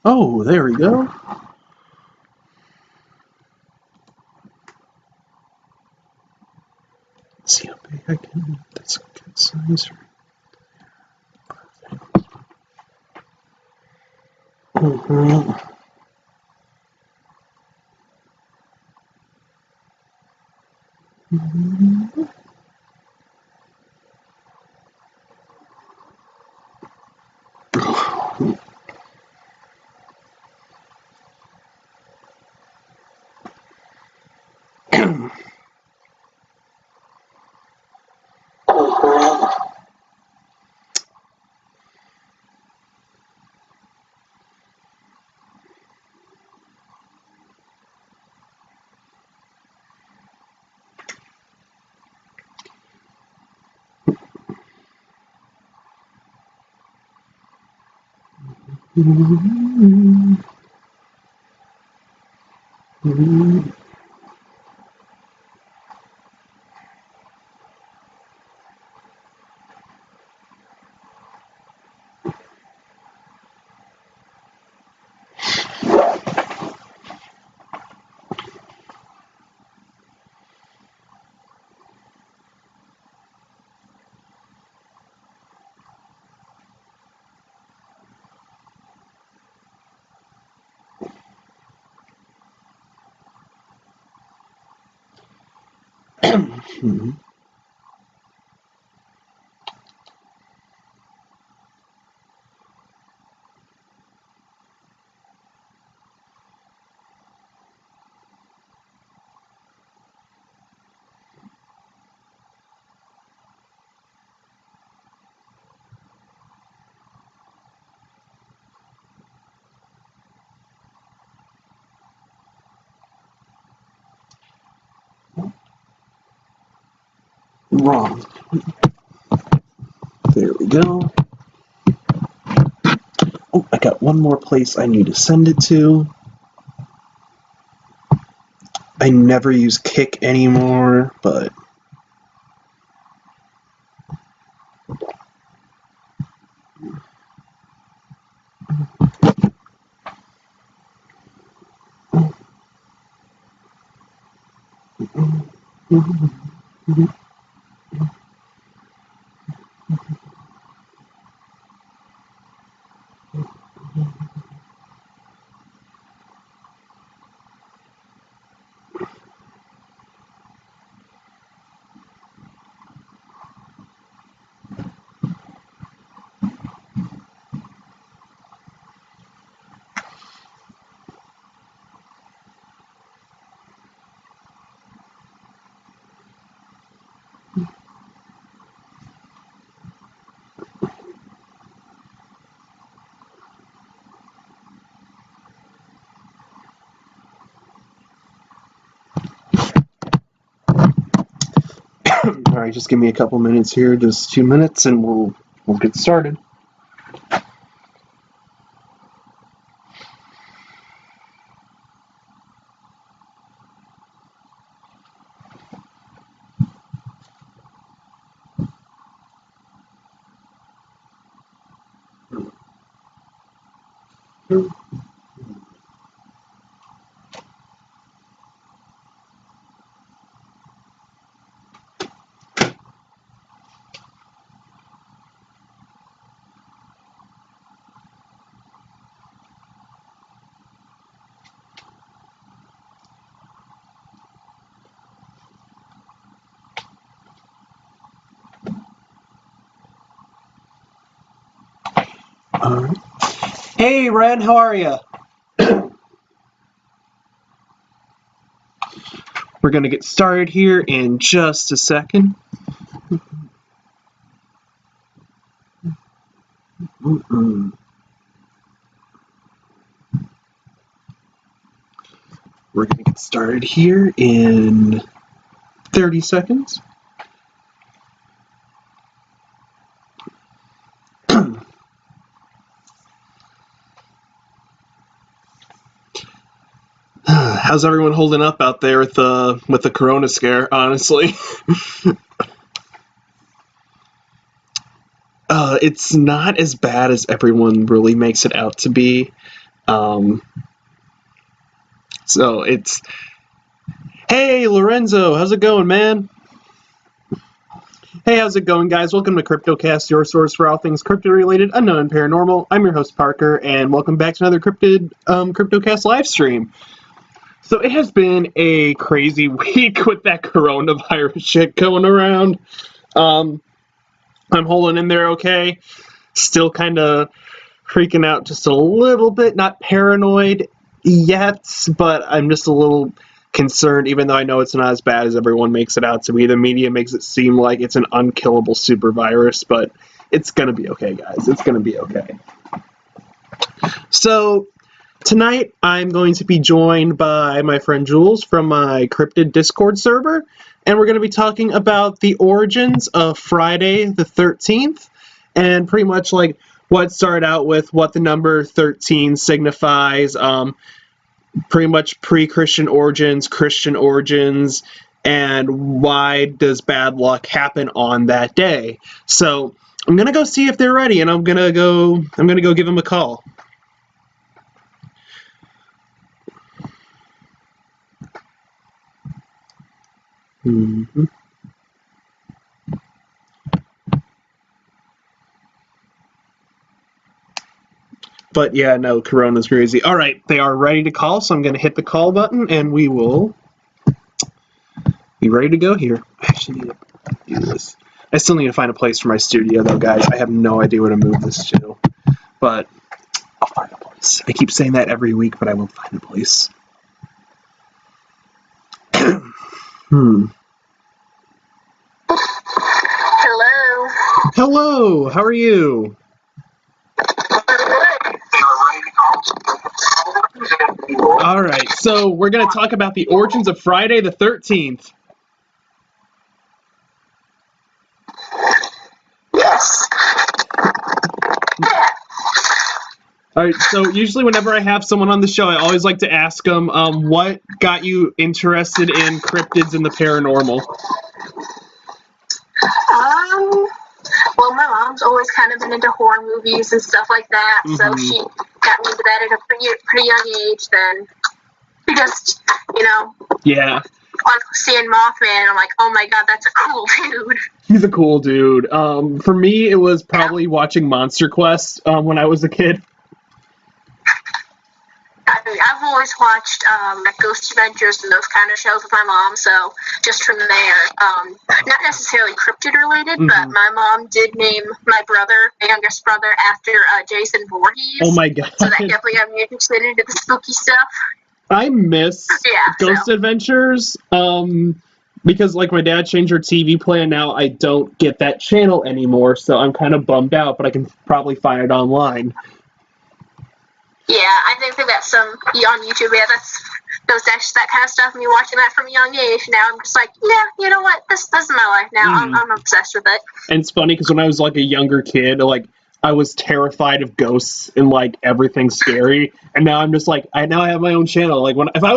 Oh, there we go. Let's see how big I can. That's a good size. Mm-hmm. Mm-hmm. Wrong. There we go. Oh, I got one more place I need to send it to. I never use Kick anymore, but... Alright, just give me a couple minutes here, just 2 minutes, and we'll get started. Alright. Hey, Ren, how are you? We're going to get started here in just a second. We're going to get started here in 30 seconds. How's everyone holding up out there with the corona scare, honestly? It's not as bad as everyone really makes it out to be. Um, so it's, hey, Lorenzo, how's it going, man? Hey, how's it going, guys? Welcome to Cryptocast, your source for all things crypto-related, unknown, and paranormal. I'm your host, Parker, and welcome back to another Cryptocast live stream. So it has been a crazy week with that coronavirus shit going around. I'm holding in there okay. Still kind of freaking out just a little bit. Not paranoid yet, but I'm just a little concerned, even though I know it's not as bad as everyone makes it out to be. The media makes it seem like it's an unkillable super virus, but it's going to be okay, guys. It's going to be okay. So tonight I'm going to be joined by my friend Jules from my Cryptid Discord server, and we're going to be talking about the origins of Friday the 13th, and pretty much like what started out with, what the number 13 signifies, pretty much pre-Christian origins, Christian origins, and why does bad luck happen on that day. So I'm gonna go see if they're ready, and I'm gonna go give them a call. Mm-hmm. But yeah, no, Corona's crazy. All right, they are ready to call, so I'm gonna hit the call button, and we will be ready to go here. I actually need to do this. I still need to find a place for my studio, though, guys. I have no idea where to move this to, but I'll find a place. I keep saying that every week, but I will find a place. Hello. Hello, how are you? All right, so we're going to talk about the origins of Friday the 13th. Yes. All right, so usually whenever I have someone on the show, I always like to ask them, what got you interested in cryptids and the paranormal? Well, my mom's always kind of been into horror movies and stuff like that, so she got me into that at a pretty young age. Then we just, Yeah. on seeing Mothman, I'm like, oh my god, that's a cool dude. He's a cool dude. For me, it was probably watching Monster Quest when I was a kid. I've always watched Ghost Adventures and those kind of shows with my mom, so just from there, not necessarily cryptid related, but my mom did name my youngest brother, after Jason Voorhees. Oh my god. So that definitely got me interested into the spooky stuff. I miss Ghost Adventures, because like my dad changed our TV plan. Now I don't get that channel anymore, so I'm kind of bummed out, but I can probably find it online. Yeah, I think that's on YouTube. Yeah, that's that kind of stuff. Me watching that from a young age. Now I'm just like, yeah, you know what? This is my life now. I'm obsessed with it. And it's funny because when I was like a younger kid, like I was terrified of ghosts and like everything scary, and now I'm just like, I have my own channel. Like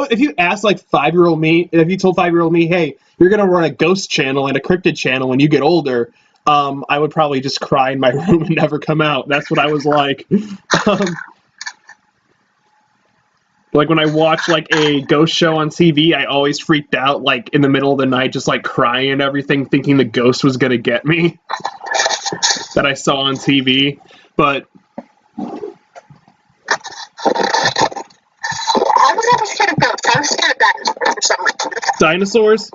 if you ask like 5-year-old me, if you told 5-year-old me, hey, you're gonna run a ghost channel and a cryptid channel when you get older, I would probably just cry in my room and never come out. That's what I was like. Like when I watch like a ghost show on TV, I always freaked out, like in the middle of the night, just like crying and everything, thinking the ghost was gonna get me that I saw on TV. But I was never scared of ghosts. I was scared of dinosaurs for some reason. Dinosaurs?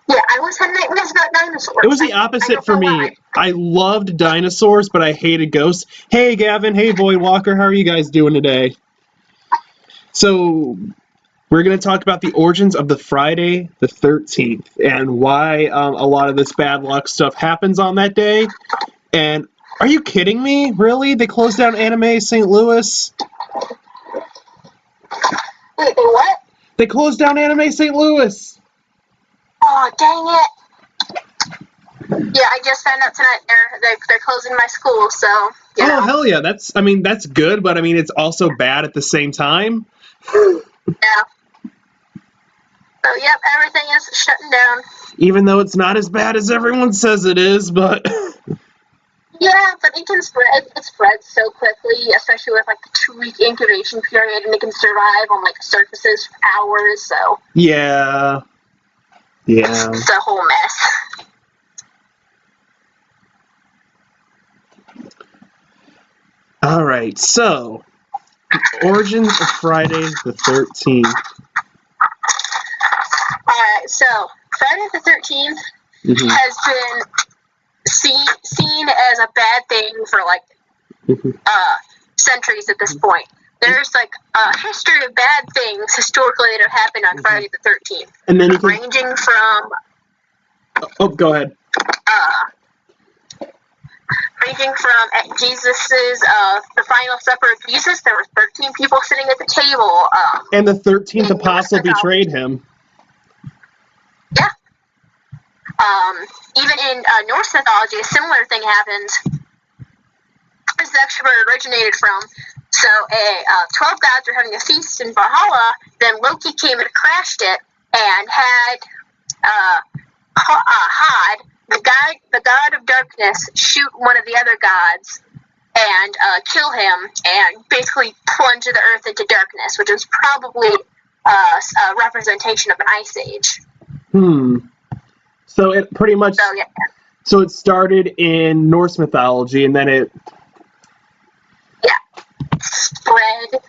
Yeah, I always had nightmares about dinosaurs. It was the opposite for me. Why. I loved dinosaurs, but I hated ghosts. Hey, Gavin. Hey, Void Walker. How are you guys doing today? So we're going to talk about the origins of the Friday the 13th and why a lot of this bad luck stuff happens on that day. And are you kidding me? Really? They closed down Anime St. Louis? Wait, they what? They closed down Anime St. Louis. Oh, dang it. Yeah, I just found out tonight they're closing my school, so, you know. Hell yeah. That's good, but I mean, it's also bad at the same time. Yeah. So, yep, everything is shutting down. Even though it's not as bad as everyone says it is, but... Yeah, but it can spread. It spreads so quickly, especially with like the 2-week incubation period, and it can survive on like surfaces for hours. So Yeah. it's a whole mess. All right, so origins of Friday the 13th. Alright, so Friday the 13th has been seen as a bad thing for like centuries at this point. There's like a history of bad things historically that have happened on Friday the 13th. And then ranging from go ahead. Ranging from at Jesus's the final supper of Jesus, there were 13 people sitting at the table. And the 13th apostle betrayed him. Yeah. Even in Norse mythology, a similar thing happens. This is actually where it originated from. So, 12 gods were having a feast in Valhalla. Then Loki came and crashed it, and had the god of darkness shoot one of the other gods and kill him, and basically plunge the earth into darkness, which is probably a representation of an ice age. So it pretty much. So, yeah. So it started in Norse mythology, and then it. Yeah. Spread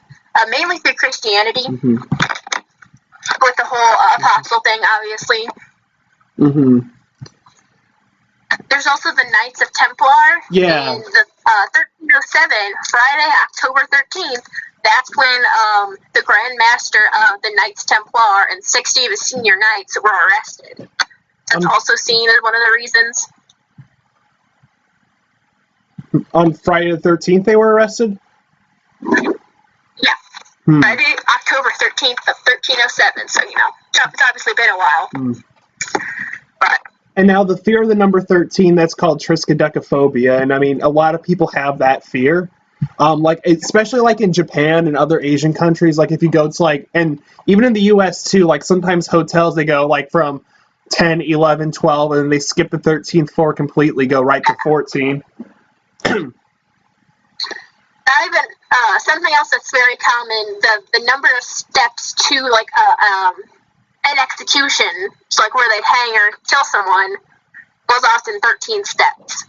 mainly through Christianity, with the whole apostle thing, obviously. There's also the Knights of Templar. Yeah. In the 1307, Friday, October 13th, that's when the Grand Master of the Knights Templar and 60 of his senior knights were arrested. That's also seen as one of the reasons. On Friday the 13th, they were arrested? Yeah. Friday, October 13th of 1307. So, it's obviously been a while. But. And now the fear of the number 13, that's called triskaidekaphobia. And I mean, a lot of people have that fear. Like, especially like in Japan and other Asian countries, like if you go to like, and even in the US too, like sometimes hotels, they go like from 10, 11, 12, and then they skip the 13th floor completely, go right to 14. Something else that's very common, the number of steps to like an execution, so like where they'd hang or kill someone, was often 13 steps.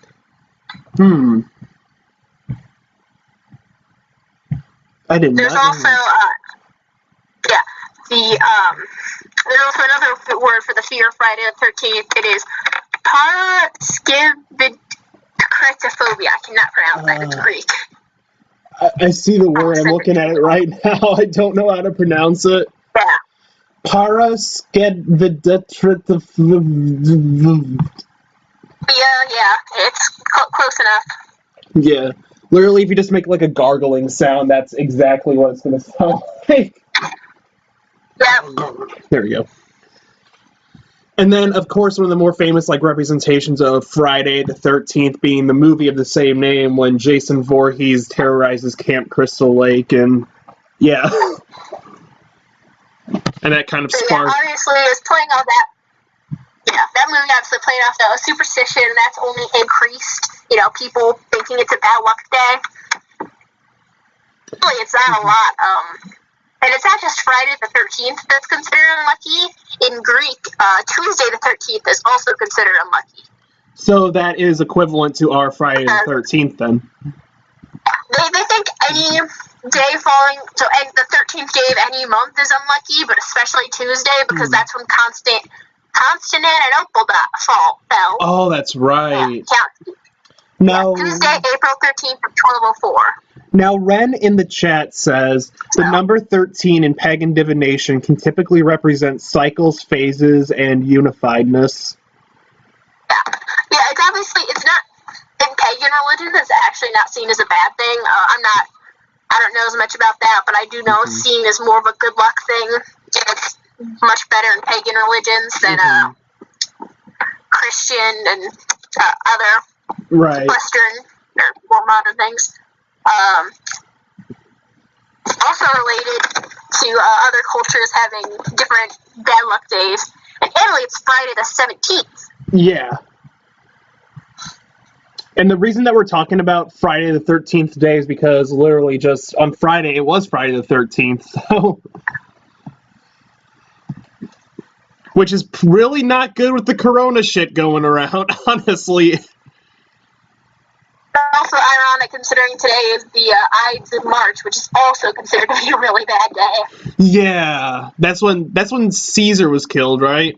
I didn't know. There's also there's also another word for the fear of Friday the 13th. It is paraskevicretophobia. I cannot pronounce that. It's Greek. I see the word. I'm looking at it right now. I don't know how to pronounce it. Yeah. Paraskevicretophobia. Yeah. It's close enough. Yeah. Literally, if you just make like a gargling sound, that's exactly what it's going to sound like. Yeah. There we go. And then, of course, one of the more famous like representations of Friday the 13th being the movie of the same name, when Jason Voorhees terrorizes Camp Crystal Lake, and yeah. And that kind of sparked. Yeah, obviously, it was playing on that. Yeah, that movie obviously played off the superstition, and that's only increased, people thinking it's a bad luck day. Really, it's not a lot. And it's not just Friday the 13th that's considered unlucky. In Greek, Tuesday the 13th is also considered unlucky. So that is equivalent to our Friday the 13th, then. They think any day falling, so the 13th day of any month is unlucky, but especially Tuesday, because that's when Constantinople fell. Oh, that's right. Yeah, No. Tuesday, April 13th of 1204. Now, Ren in the chat says, the number 13 in pagan divination can typically represent cycles, phases, and unifiedness. Yeah, it's not, in pagan religion, it's actually not seen as a bad thing. I don't know as much about that, but I do know it's seen as more of a good luck thing. It's much better in pagan religions than Christian and other Western or more modern things. Also related to other cultures having different bad luck days. In Italy, it's Friday the 17th. Yeah. And the reason that we're talking about Friday the 13th today is because literally just on Friday, it was Friday the 13th, so... Which is really not good with the corona shit going around, honestly. Also ironic considering today is the Ides of March, which is also considered to be a really bad day. Yeah, that's when Caesar was killed, right?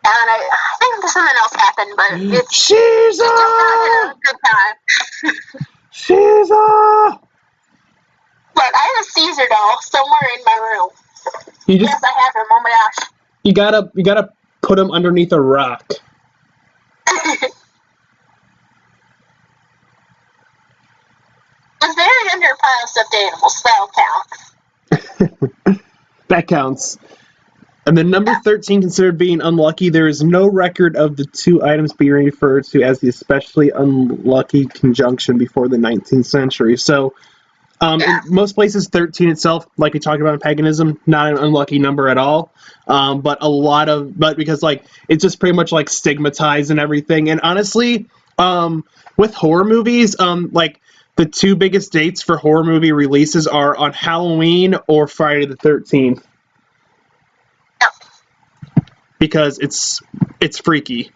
And I think something else happened, but it's Caesar! just not a good time. Caesar! Look, I have a Caesar doll somewhere in my room. Yes, I have him. Oh my gosh. You gotta put him underneath a rock. It's very under a pile of stuffed animals, so that counts. That counts. And then number 13, considered being unlucky, there is no record of the two items being referred to as the especially unlucky conjunction before the 19th century. So, in most places, 13 itself, like we talked about in paganism, not an unlucky number at all. But because like it's just pretty much like stigmatized and everything. And honestly, with horror movies, like the two biggest dates for horror movie releases are on Halloween or Friday the 13th. Because it's freaky.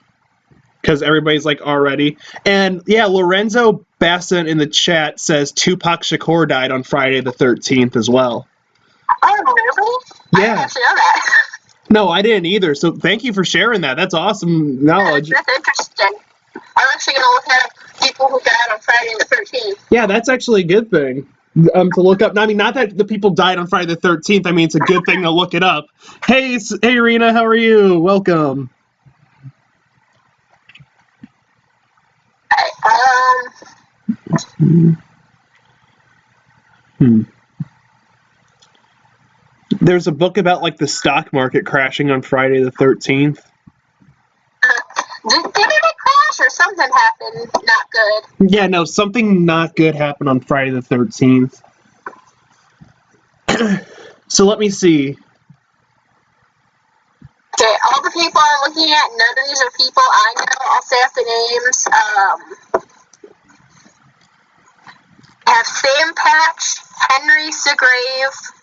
Because everybody's like already. And yeah, Lorenzo Basson in the chat says Tupac Shakur died on Friday the 13th as well. Oh, really? Yeah. I didn't actually know that. No, I didn't either. So thank you for sharing that. That's awesome knowledge. That's interesting. I'm actually going to look at people who died on Friday the 13th. Yeah, that's actually a good thing to look up. I mean, not that the people died on Friday the 13th. I mean, it's a good thing to look it up. Hey, Rena, how are you? Welcome. There's a book about like the stock market crashing on Friday the 13th. Did it crash or something happened not good? Yeah, no, something not good happened on Friday the 13th. So let me see. Okay, all the people I'm looking at, none of these are people I know. I'll say out the names. I have Sam Patch, Henry Segrave,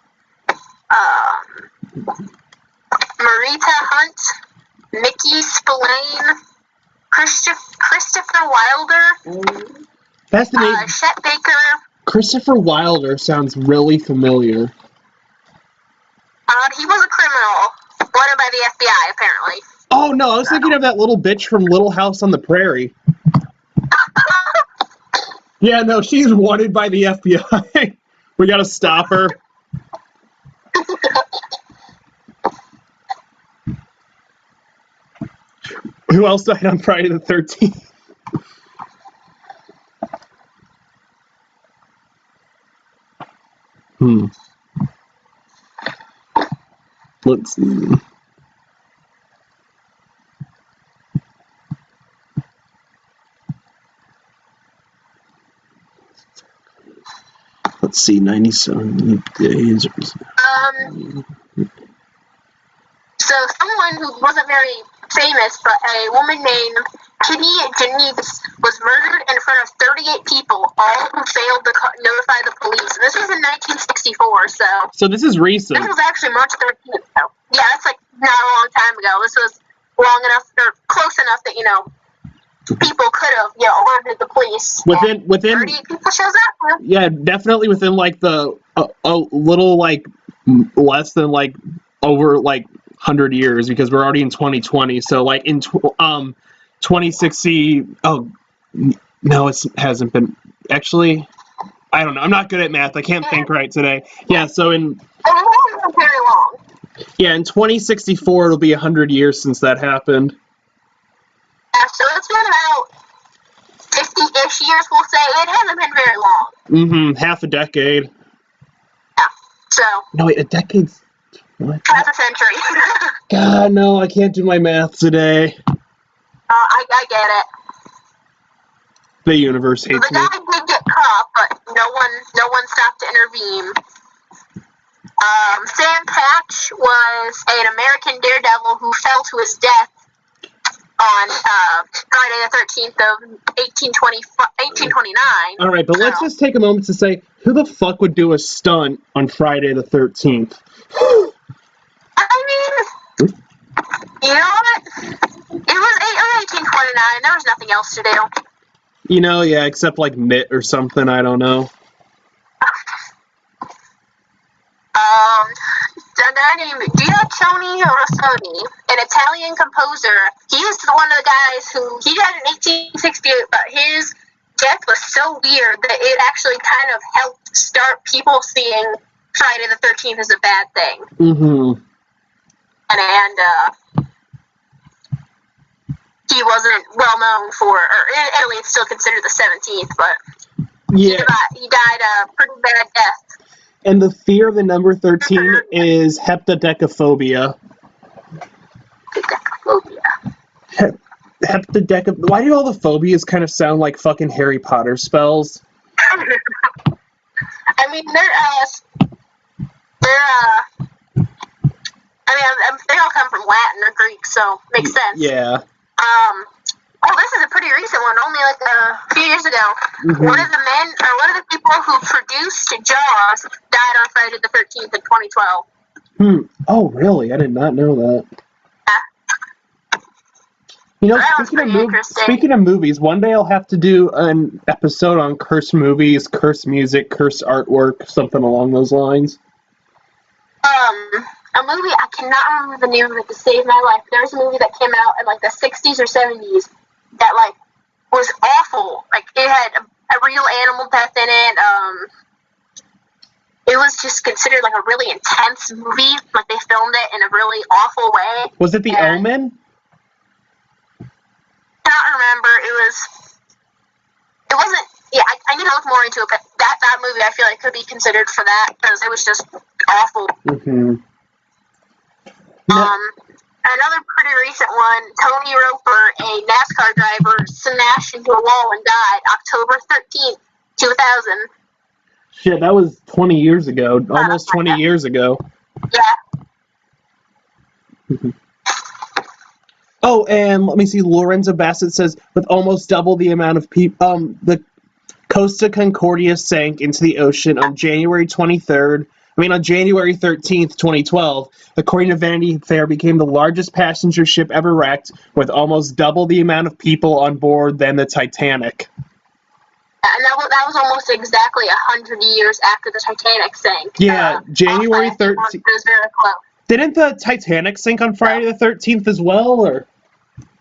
Marita Hunt, Mickey Spillane, Christopher Wilder, That's the name. Chet Baker. Christopher Wilder sounds really familiar. He was a criminal, wanted by the FBI, apparently. Oh, no, I was thinking of that little bitch from Little House on the Prairie. Yeah, no, she's wanted by the FBI. We gotta stop her. Who else died on Friday the 13th? Let's see. Let's see, 97 days. So someone who wasn't very famous, but a woman named Kitty Geneves was murdered in front of 38 people, all who failed to notify the police. And this was in 1964, so... So this is recent. This was actually March 13th, so... Yeah, that's like not a long time ago. This was long enough, or close enough that, people could have, alerted the police. Within 38 people shows up. Yeah, definitely within like the a little like less than like over like 100 years, because we're already in 2020. So like in 2060. Oh no, it hasn't been actually. I don't know. I'm not good at math. I can't think right today. Yeah, so It hasn't been very long. Yeah, in 2064 it'll be 100 years since that happened. Yeah, so it's been about 50-ish years, we'll say. It hasn't been very long. Mm-hmm. Half a decade. Yeah. So. No, wait, a decade's what? Half a century. God, no, I can't do my math today. I get it. The universe hates me. The guy did get caught, but no one stopped to intervene. Sam Patch was an American daredevil who fell to his death on Friday the 13th of 1829. All right, but let's just take a moment to say, who the fuck would do a stunt on Friday the 13th? I mean, you know what? It was 1829. There was nothing else to do. You know, yeah, except like knit or something, I don't know. A guy named Giacomo Rossoni, an Italian composer. He was one of the guys who, he died in 1868, but his death was so weird that it actually kind of helped start people seeing Friday the 13th as a bad thing. Mm-hmm. And he wasn't well known for, or in Italy it's still considered the 17th, but yeah. he died a pretty bad death. And the fear of the number 13 is heptadecaphobia. Heptadecaphobia. Why do all the phobias kind of sound like fucking Harry Potter spells? I mean, they all come from Latin or Greek, so makes sense. Yeah. This is a pretty recent one, only like a few years ago. Mm-hmm. One of the people who produced Jaws died on Friday the 13th in 2012. Oh, really? I did not know that. Yeah. You know, speaking of movies, one day I'll have to do an episode on cursed movies, cursed music, cursed artwork, something along those lines. A movie, I cannot remember the name of it to save my life. There was a movie that came out in like the 60s or 70s that like was awful. Like it had a real animal death in it. It was just considered like a really intense movie. Like they filmed it in a really awful way. Was it The Omen? I can't remember. It wasn't. Yeah, I need to look more into it. But that movie, I feel like could be considered for that because it was just awful. Mm-hmm. Another pretty recent one, Tony Roper, a NASCAR driver, smashed into a wall and died October 13th, 2000. Shit, that was 20 years ago. Almost 20 years ago. Yeah. Oh, and let me see, Lorenzo Bassett says, with almost double the amount of people, the Costa Concordia sank into the ocean on January 13th, 2012. According to Vanity Fair, became the largest passenger ship ever wrecked, with almost double the amount of people on board than the Titanic. And that was almost exactly 100 years after the Titanic sank. Yeah, January 13th. It was very close. Didn't the Titanic sink on Friday the 13th as well, or?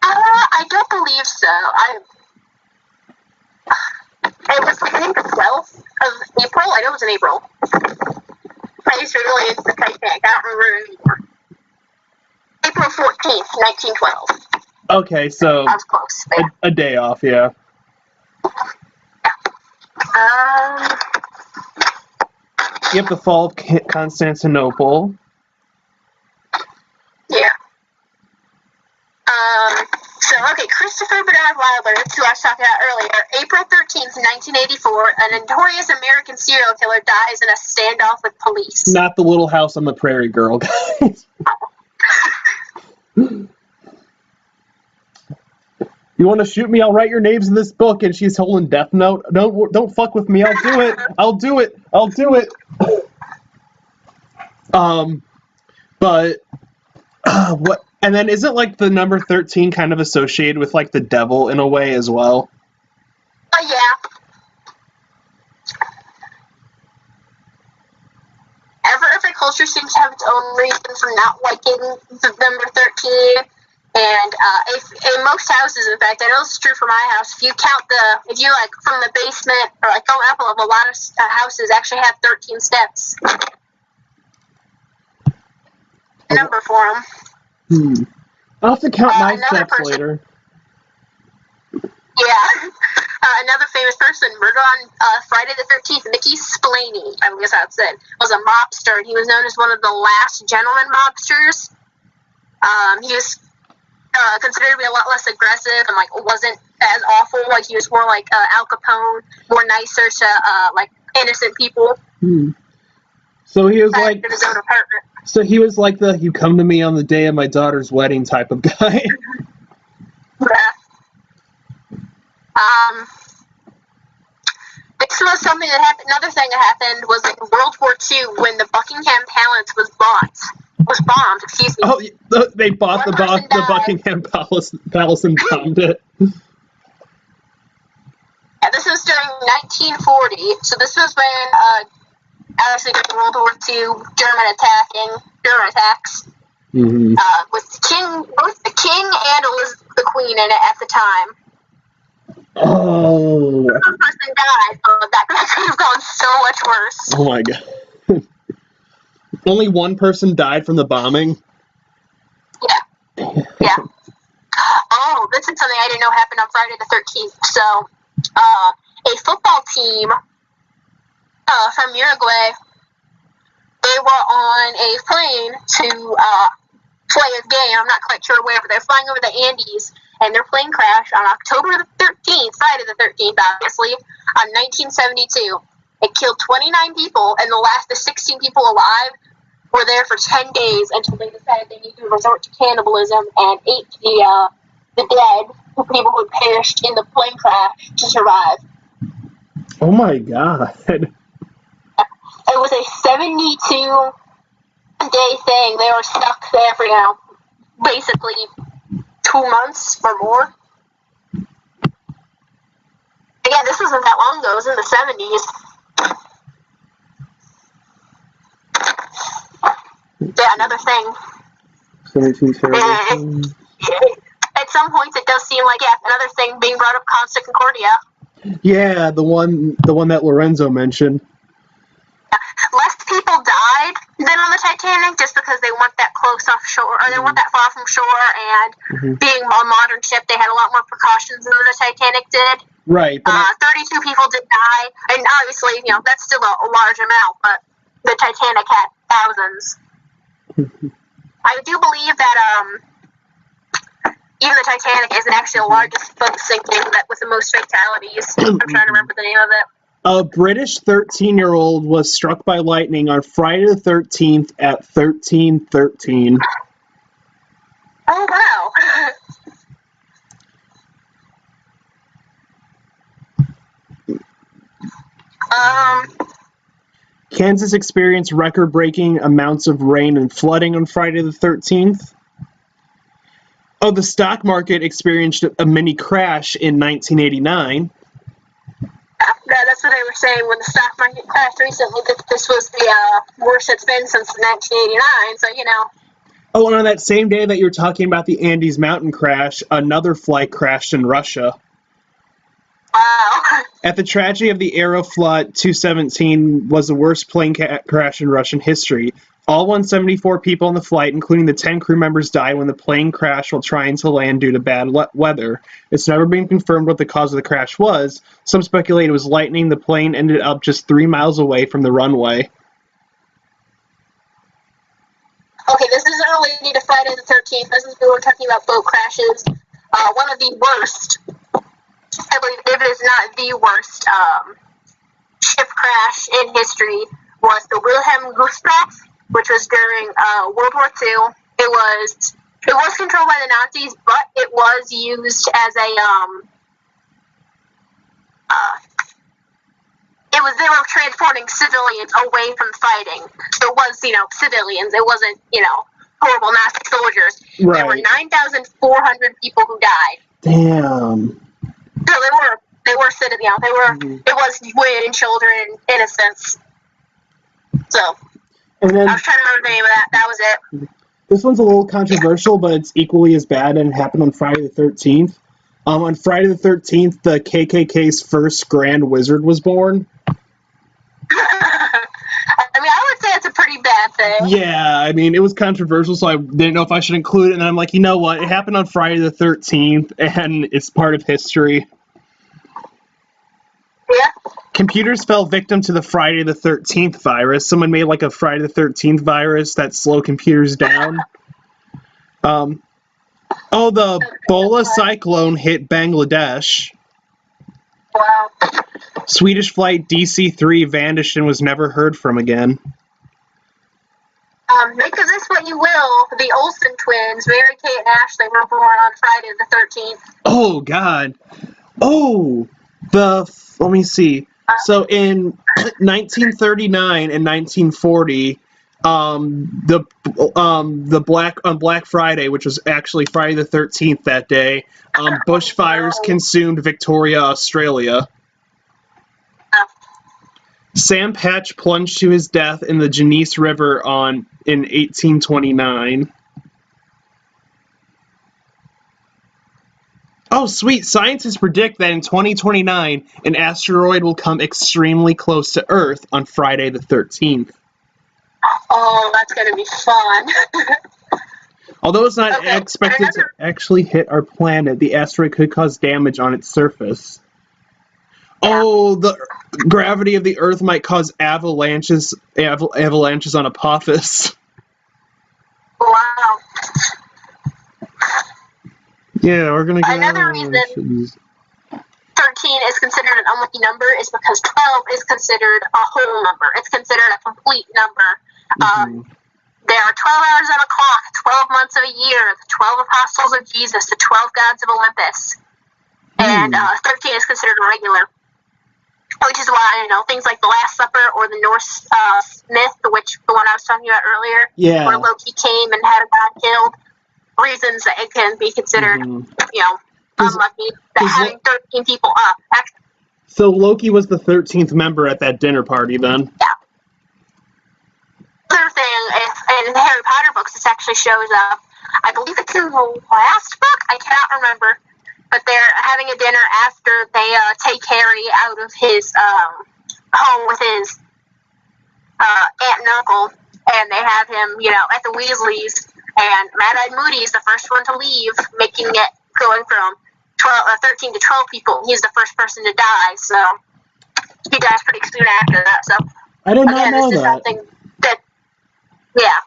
I don't believe so. It was, I think, the 12th of April. I know it was in April. I used to really into the Titanic. I don't remember it anymore. April 14th, 1912. Okay, so I was close. a day off, yeah. Yep, the fall of Constantinople. Yeah. Okay, Christopher Bernard Wilder, that's who I was talking about earlier. April 13th, 1984, a notorious American serial killer dies in a standoff with police. Not the Little House on the Prairie girl, guys. You want to shoot me? I'll write your names in this book. And she's holding Death Note. No, don't fuck with me. I'll do it. I'll do it. I'll do it. But what? And then isn't like the number 13 kind of associated with like the devil in a way as well? Yeah. Every culture seems to have its own reason for not liking the number 13. And in most houses, in fact, I know this is true for my house, if you like from the basement or like going up a level, a lot of houses actually have 13 steps. Number for them. I'll have to count my steps later. Yeah. Another famous person, murdered on Friday the 13th, Mickey Splaney, I guess that's it, was a mobster. He was known as one of the last gentleman mobsters. He was considered to be a lot less aggressive and like wasn't as awful. Like he was more like Al Capone, more nicer to like innocent people. So he was like in his own apartment. So he was like the "you come to me on the day of my daughter's wedding" type of guy. Yeah. This was something that happened. Another thing that happened was in World War II when the Buckingham Palace was bombed. Excuse me. Oh, they bought One the person died. Buckingham Palace and bombed it. Yeah, this was during 1940. So this was when, obviously, during World War II, German attacks. Mm-hmm. With both the king and Elizabeth the Queen in it at the time. Oh. One person died, so that could have gone so much worse. Oh my god. Only one person died from the bombing? Yeah. Oh, this is something I didn't know happened on Friday the 13th. So, a football team from Uruguay, they were on a plane to play a game. I'm not quite sure where, but they're flying over the Andes, and their plane crashed on October the 13th, Friday the 13th, obviously, on 1972. It killed 29 people, and the 16 people alive were there for 10 days until they decided they needed to resort to cannibalism and ate the dead, the people who perished in the plane crash, to survive. Oh my god. It was a 72-day thing. They were stuck there for, basically 2 months or more. Again, this wasn't that long ago. It was in the 70s. Yeah, another thing. 1770. At some points, it does seem like, another thing being brought up, Costa Concordia. Yeah, the one that Lorenzo mentioned. Less people died than on the Titanic just because they weren't that close offshore, or they weren't that far from shore, and being a modern ship, they had a lot more precautions than the Titanic did. Right. But 32 people did die, and obviously, that's still a large amount, but the Titanic had thousands. I do believe that even the Titanic isn't actually the largest boat sinking with the most fatalities. I'm trying to remember the name of it. a British 13-year-old was struck by lightning on Friday the 13th at 13:13. Oh, wow. Kansas experienced record-breaking amounts of rain and flooding on Friday the 13th. Oh, the stock market experienced a mini crash in 1989. That's what they were saying when the stock market crashed recently, that this was the worst it's been since 1989, so, Oh, and on that same day that you were talking about the Andes mountain crash, another flight crashed in Russia. Wow. At the tragedy of the Aeroflot 217 was the worst plane crash in Russian history. All 174 people on the flight, including the 10 crew members, died when the plane crashed while trying to land due to bad weather. It's never been confirmed what the cause of the crash was. Some speculate it was lightning. The plane ended up just 3 miles away from the runway. Okay, this isn't related to Friday the 13th. This is we were talking about boat crashes. One of the worst, I believe, if it is not the worst, ship crash in history was the Wilhelm Gustloff, which was during World War II. It was controlled by the Nazis, but it was used as a they were transporting civilians away from fighting. So it was, civilians. It wasn't, horrible Nazi soldiers. Right. There were 9,400 people who died. Damn. So they were civilians. It was women and children and innocents. So And then I was trying to remember the name of that. That was it. this one's a little controversial, but it's equally as bad, and it happened on Friday the 13th. On Friday the 13th, the KKK's first Grand Wizard was born. I would say it's a pretty bad thing. Yeah, it was controversial, so I didn't know if I should include it, and then I'm like, you know what? It happened on Friday the 13th, and it's part of history. Yeah. Computers fell victim to the Friday the 13th virus. Someone made like a Friday the 13th virus that slowed computers down. The Bola cyclone hit Bangladesh. Wow. Swedish flight DC-3 vanished and was never heard from again. Make of this what you will. The Olsen twins, Mary Kate and Ashley, were born on Friday the 13th. Oh, God. Oh, let me see. So in 1939 and 1940, the Black Friday, which was actually Friday the 13th that day, bushfires consumed Victoria, Australia. Sam Patch plunged to his death in the Genesee River in 1829. Oh, sweet. Scientists predict that in 2029, an asteroid will come extremely close to Earth on Friday the 13th. Oh, that's going to be fun. Although it's not expected to actually hit our planet, the asteroid could cause damage on its surface. Yeah. Oh, the gravity of the Earth might cause avalanches on Apophis. Wow. Yeah, we're gonna get another reason 13 is considered an unlucky number is because 12 is considered a whole number. It's considered a complete number. There are 12 hours on a clock, 12 months of a year, the 12 apostles of Jesus, the 12 gods of Olympus, and 13 is considered regular. Which is why, things like the Last Supper or the Norse myth, the one I was talking about earlier, where Loki came and had a god killed, reasons that it can be considered, unlucky, that having 13 people up. So Loki was the 13th member at that dinner party, then? Yeah. Other thing, in the Harry Potter books, this actually shows up. I believe it's in the last book. I cannot remember. But they're having a dinner after they take Harry out of his home with his aunt and uncle, and they have him, at the Weasleys. And Mad-Eyed Moody is the first one to leave, making it going from 13 to 12 people. He's the first person to die, so he dies pretty soon after that. So I did not know this is that. something that, yeah.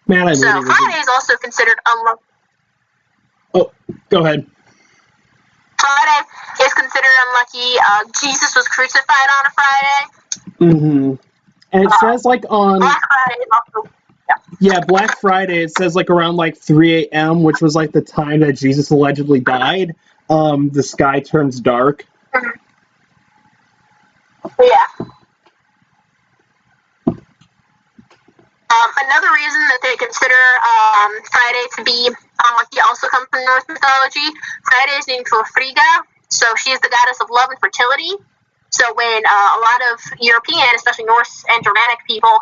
Mad-Eyed so Moody Friday is also considered unlucky. Oh, go ahead. Friday is considered unlucky. Jesus was crucified on a Friday. And it says on Black Friday is also. Yeah, Black Friday, it says around 3 a.m., which was the time that Jesus allegedly died. The sky turns dark. Yeah. Another reason that they consider Friday to be unlucky also comes from Norse mythology. Friday is named for Frigga, so she is the goddess of love and fertility. So when a lot of European, especially Norse and Germanic people,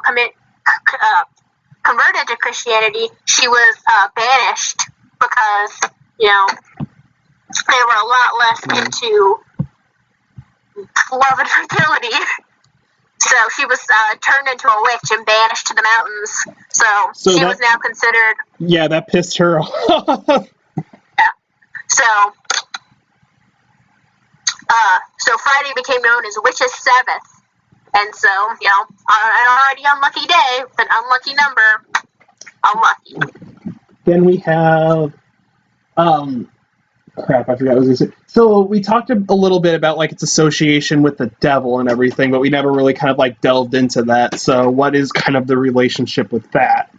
converted to Christianity, she was banished because, they were a lot less into love and fertility. So she was turned into a witch and banished to the mountains. So she was now considered... Yeah, that pissed her off. Yeah. So Friday became known as Witch's Sabbath. And so, on an already unlucky day, with an unlucky number, unlucky. Then we have... Crap, I forgot what I was going to say. So we talked a little bit about its association with the devil and everything, but we never really kind of delved into that. So what is kind of the relationship with that?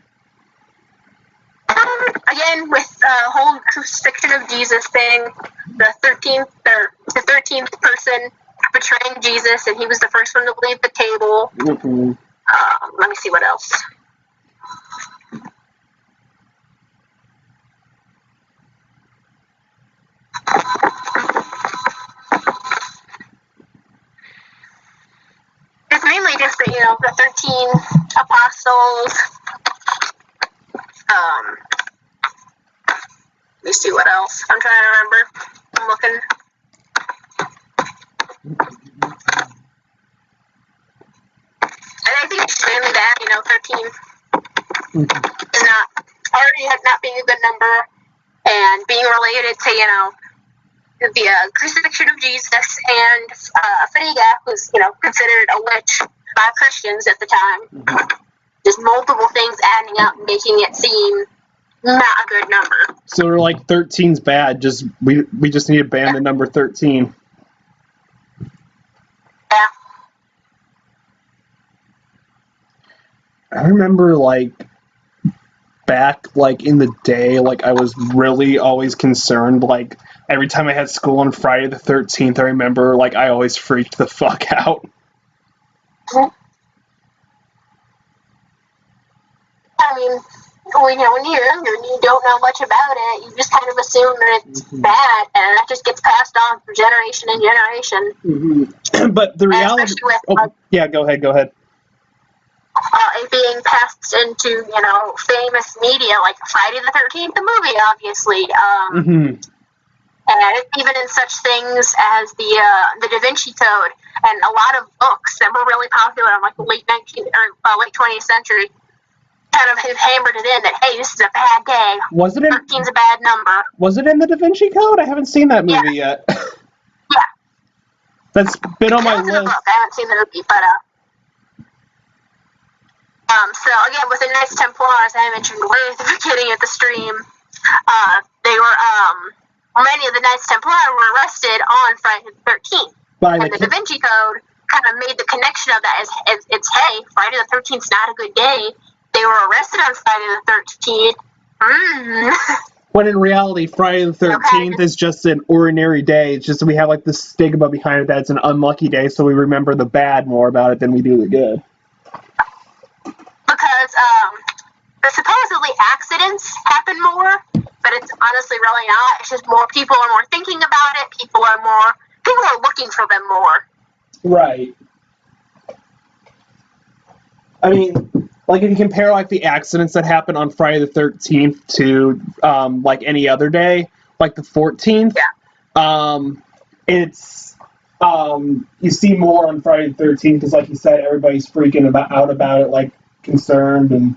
Again, with the whole crucifixion of Jesus thing, the 13th person betraying Jesus, and he was the first one to leave the table. Let me see what else. It's mainly just the 13 apostles. Let me see what else. I'm trying to remember. I'm looking. And I think it's mainly that, 13 is not being a good number, and being related to, the crucifixion of Jesus, and Frigga, who's, considered a witch by Christians at the time. Just multiple things adding up, making it seem not a good number. So we're 13's bad, we just need to ban the number 13. Yeah. I remember, like, back, like, in the day, like, I was really always concerned, like, every time I had school on Friday the 13th, I remember, like, I always freaked the fuck out. I mean, when you're younger and you don't know much about it, you just kind of assume that it's bad, and that just gets passed on from generation and generation. Mm-hmm. But the reality... Especially with, yeah, go ahead. It being passed into, famous media, like Friday the 13th, the movie, obviously. And even in such things as the Da Vinci Code and a lot of books that were really popular in like the late 20th century, kind of hammered it in that, hey, this is a bad day. Was it in 13's a bad number. Was it in the Da Vinci Code? I haven't seen that movie yet. Yeah. That's been on my It's in list. the book. I haven't seen the movie, but so again, with the Knights Templar, as I mentioned way at the beginning of the stream, they were many of the Knights Templar were arrested on Friday the 13th. And the Da Vinci Code kind of made the connection of that as it's, hey, Friday the 13th is not a good day. They were arrested on Friday the 13th. When in reality, Friday the 13th is just an ordinary day. It's just we have like the stigma behind it that it's an unlucky day, so we remember the bad more about it than we do the good. Because supposedly accidents happen more, but it's honestly really not. It's just more people are more thinking about it. People are looking for them more. Right. I mean, like if you compare like the accidents that happen on Friday the 13th to like any other day, like the 14th, it's you see more on Friday the 13th because, like you said, everybody's freaking out about it, like concerned and.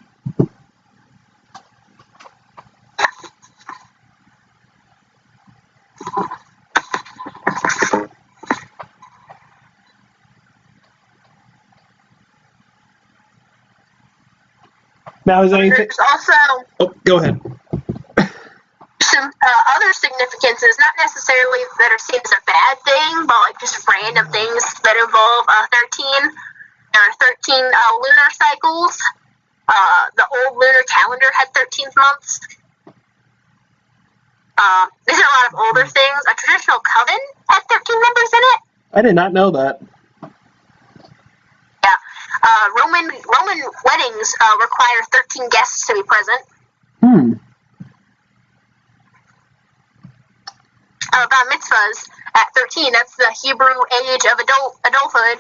Now, is anything? There's also go ahead. some other significances, not necessarily that are seen as a bad thing, but like just random things that involve 13. There are 13 lunar cycles. The old lunar calendar had 13th months. These are a lot of older things. A traditional coven had 13 members in it. I did not know that. Yeah. Roman weddings require 13 guests to be present. Bar mitzvahs at 13, that's the Hebrew age of adulthood.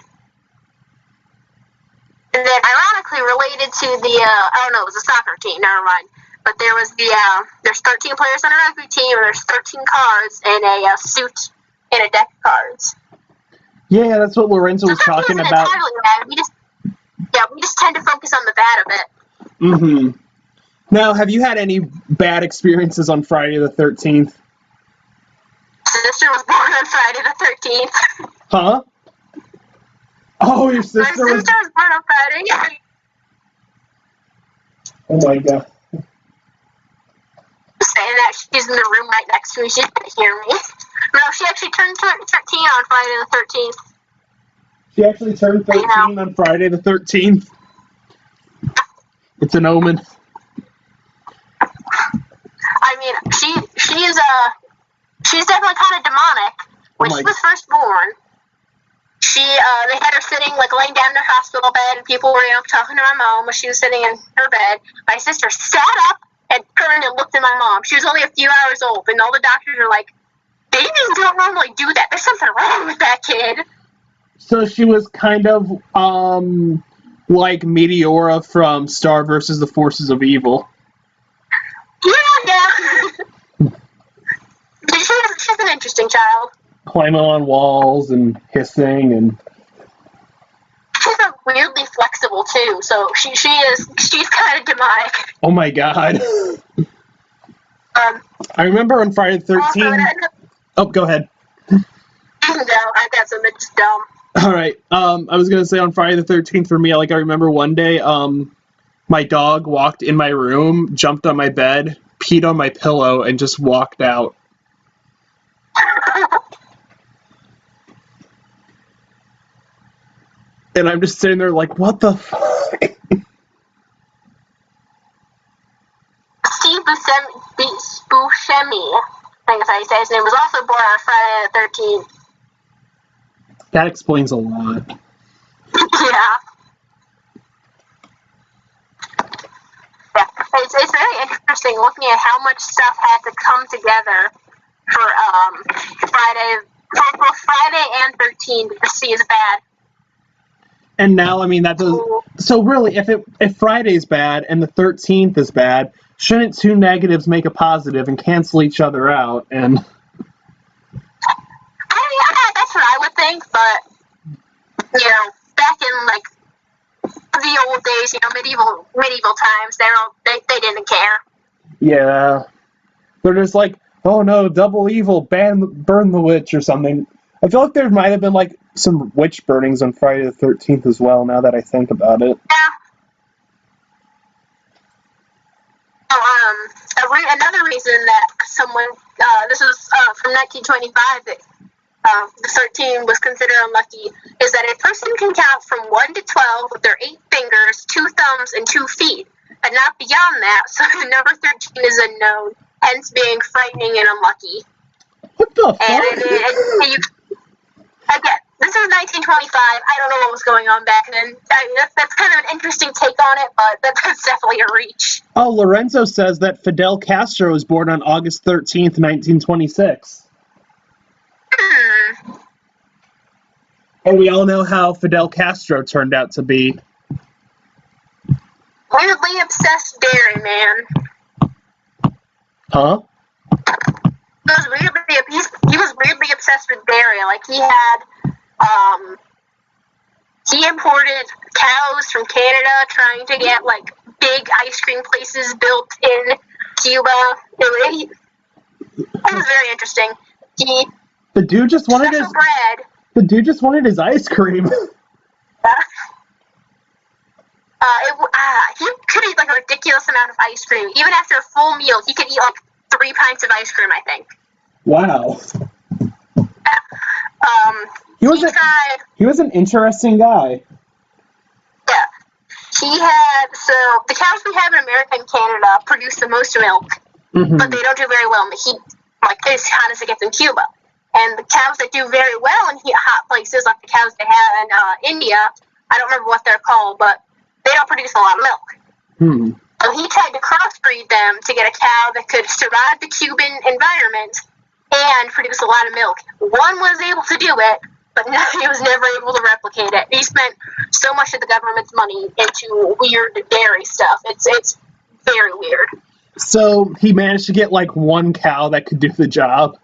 And then ironically related to the, it was a soccer team, never mind. But there was there's 13 players on a rugby team, and there's 13 cards in a suit in a deck of cards. Yeah, that's what Lorenzo was talking about. Bad. We just tend to focus on the bad of it. Now, have you had any bad experiences on Friday the 13th? Sister was born on Friday the 13th. Huh? Oh, your sister was... My sister was born on Friday. Oh my god. Saying that she's in the room right next to me, she can't hear me. No, she actually turned 13 on Friday the 13th. She actually turned 13 on Friday the 13th. It's an omen. I mean, she's definitely kind of demonic. When she was first born, they had her sitting, like, laying down in her hospital bed, and people were, talking to my mom when she was sitting in her bed. My sister sat up and turned and looked at my mom. She was only a few hours old, and all the doctors are like, babies don't normally do that. There's something wrong with that kid. So she was kind of, like Meteora from Star versus the Forces of Evil. Yeah. She's an interesting child. Climbing on walls and hissing and... She's weirdly flexible, too, so she's kind of demonic. Oh my god. I remember on Friday the 13th... Oh, go ahead. No, I got something just dumb. Alright, I was gonna say on Friday the 13th for me, like, I remember one day, my dog walked in my room, jumped on my bed, peed on my pillow, and just walked out. And I'm just sitting there like, what the fuck? Buscemi, I think that's how you say his name, was also born on Friday the 13th. That explains a lot. Yeah. Yeah, it's very interesting looking at how much stuff had to come together for Friday, for both Friday and 13 to see is bad. And now, I mean, that does. So really, if Friday's bad and the 13th is bad, shouldn't two negatives make a positive and cancel each other out? And I mean, that's what I would think, but you know, back in like the old days, you know, medieval times, they didn't care. yeah, they're just like, oh no, double evil, burn the witch or something. I feel like there might have been like some witch burnings on Friday the 13th as well. Now that I think about it. Yeah. Another reason that someone, this was from 1925, that the 13 was considered unlucky, is that a person can count from 1 to 12 with their 8 fingers, 2 thumbs, and 2 feet, and not beyond that, so the number 13 is unknown, hence being frightening and unlucky. What the fuck? Again, this is 1925. I don't know what was going on back then. That's kind of an interesting take on it, but that's definitely a reach. Oh, Lorenzo says that Fidel Castro was born on August 13th, 1926. And we all know how Fidel Castro turned out to be. Weirdly obsessed dairy man. Huh? He was weirdly obsessed with dairy. Like he imported cows from Canada, trying to get like big ice cream places built in Cuba. It was very interesting. The dude just wanted special bread. The dude just wanted his ice cream. He could eat like a ridiculous amount of ice cream. Even after a full meal, he could eat like 3 pints of ice cream, I think. Wow. He tried. He was an interesting guy. Yeah. So the cows we have in America and Canada produce the most milk, but they don't do very well in the heat, like as hot as it gets in Cuba. And the cows that do very well in hot places, like the cows they have in India, I don't remember what they're called, but they don't produce a lot of milk. So he tried to crossbreed them to get a cow that could survive the Cuban environment and produce a lot of milk. One was able to do it, but he was never able to replicate it. He spent so much of the government's money into weird dairy stuff. It's very weird. So he managed to get like one cow that could do the job.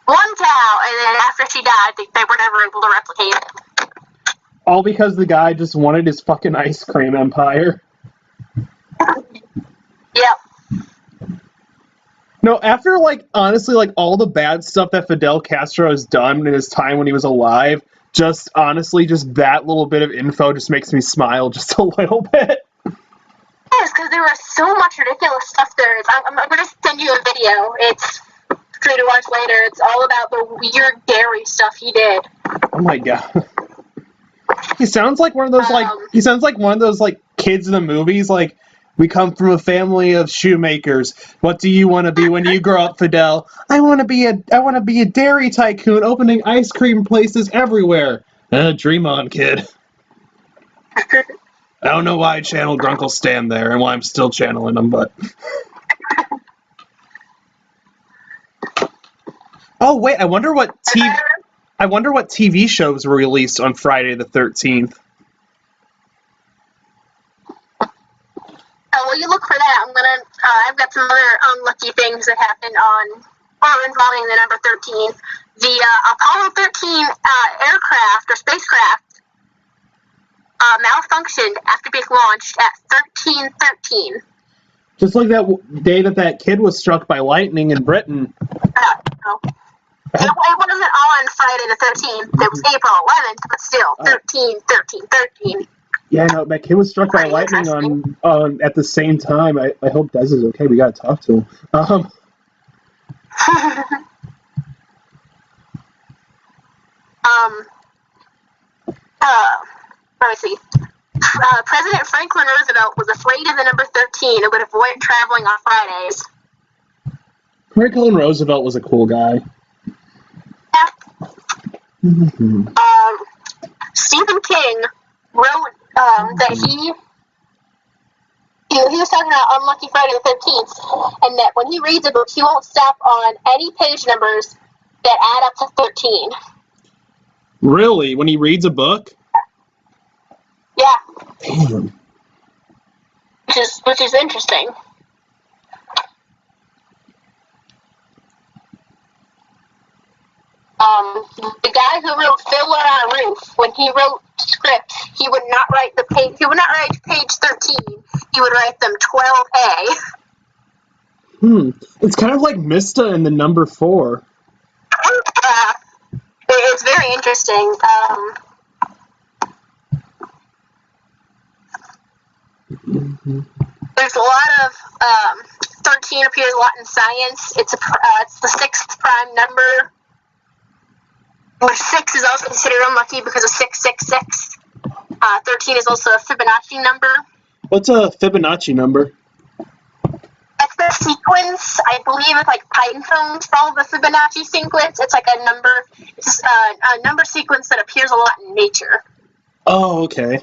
One cow, and then after she died, they were never able to replicate it. All because the guy just wanted his fucking ice cream empire. Yep. No, after, like, honestly, like, all the bad stuff that Fidel Castro has done in his time when he was alive, just, honestly, just that little bit of info just makes me smile just a little bit. Yes, because there was so much ridiculous stuff there. I'm going to send you a video. It's for you to watch later. It's all about the weird dairy stuff he did. Oh my god. He sounds like one of those, like, kids in the movies, like, we come from a family of shoemakers. What do you want to be when you grow up, Fidel? I want to be a dairy tycoon opening ice cream places everywhere. Dream on, kid. I don't know why I channeled Grunkle Stan there and why I'm still channeling him, but... Oh, wait, I wonder what TV shows were released on Friday the 13th. Well, you look for that. I've got some other unlucky things that happened involving the number 13. The Apollo 13 aircraft or spacecraft malfunctioned after being launched at 13:13. Just like that day that kid was struck by lightning in Britain. No. It wasn't on Friday the 13th. It was April 11th, but still, 13. Yeah, no, that kid was struck by lightning on at the same time. I hope Des is okay. We gotta talk to him. Let me see. President Franklin Roosevelt was afraid of the number 13 and would avoid traveling on Fridays. Franklin Roosevelt was a cool guy. Yeah. Mm-hmm. Stephen King wrote that he was talking about Unlucky Friday the 13th, and that when he reads a book, he won't stop on any page numbers that add up to 13. Really? When he reads a book? Yeah. Damn. Which is interesting. The guy who wrote Fiddler on a Roof, when he wrote scripts, he would not write page 13. He would write them 12A. It's kind of like Mista in the number 4. It's very interesting. There's a lot of 13 appears a lot in science. It's the 6th prime number. Where 6 is also considered unlucky because of 666. 13 is also a Fibonacci number. What's a Fibonacci number? That's the sequence. I believe it's like Python follow the Fibonacci sequence. It's like a number. It's a number sequence that appears a lot in nature. Oh, okay.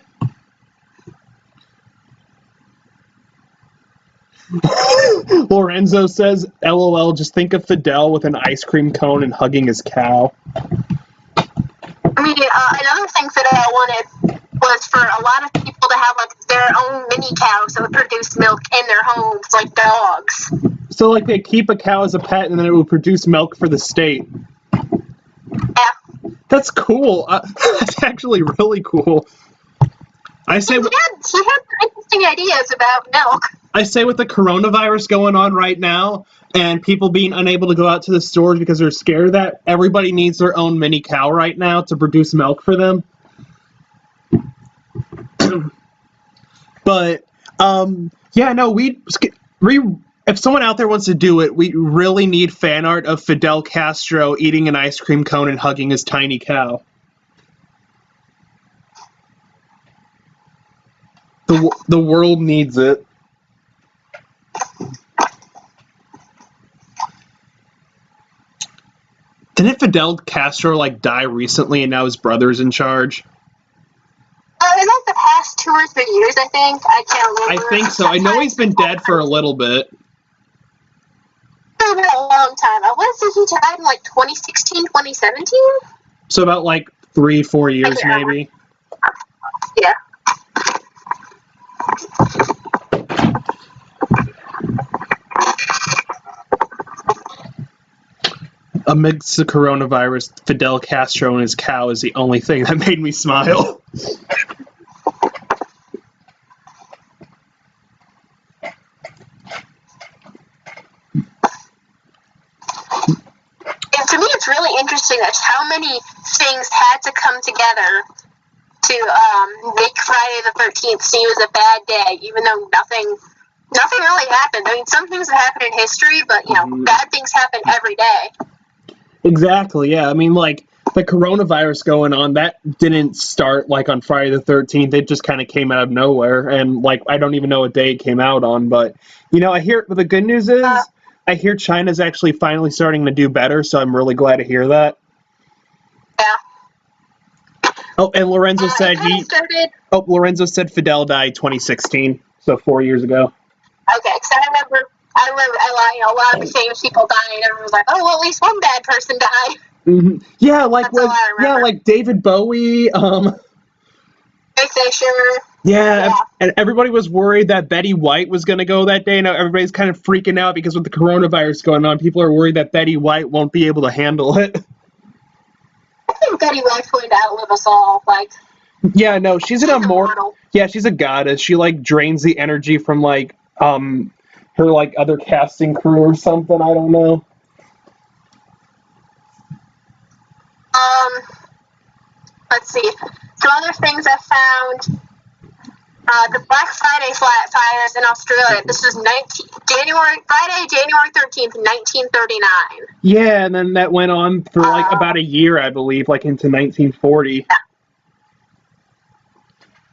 Lorenzo says, LOL, just think of Fidel with an ice cream cone and hugging his cow. I mean, another thing Fidel wanted was for a lot of people to have like their own mini cows that would produce milk in their homes, like dogs. So, like, they keep a cow as a pet and then it will produce milk for the state. Yeah. That's cool. That's actually really cool. He had interesting ideas about milk. I say with the coronavirus going on right now and people being unable to go out to the stores because they're scared that everybody needs their own mini cow right now to produce milk for them. But, yeah, no, if someone out there wants to do it, we really need fan art of Fidel Castro eating an ice cream cone and hugging his tiny cow. The world needs it. Didn't Fidel Castro, like, die recently and now his brother's in charge? In like the past 2 or 3 years, I think. I can't remember. I think so. I know he's been dead for a little bit. It's been a long time. I want to say he died in like 2016, 2017? So about like 3-4 years, maybe. Yeah. Amidst the coronavirus, Fidel Castro and his cow is the only thing that made me smile. And to me, it's really interesting just how many things had to come together to make Friday the 13th seem as a bad day, even though nothing really happened. I mean, some things have happened in history, but, you know, bad things happen every day. Exactly, yeah. I mean, like, the coronavirus going on, that didn't start, like, on Friday the 13th. It just kind of came out of nowhere, and, like, I don't even know what day it came out on, but, you know, the good news is, I hear China's actually finally starting to do better, so I'm really glad to hear that. Yeah. Oh, and Lorenzo said Lorenzo said Fidel died 2016, so 4 years ago. Okay, because I remember a lot of the famous people dying, and everyone was like, oh, well, at least one bad person died. Mm-hmm. Yeah, like David Bowie, Ray Fisher. Yeah, and everybody was worried that Betty White was going to go that day. Now everybody's kind of freaking out because with the coronavirus going on, people are worried that Betty White won't be able to handle it. I think Betty White's going to outlive us all. Like, yeah, no, she's an immortal. Yeah, she's a goddess. She like drains the energy from like her like other casting crew or something. I don't know. Let's see. Some other things I found. The Black Friday fires in Australia. This is January 13th, 1939. Yeah, and then that went on for like about a year, I believe, like into 1940. Yeah.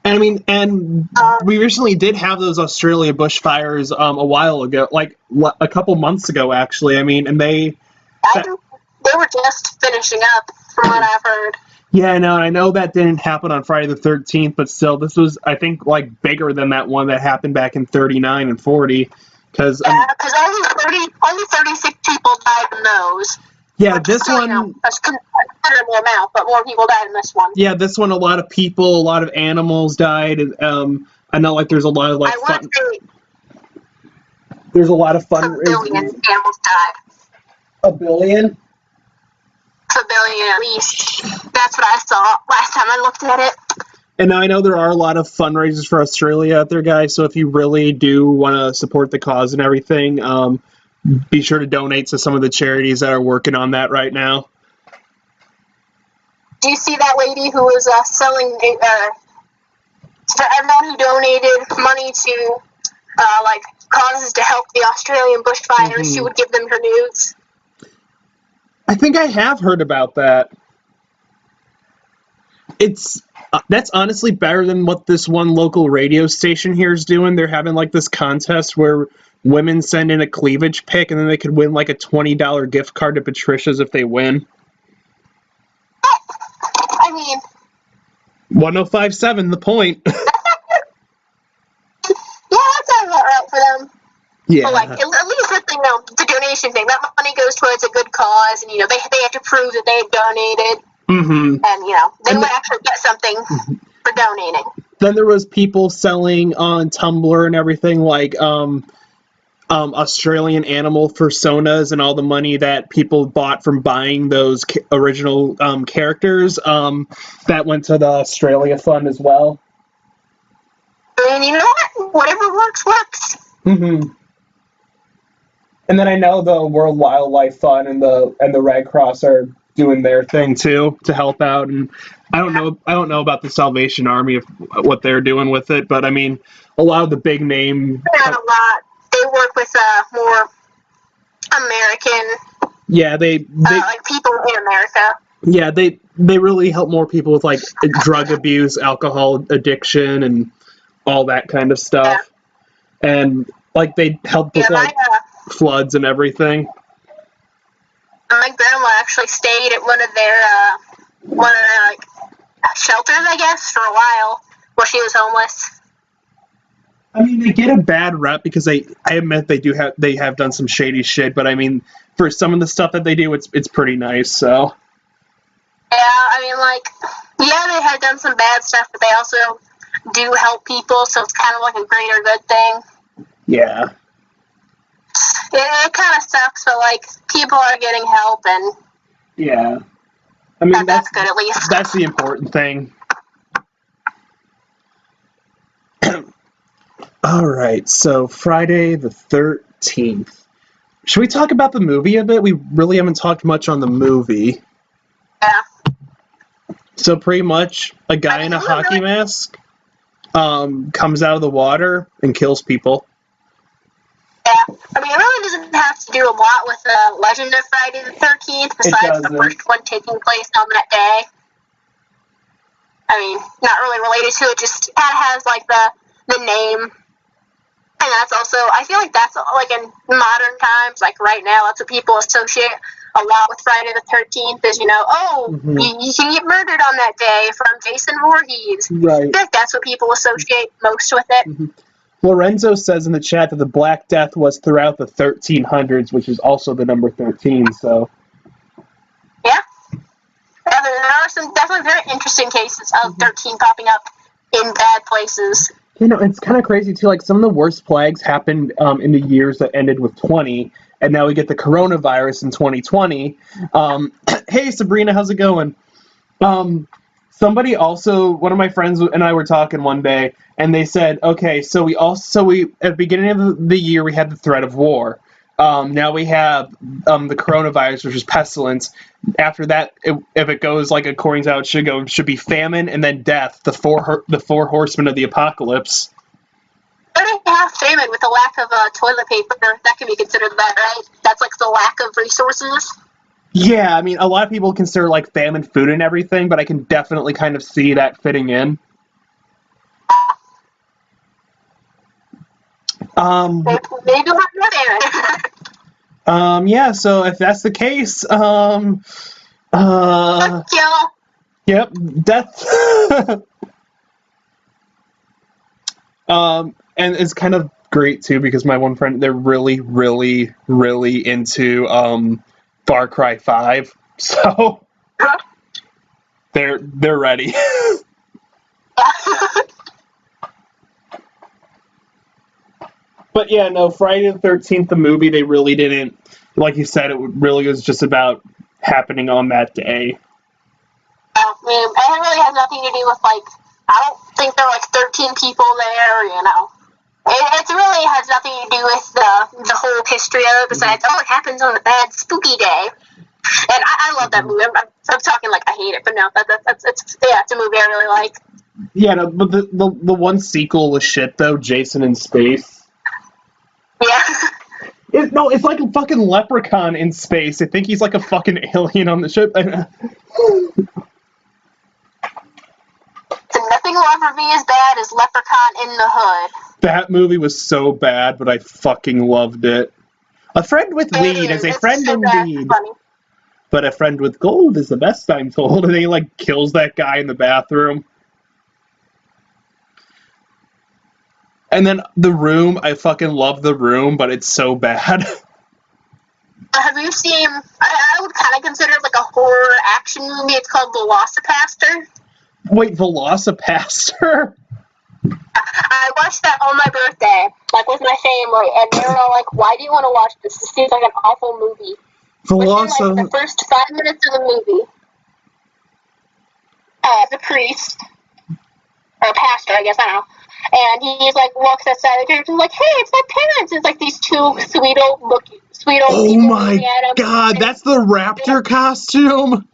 I mean, and we recently did have those Australia bushfires a while ago, like a couple months ago, actually. I mean, and they were just finishing up, from what I've heard. Yeah, I know that didn't happen on Friday the 13th, but still, this was, I think, like, bigger than that one that happened back in 39 and 40. Because only 36 people died in those. Yeah, this one... That's a considerable amount, but more people died in this one. Yeah, this one, a lot of people, a lot of animals died. I know, like, there's a lot of, like, fun... There's a lot of fun... A billion animals died. A billion? A billion at least. That's what I saw last time I looked at it. And I know there are a lot of fundraisers for Australia out there, guys, so if you really do want to support the cause and everything, be sure to donate to some of the charities that are working on that right now. Do you see that lady who was selling, for everyone who donated money to, like, causes to help the Australian bushfires, she would give them her nudes? I think I have heard about that. That's honestly better than what this one local radio station here is doing. They're having like this contest where women send in a cleavage pic and then they could win like a $20 gift card to Patricia's if they win. I mean, 1057, the point. Yeah, that sounds about right for them. Yeah. But like, at least with the donation thing, that money goes towards a good cause, and they have to prove that they donated. Mm-hmm. And they would actually get something for donating. Then there was people selling on Tumblr and everything like Australian animal personas and all the money that people bought from buying those original characters that went to the Australia Fund as well. I mean, you know what? Whatever works. Mm-hmm. And then I know the World Wildlife Fund and the Red Cross are doing their thing too to help out. And I don't know about the Salvation Army of what they're doing with it, but I mean, a lot of the big name. Not a lot. They work with more American. Yeah, they like people in America. Yeah, they really help more people with like drug abuse, alcohol addiction, and all that kind of stuff. Yeah. And like they help with floods and everything. My grandma actually stayed at one of their like shelters, I guess, for a while while she was homeless. I mean, they get a bad rep because I admit they have done some shady shit, but I mean, for some of the stuff that they do, it's pretty nice. So. Yeah, I mean, like, yeah, they had done some bad stuff, but they also do help people, so it's kind of like a greater good thing. Yeah. It kind of sucks, but like people are getting help, and yeah, I mean that's good at least. That's the important thing. All right, so Friday the 13th. Should we talk about the movie a bit? We really haven't talked much on the movie. Yeah. So pretty much, a guy in a hockey mask comes out of the water and kills people. Yeah, I mean, it really doesn't have to do a lot with the legend of Friday the 13th, besides the first one taking place on that day. I mean, not really related to it, just kind of has, like, the name. And that's also, I feel like that's, like, in modern times, like, right now, that's what people associate a lot with Friday the 13th is, you can get murdered on that day from Jason Voorhees. Right. I feel like that's what people associate most with it. Mm-hmm. Lorenzo says in the chat that the Black Death was throughout the 1300s, which is also the number 13, so. Yeah. There are some definitely very interesting cases of 13 popping up in bad places. It's kind of crazy, too. Like, some of the worst plagues happened in the years that ended with 20, and now we get the coronavirus in 2020. Hey, Sabrina, how's it going? Somebody also, one of my friends and I were talking one day, and they said, okay, so we at the beginning of the year, we had the threat of war. Now we have the coronavirus, which is pestilence. After that, if it goes like according to how it should go, it should be famine and then death, the four horsemen of the apocalypse. But they have famine with the lack of toilet paper. That can be considered that, right? That's like the lack of resources. Yeah, I mean, a lot of people consider like famine food and everything, but I can definitely kind of see that fitting in. Maybe we'll have more there. Yeah, so if that's the case, Kill. yep, death. And it's kind of great too because my one friend, they're really, really, really into Far Cry 5, so they're ready. But yeah, no, Friday the 13th, the movie, they really didn't, like you said, it really was just about happening on that day. I mean, it really has nothing to do with, like, I don't think there are, like, 13 people there, you know. It really has nothing to do with the whole history of it, besides, it happens on a bad, spooky day. And I love that movie. I'm talking like I hate it, but no, it's a movie I really like. Yeah, no, but the one sequel was shit, though, Jason in Space. Yeah. It's like a fucking leprechaun in space. I think he's like a fucking alien on the ship. So nothing will ever be as bad as Leprechaun in the Hood. That movie was so bad, but I fucking loved it. A friend with weed is a friend so indeed. Funny. But a friend with gold is the best, I'm told. And he, like, kills that guy in the bathroom. And then The Room, I fucking love The Room, but it's so bad. Have you seen, I would kind of consider it like a horror action movie. It's called Velocipaster. Wait, Velocipaster? I watched that on my birthday, like with my family, and they were all like, why do you want to watch this? This seems like an awful movie. Within like the first 5 minutes of the movie, the priest, or pastor, I guess, I don't know, and he's like, walks outside the church and like, hey, it's my parents. It's like these two sweet old Oh people my looking at him. god, that's the raptor costume!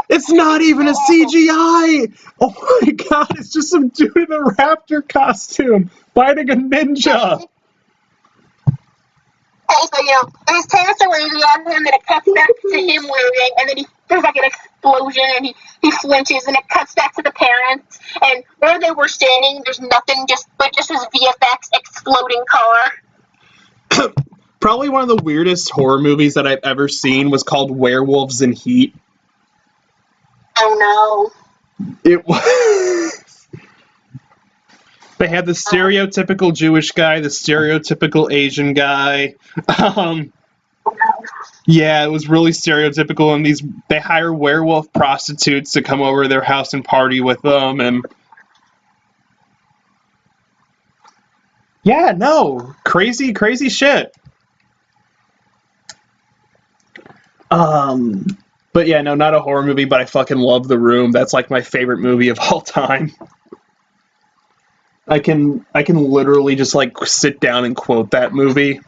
It's not even a CGI! Oh my god, it's just some dude in a raptor costume fighting a ninja! And so, you know, his parents are waving at him, and it cuts back to him waving, and then there's like an explosion, and he flinches, and it cuts back to the parents, and where they were standing, there's nothing, but just his VFX exploding car. Probably one of the weirdest horror movies that I've ever seen was called Werewolves in Heat. Oh no. It was... They had the stereotypical Jewish guy, the stereotypical Asian guy. Yeah, it was really stereotypical, and they hire werewolf prostitutes to come over to their house and party with them, and... Yeah, no. Crazy, crazy shit. But yeah, no, not a horror movie, but I fucking love The Room. That's like my favorite movie of all time. I can literally just like sit down and quote that movie.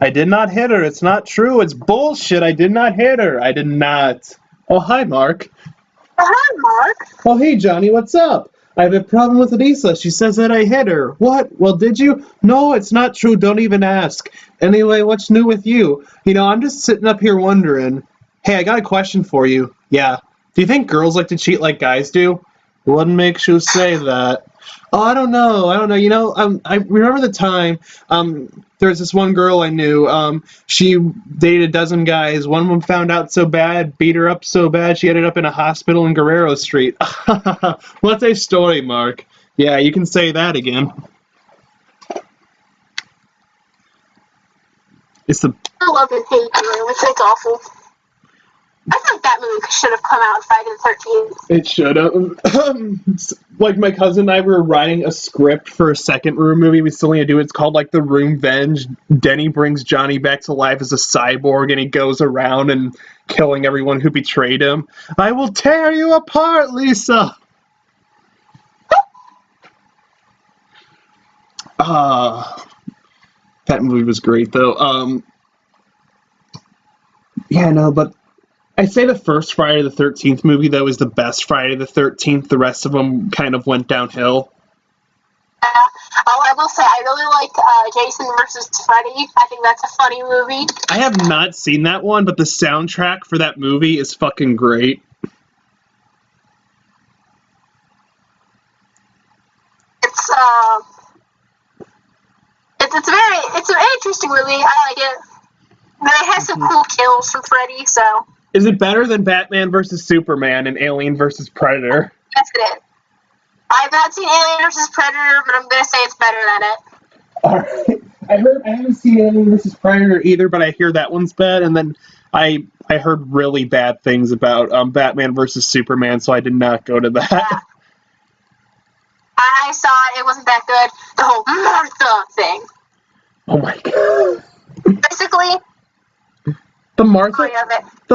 I did not hit her. It's not true. It's bullshit. I did not hit her. I did not. Oh, hi, Mark. Oh, hi, Mark. Oh, hey, Johnny. What's up? I have a problem with Lisa. She says that I hit her. What? Well, did you? No, it's not true. Don't even ask. Anyway, what's new with you? You know, I'm just sitting up here wondering. Hey, I got a question for you. Yeah. Do you think girls like to cheat like guys do? What makes you say that? Oh, I don't know. You know, I remember the time, there was this one girl I knew, she dated a dozen guys. One of them found out so bad, beat her up so bad, she ended up in a hospital in Guerrero Street. What a story, Mark. Yeah, you can say that again. It's the... I love and hate you. It's awful. I think that movie should have come out Friday the 13th. It should have. Like, my cousin and I were writing a script for a second Room movie we still need to do. It's called, like, The Room Venge. Denny brings Johnny back to life as a cyborg, and he goes around and killing everyone who betrayed him. I will tear you apart, Lisa! That movie was great, though. Yeah, no, but I'd say the first Friday the 13th movie, though, is the best Friday the 13th. The rest of them kind of went downhill. I will say, I really like Jason versus Freddy. I think that's a funny movie. I have not seen that one, but the soundtrack for that movie is fucking great. it's an interesting movie. I like it. But it has some cool kills from Freddy, so. Is it better than Batman versus Superman and Alien versus Predator? That's it. I've not seen Alien versus Predator, but I'm gonna say it's better than it. Alright. I haven't seen Alien versus Predator either, but I hear that one's bad, and then I heard really bad things about Batman versus Superman, so I did not go to that. Yeah. I saw it, it wasn't that good. The whole Martha thing. Oh my god. Basically, The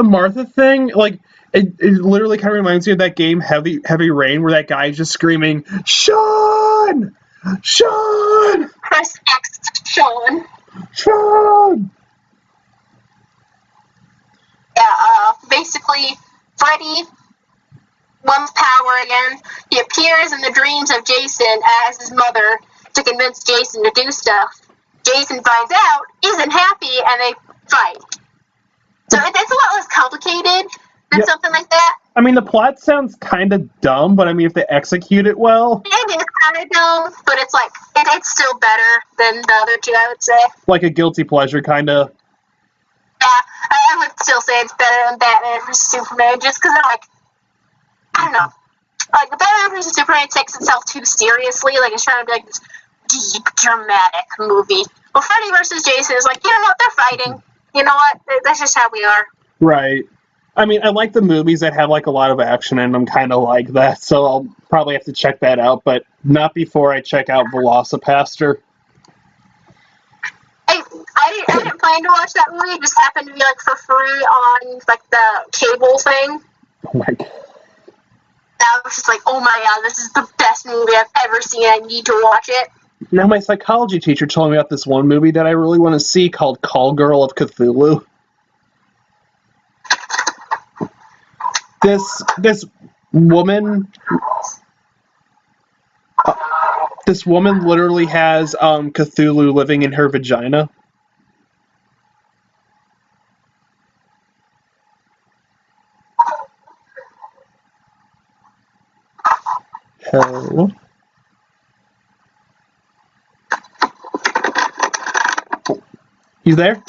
Martha thing, like, it literally kind of reminds me of that game Heavy Rain, where that guy is just screaming, Sean! Sean! Press X, Sean. Sean! Yeah, basically, Freddy wants power again. He appears in the dreams of Jason as his mother to convince Jason to do stuff. Jason finds out, isn't happy, and they fight. So it's a lot less complicated than something like that. I mean, the plot sounds kind of dumb, but I mean, if they execute it well... It is kind of dumb, but it's like, it's still better than the other two, I would say. Like a guilty pleasure, kind of. Yeah, I would still say it's better than Batman vs. Superman, just because, like, I don't know. Like, Batman vs. Superman takes itself too seriously, like, it's trying to be, like, this deep, dramatic movie. Well, Freddy vs. Jason is like, you know what, they're fighting. You know what, that's just how we are. Right. I mean, I like the movies that have, like, a lot of action in them, kind of like that, so I'll probably have to check that out, but not before I check out Velocipaster. I didn't plan to watch that movie, it just happened to be, like, for free on, like, the cable thing. Oh my god. I was just like, oh my god, this is the best movie I've ever seen, I need to watch it. Now, my psychology teacher told me about this one movie that I really want to see called Call Girl of Cthulhu. This woman literally has Cthulhu living in her vagina. Hello? You there?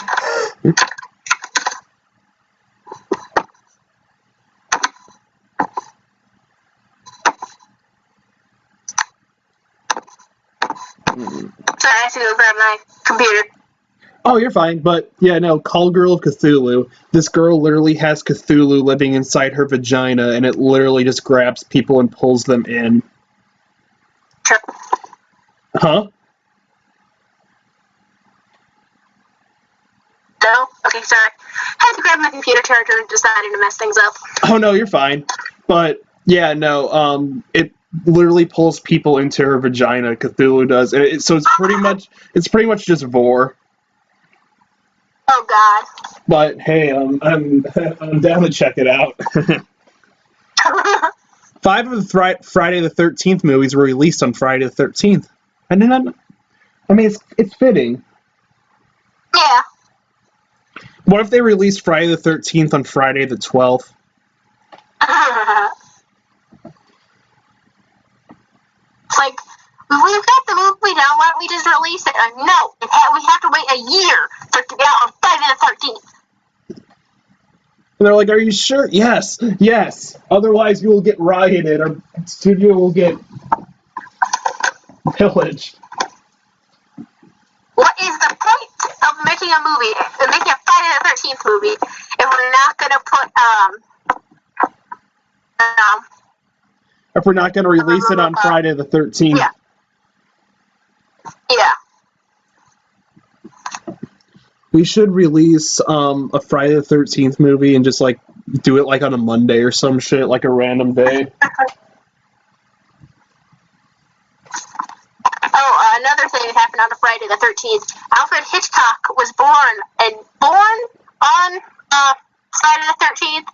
Sorry, I have to go grab my computer. Oh, you're fine, but yeah, no, Call Girl of Cthulhu. This girl literally has Cthulhu living inside her vagina, and it literally just grabs people and pulls them in. Sure. Huh? No? Okay, sorry. I had to grab my computer charger and decided to mess things up. Oh, no, you're fine. But, yeah, no, it literally pulls people into her vagina, Cthulhu does. And so it's pretty much just vor. Oh, God. But, hey, I'm down to check it out. 5 of the Friday the 13th movies were released on Friday the 13th. I did not... I mean, it's fitting. Yeah. What if they released Friday the 13th on Friday the 12th? It's like, we've got the movie now, why don't we just release it? No, we have to wait a year for it to be out on Friday the 13th. And they're like, are you sure? Yes, yes. Otherwise, we will get rioted. Our studio will get pillaged. What is the point of making a movie, making a Friday the 13th movie, if we're not going to put, If we're not going to release it on Friday the 13th. Yeah. Yeah. We should release a Friday the 13th movie and just, like, do it, like, on a Monday or some shit, like a random day. Oh, another thing that happened on a Friday the 13th. Alfred Hitchcock was born on Friday the 13th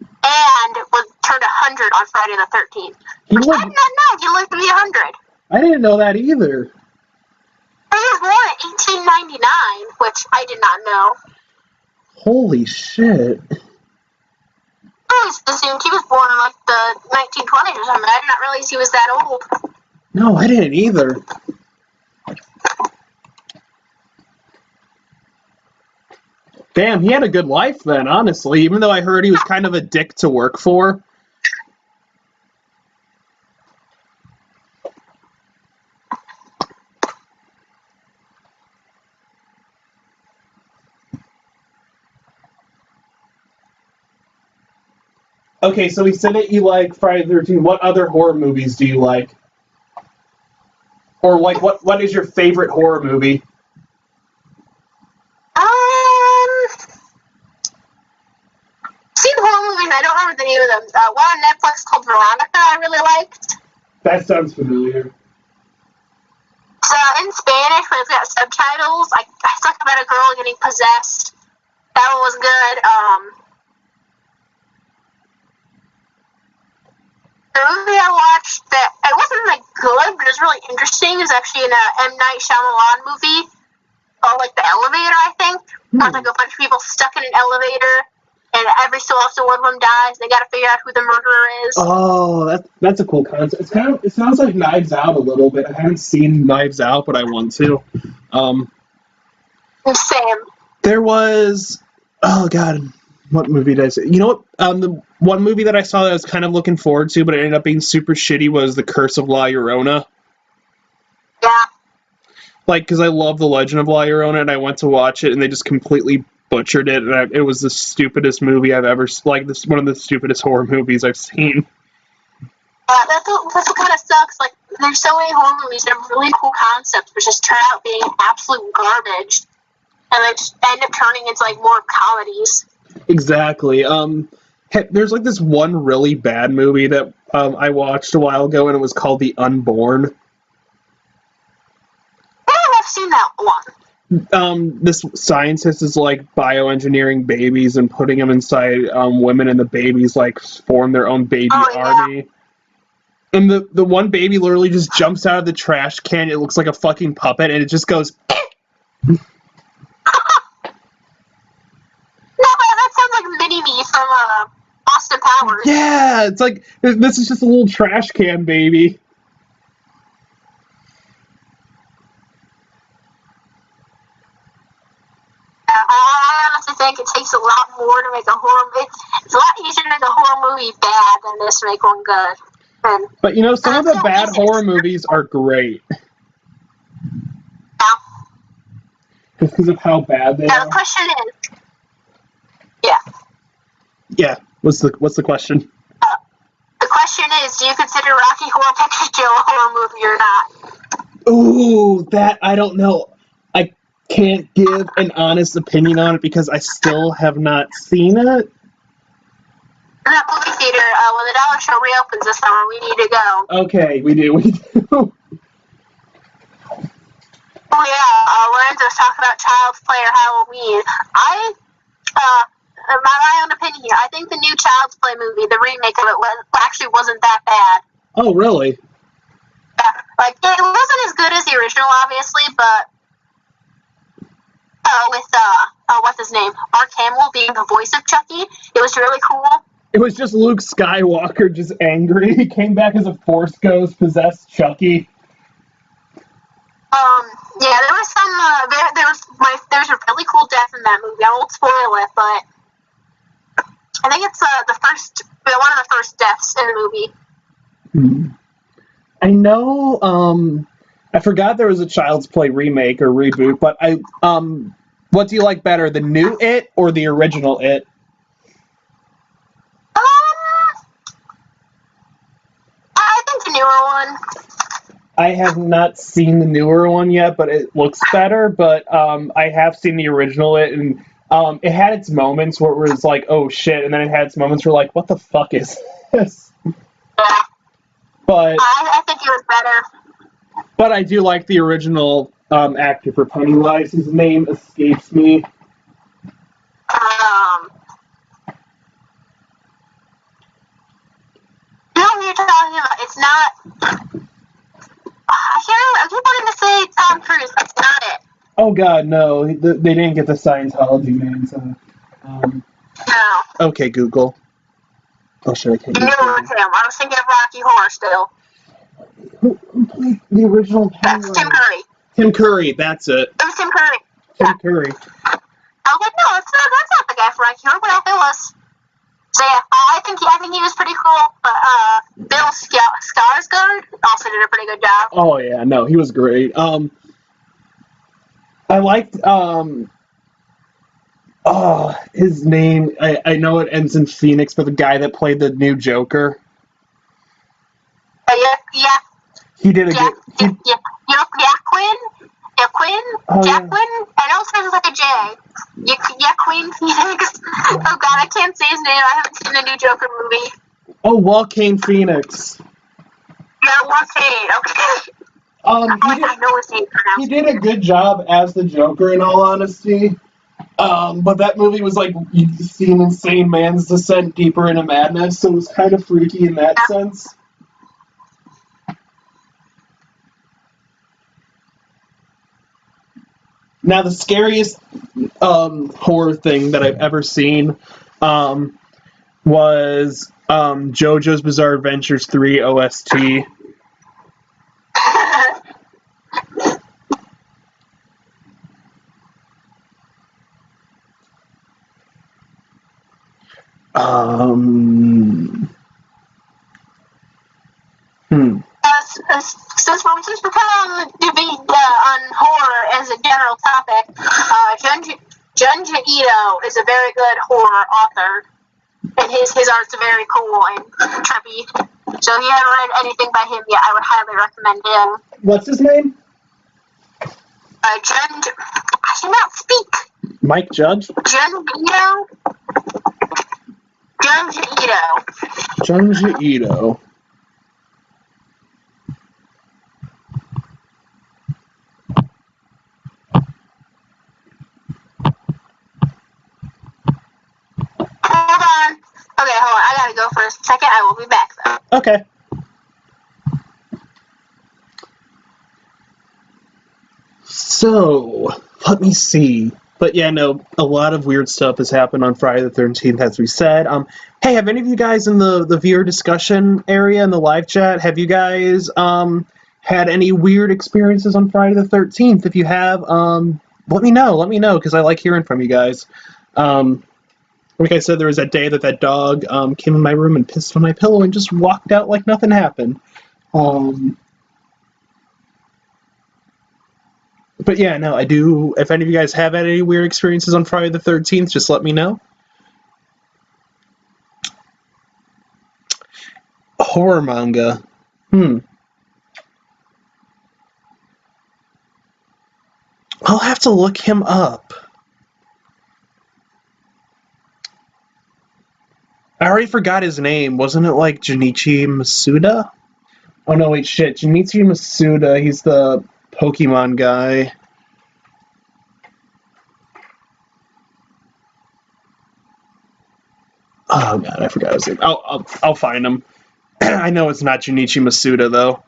and was turned 100 on Friday the 13th. Which I did not know he lived to be 100. I didn't know that either. He was born in 1899, which I did not know. Holy shit. I just assumed he was born in, like, the 1920s or something. I did not realize he was that old. No, I didn't either. Damn, he had a good life then, honestly, even though I heard he was kind of a dick to work for. Okay, so we said that you like Friday the 13th. What other horror movies do you like? Or like, what is your favorite horror movie? Seen horror movies, I don't remember the name of them. One on Netflix called Veronica I really liked. That sounds familiar. In Spanish, when it's got subtitles, I talk about a girl getting possessed. That one was good. The movie I watched that it wasn't like good, but it was really interesting. It was actually an M. Night Shyamalan movie called like The Elevator, I think. There's like a bunch of people stuck in an elevator, and every so often one of them dies. They got to figure out who the murderer is. Oh, that's a cool concept. It sounds like Knives Out a little bit. I haven't seen Knives Out, but I want to. Same. There was, oh god, what movie did I say? You know what? The one movie that I saw that I was kind of looking forward to, but it ended up being super shitty was The Curse of La Llorona. Yeah. Like, because I love The Legend of La Llorona, and I went to watch it, and they just completely butchered it, and it was the stupidest movie I've ever, like, this one of the stupidest horror movies I've seen. That's what kind of sucks. Like, there's so many horror movies that have really cool concepts, but just turn out being absolute garbage, and they just end up turning into, like, more comedies. Exactly. There's, like, this one really bad movie that I watched a while ago, and it was called The Unborn. I've seen that one. This scientist is like bioengineering babies and putting them inside women, and the babies like form their own baby army. And the one baby literally just jumps out of the trash can. It looks like a fucking puppet, and it just goes. No, that sounds like Mini-Me from Austin Powers. Yeah, it's like this is just a little trash can baby. I honestly think it takes a lot more to make a horror movie. It's a lot easier to make a horror movie bad than this to make one good. But you know, some of the bad horror movies are great. Yeah. Just because of how bad they are. The question is, yeah. Yeah. What's the question? The question is, do you consider Rocky Horror Picture Show a horror movie or not? Ooh, that I don't know. I can't give an honest opinion on it because I still have not seen it. That movie theater, when the Dollar Show reopens this summer, we need to go. Okay, we do. Oh yeah, Lorenzo's talking about Child's Play or Halloween. My own opinion here, I think the new Child's Play movie, the remake of it, actually wasn't that bad. Oh, really? Yeah, like, it wasn't as good as the original, obviously, but with, what's his name? Mark Hamill being the voice of Chucky, it was really cool. It was just Luke Skywalker just angry. He came back as a Force ghost, possessed Chucky. Yeah, there was some, there's a really cool death in that movie. I won't spoil it, but I think it's one of the first deaths in the movie. I know, I forgot there was a Child's Play remake or reboot, but what do you like better, the new It or the original It? I think the newer one. I have not seen the newer one yet, but it looks better, but I have seen the original It, and it had its moments where it was like, oh shit, and then it had its moments where like, what the fuck is this? Yeah. But I think it was better. But I do like the original actor for Pennywise. His name escapes me. You know what you're talking about? It's not. I keep wanting to say Tom Cruise. That's not it. Oh god, no. They didn't get the Scientology name, so. No. Okay, Google. Oh shit, I can't. You knew it was him. I was thinking of Rocky Horror still. Who played the original Pennywise? That's Tim Curry. Tim Curry, that's it. It was Tim Curry. Tim Curry. I was like, no, that's not the guy from Rocky Horror, but it was. So yeah, I think he was pretty cool. But Bill Skarsgård also did a pretty good job. Oh yeah, no, he was great. I liked his name. I know it ends in Phoenix, but the guy that played the new Joker. Yeah. He did a good. Quinn. Oh, Quinn. yeah. I know it starts with like a J. Quinn Phoenix. Oh God, I can't say his name. I haven't seen the new Joker movie. Oh, Joaquin Phoenix. Yeah, Joaquin. Okay. I know his name. He did a good job as the Joker, in all honesty. But that movie was like you see an insane man's descent deeper into madness, so it was kind of freaky in that sense. Now, the scariest horror thing that I've ever seen was JoJo's Bizarre Adventures 3 OST. Since we're kind of on horror as a general topic, Junji Ito is a very good horror author, and his art's very cool and trippy. So if you haven't read anything by him yet, I would highly recommend him. What's his name? I cannot speak. Mike Judge? Junji Ito. Hold on. Okay, hold on. I gotta go for a second. I will be back, though. Okay. So, let me see. But yeah, no, a lot of weird stuff has happened on Friday the 13th, as we said. Hey, have any of you guys in the viewer discussion area in the live chat, have you guys had any weird experiences on Friday the 13th? If you have, let me know, because I like hearing from you guys. Like I said, there was that day that dog came in my room and pissed on my pillow and just walked out like nothing happened. But yeah, no, I do. If any of you guys have had any weird experiences on Friday the 13th, just let me know. Horror manga. I'll have to look him up. I already forgot his name. Wasn't it like Junichi Masuda? Oh no, wait, shit. Junichi Masuda, he's the Pokemon guy. Oh god, I forgot his name. I'll find him. I know it's not Junichi Masuda though.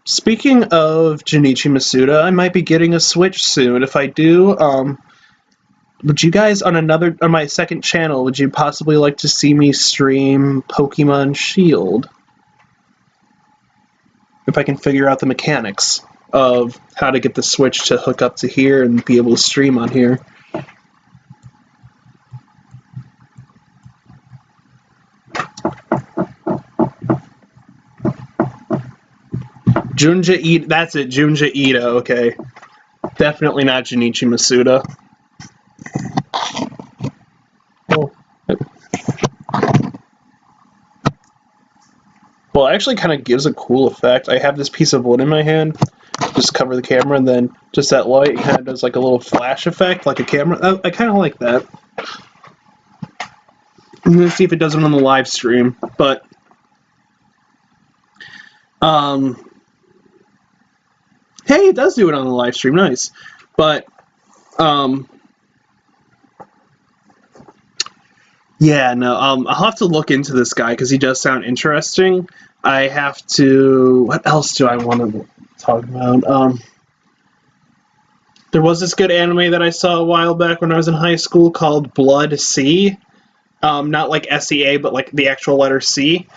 Speaking of Junichi Masuda, I might be getting a Switch soon. If I do, would you guys on my second channel, would you possibly like to see me stream Pokemon Shield? If I can figure out the mechanics of how to get the Switch to hook up to here and be able to stream on here. That's it, Junji Ito, okay. Definitely not Junichi Masuda. Oh. Well, it actually kind of gives a cool effect. I have this piece of wood in my hand, just cover the camera, and then just that light kind of does like a little flash effect, like a camera. I kind of like that. I'm going to see if it does it on the live stream, but hey, it does do it on the live stream. Nice. But yeah, no, I'll have to look into this guy because he does sound interesting. I have to. What else do I want to talk about? There was this good anime that I saw a while back when I was in high school called Blood C. Not like SEA, but like the actual letter C.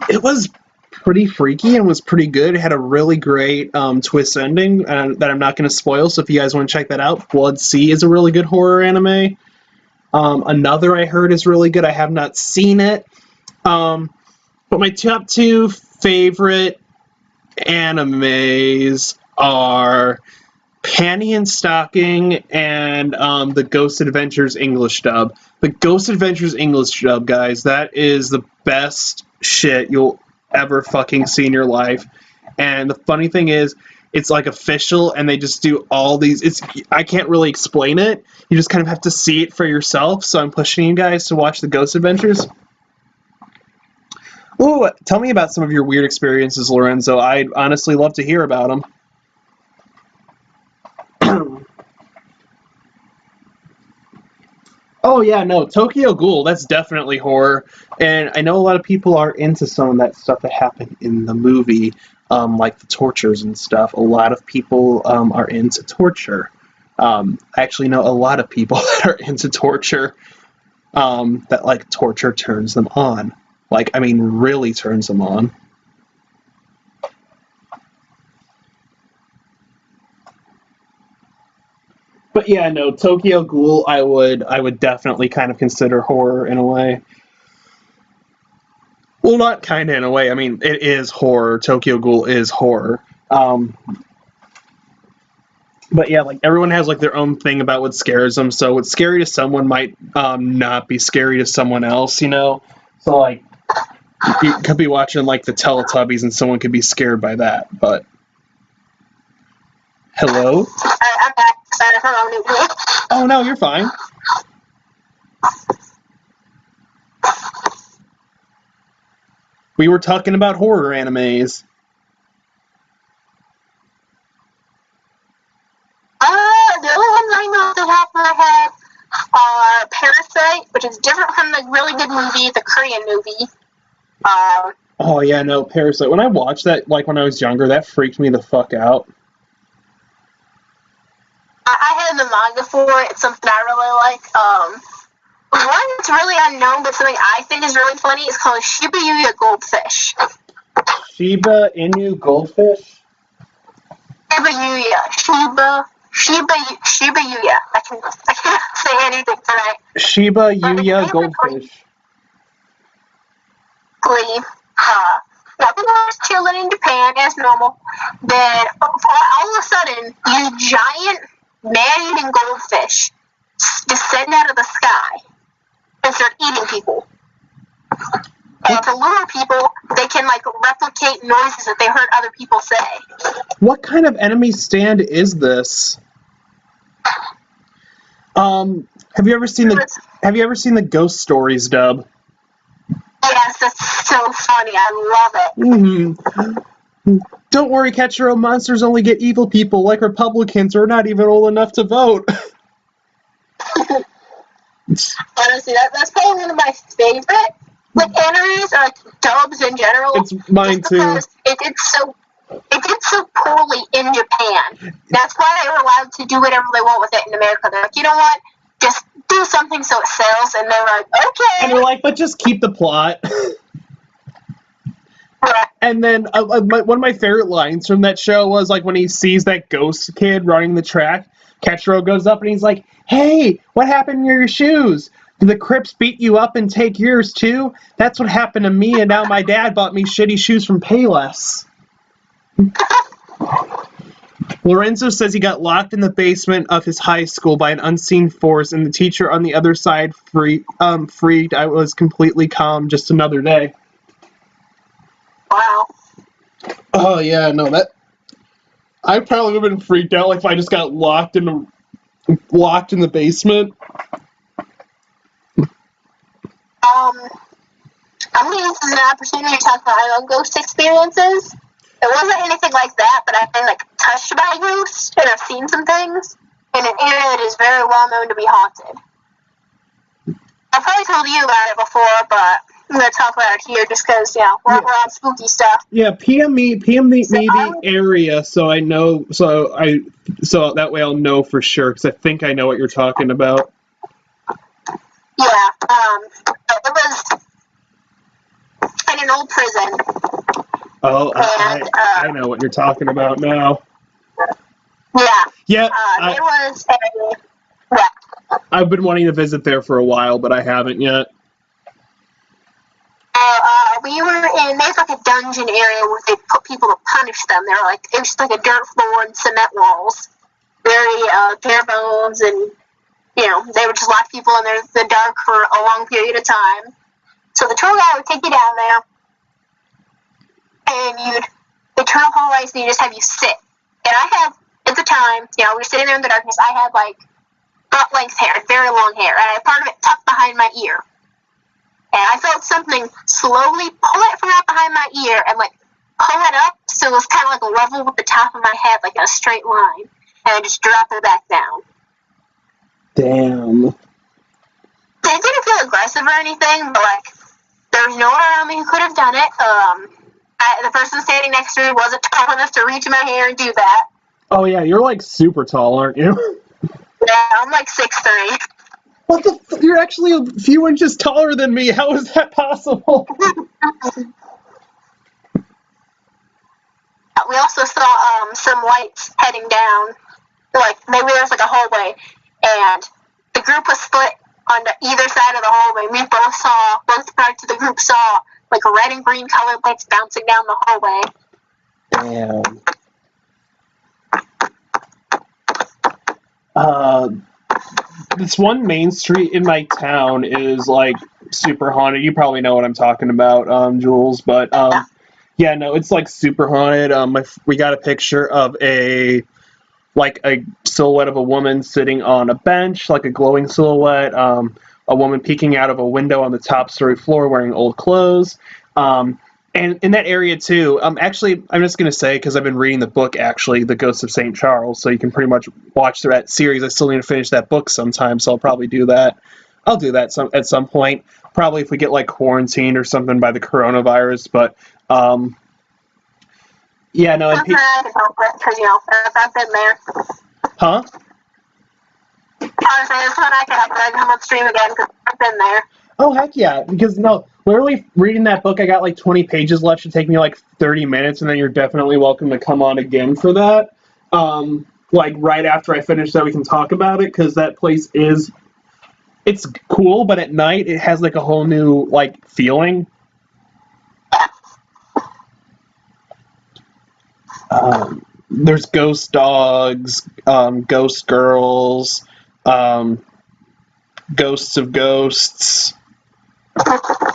It was pretty freaky and was pretty good. It had a really great twist ending that I'm not going to spoil, so if you guys want to check that out, Blood Sea is a really good horror anime. Another I heard is really good. I have not seen it. But my top 2 favorite animes are Panty and Stocking and the Ghost Adventures English dub. The Ghost Adventures English dub, guys, that is the best shit you'll ever fucking see in your life. And the funny thing is, it's like official, and they just do all these. I can't really explain it. You just kind of have to see it for yourself. So I'm pushing you guys to watch the Ghost Adventures. Ooh, tell me about some of your weird experiences, Lorenzo. I'd honestly love to hear about them. Oh yeah, no, Tokyo Ghoul, that's definitely horror. And I know a lot of people are into some of that stuff that happened in the movie, like the tortures and stuff. A lot of people are into torture. I actually know a lot of people that are into torture, that like torture turns them on. Like, I mean, really turns them on. But yeah, no, Tokyo Ghoul, I would definitely kind of consider horror in a way. Well, not kind of in a way. I mean, it is horror. Tokyo Ghoul is horror. But yeah, like everyone has like their own thing about what scares them. So what's scary to someone might not be scary to someone else, you know? So like, you could be watching like the Teletubbies and someone could be scared by that, but... Hello? I'm back. Sorry for a minute. Oh no, you're fine. We were talking about horror animes. The only ones I know off the top of my head are Parasite, which is different from the really good movie, the Korean movie. Oh yeah, no, Parasite. When I watched that, like when I was younger, that freaked me the fuck out. I had the manga for it. It's something I really like. One that's really unknown, but something I think is really funny is called Shiba Inu Goldfish. Shiba Inu Goldfish? Shiba Inu. Shiba Inu. I can't say anything tonight. Shiba Inu Goldfish. Now everyone's chilling in Japan as normal. Then all of a sudden, these giant man-eating goldfish descend out of the sky and start eating people. And to lure people, they can like replicate noises that they heard other people say. What kind of enemy stand is this? Have you ever seen the Ghost Stories dub? Yes, that's so funny. I love it. Mm-hmm. Don't worry, Catch Your Own Monsters only get evil people like Republicans who are not even old enough to vote. Honestly, that's probably one of my favorite like animes or like dubs in general. It's mine too. It did so poorly in Japan. That's why they were allowed to do whatever they want with it in America. They're like, you know what? Just do something so it sells, and they're like, okay. And they're like, but just keep the plot. Right. And then one of my favorite lines from that show was like when he sees that ghost kid running the track, Ketro goes up and he's like, hey, what happened to your shoes? Did the Crips beat you up and take yours too? That's what happened to me, and now my dad bought me shitty shoes from Payless. Lorenzo says he got locked in the basement of his high school by an unseen force, and the teacher on the other side freaked. I was completely calm, just another day. Wow. Oh yeah, no, that I probably would have been freaked out like if I just got locked in the basement. I'm gonna use this as an opportunity to talk about my own ghost experiences. It wasn't anything like that, but I've been like touched by ghosts, and I've seen some things in an area that is very well known to be haunted. I've probably told you about it before, but I'm gonna talk about it here just because, we're on spooky stuff. Yeah, PM me the area so I know, so that way I'll know for sure, because I think I know what you're talking about. Yeah, it was in an old prison, Oh, And I know what you're talking about now. yeah, Yeah, there was a yeah. I've been wanting to visit there for a while, but I haven't yet. We were in, there's like a dungeon area where they put people to punish them. They're like, it was just like a dirt floor and cement walls. Very bare bones, and, you know, they would just lock people in the dark for a long period of time. So the tour guide would take you down there, and they'd turn off all the lights, and just have you sit. And I had, at the time, you know, we were sitting there in the darkness, I had like butt-length hair, very long hair, and I had part of it tucked behind my ear. And I felt something slowly pull it from out behind my ear and, like, pull it up so it was kind of, like, level with the top of my head, like in a straight line. And I just drop it back down. Damn. It didn't feel aggressive or anything, but, like, there was no one around me who could have done it. The person standing next to me wasn't tall enough to reach my hair and do that. Oh, yeah, you're, like, super tall, aren't you? Yeah, I'm, like, 6'3". What the you're actually a few inches taller than me. How is that possible? We also saw some lights heading down. Like, maybe there was like a hallway, and the group was split on either side of the hallway. Both parts of the group saw like red and green colored lights bouncing down the hallway. Damn. This one main street in my town is like super haunted. You probably know what I'm talking about, Jules, but yeah, no, it's like super haunted. We got a picture of a silhouette of a woman sitting on a bench, like a glowing silhouette. A woman peeking out of a window on the top story floor wearing old clothes. And in that area too, actually, I'm just going to say, because I've been reading the book, actually, The Ghost of St. Charles, so you can pretty much watch that series. I still need to finish that book sometime, so I'll probably do that. I'll do that at some point, probably if we get, like, quarantined or something by the coronavirus, but, yeah, no. That's I can help it, because, you know, I've been there. Huh? Honestly, this one I can help it. I can come on stream again, because I've been there. Oh, heck yeah, because, no, literally reading that book, I got like 20 pages left. It should take me like 30 minutes, and then you're definitely welcome to come on again for that. Like, right after I finish that, we can talk about it, because that place it's cool, but at night, it has like a whole new, like, feeling. There's ghost dogs, ghost girls, ghosts of ghosts.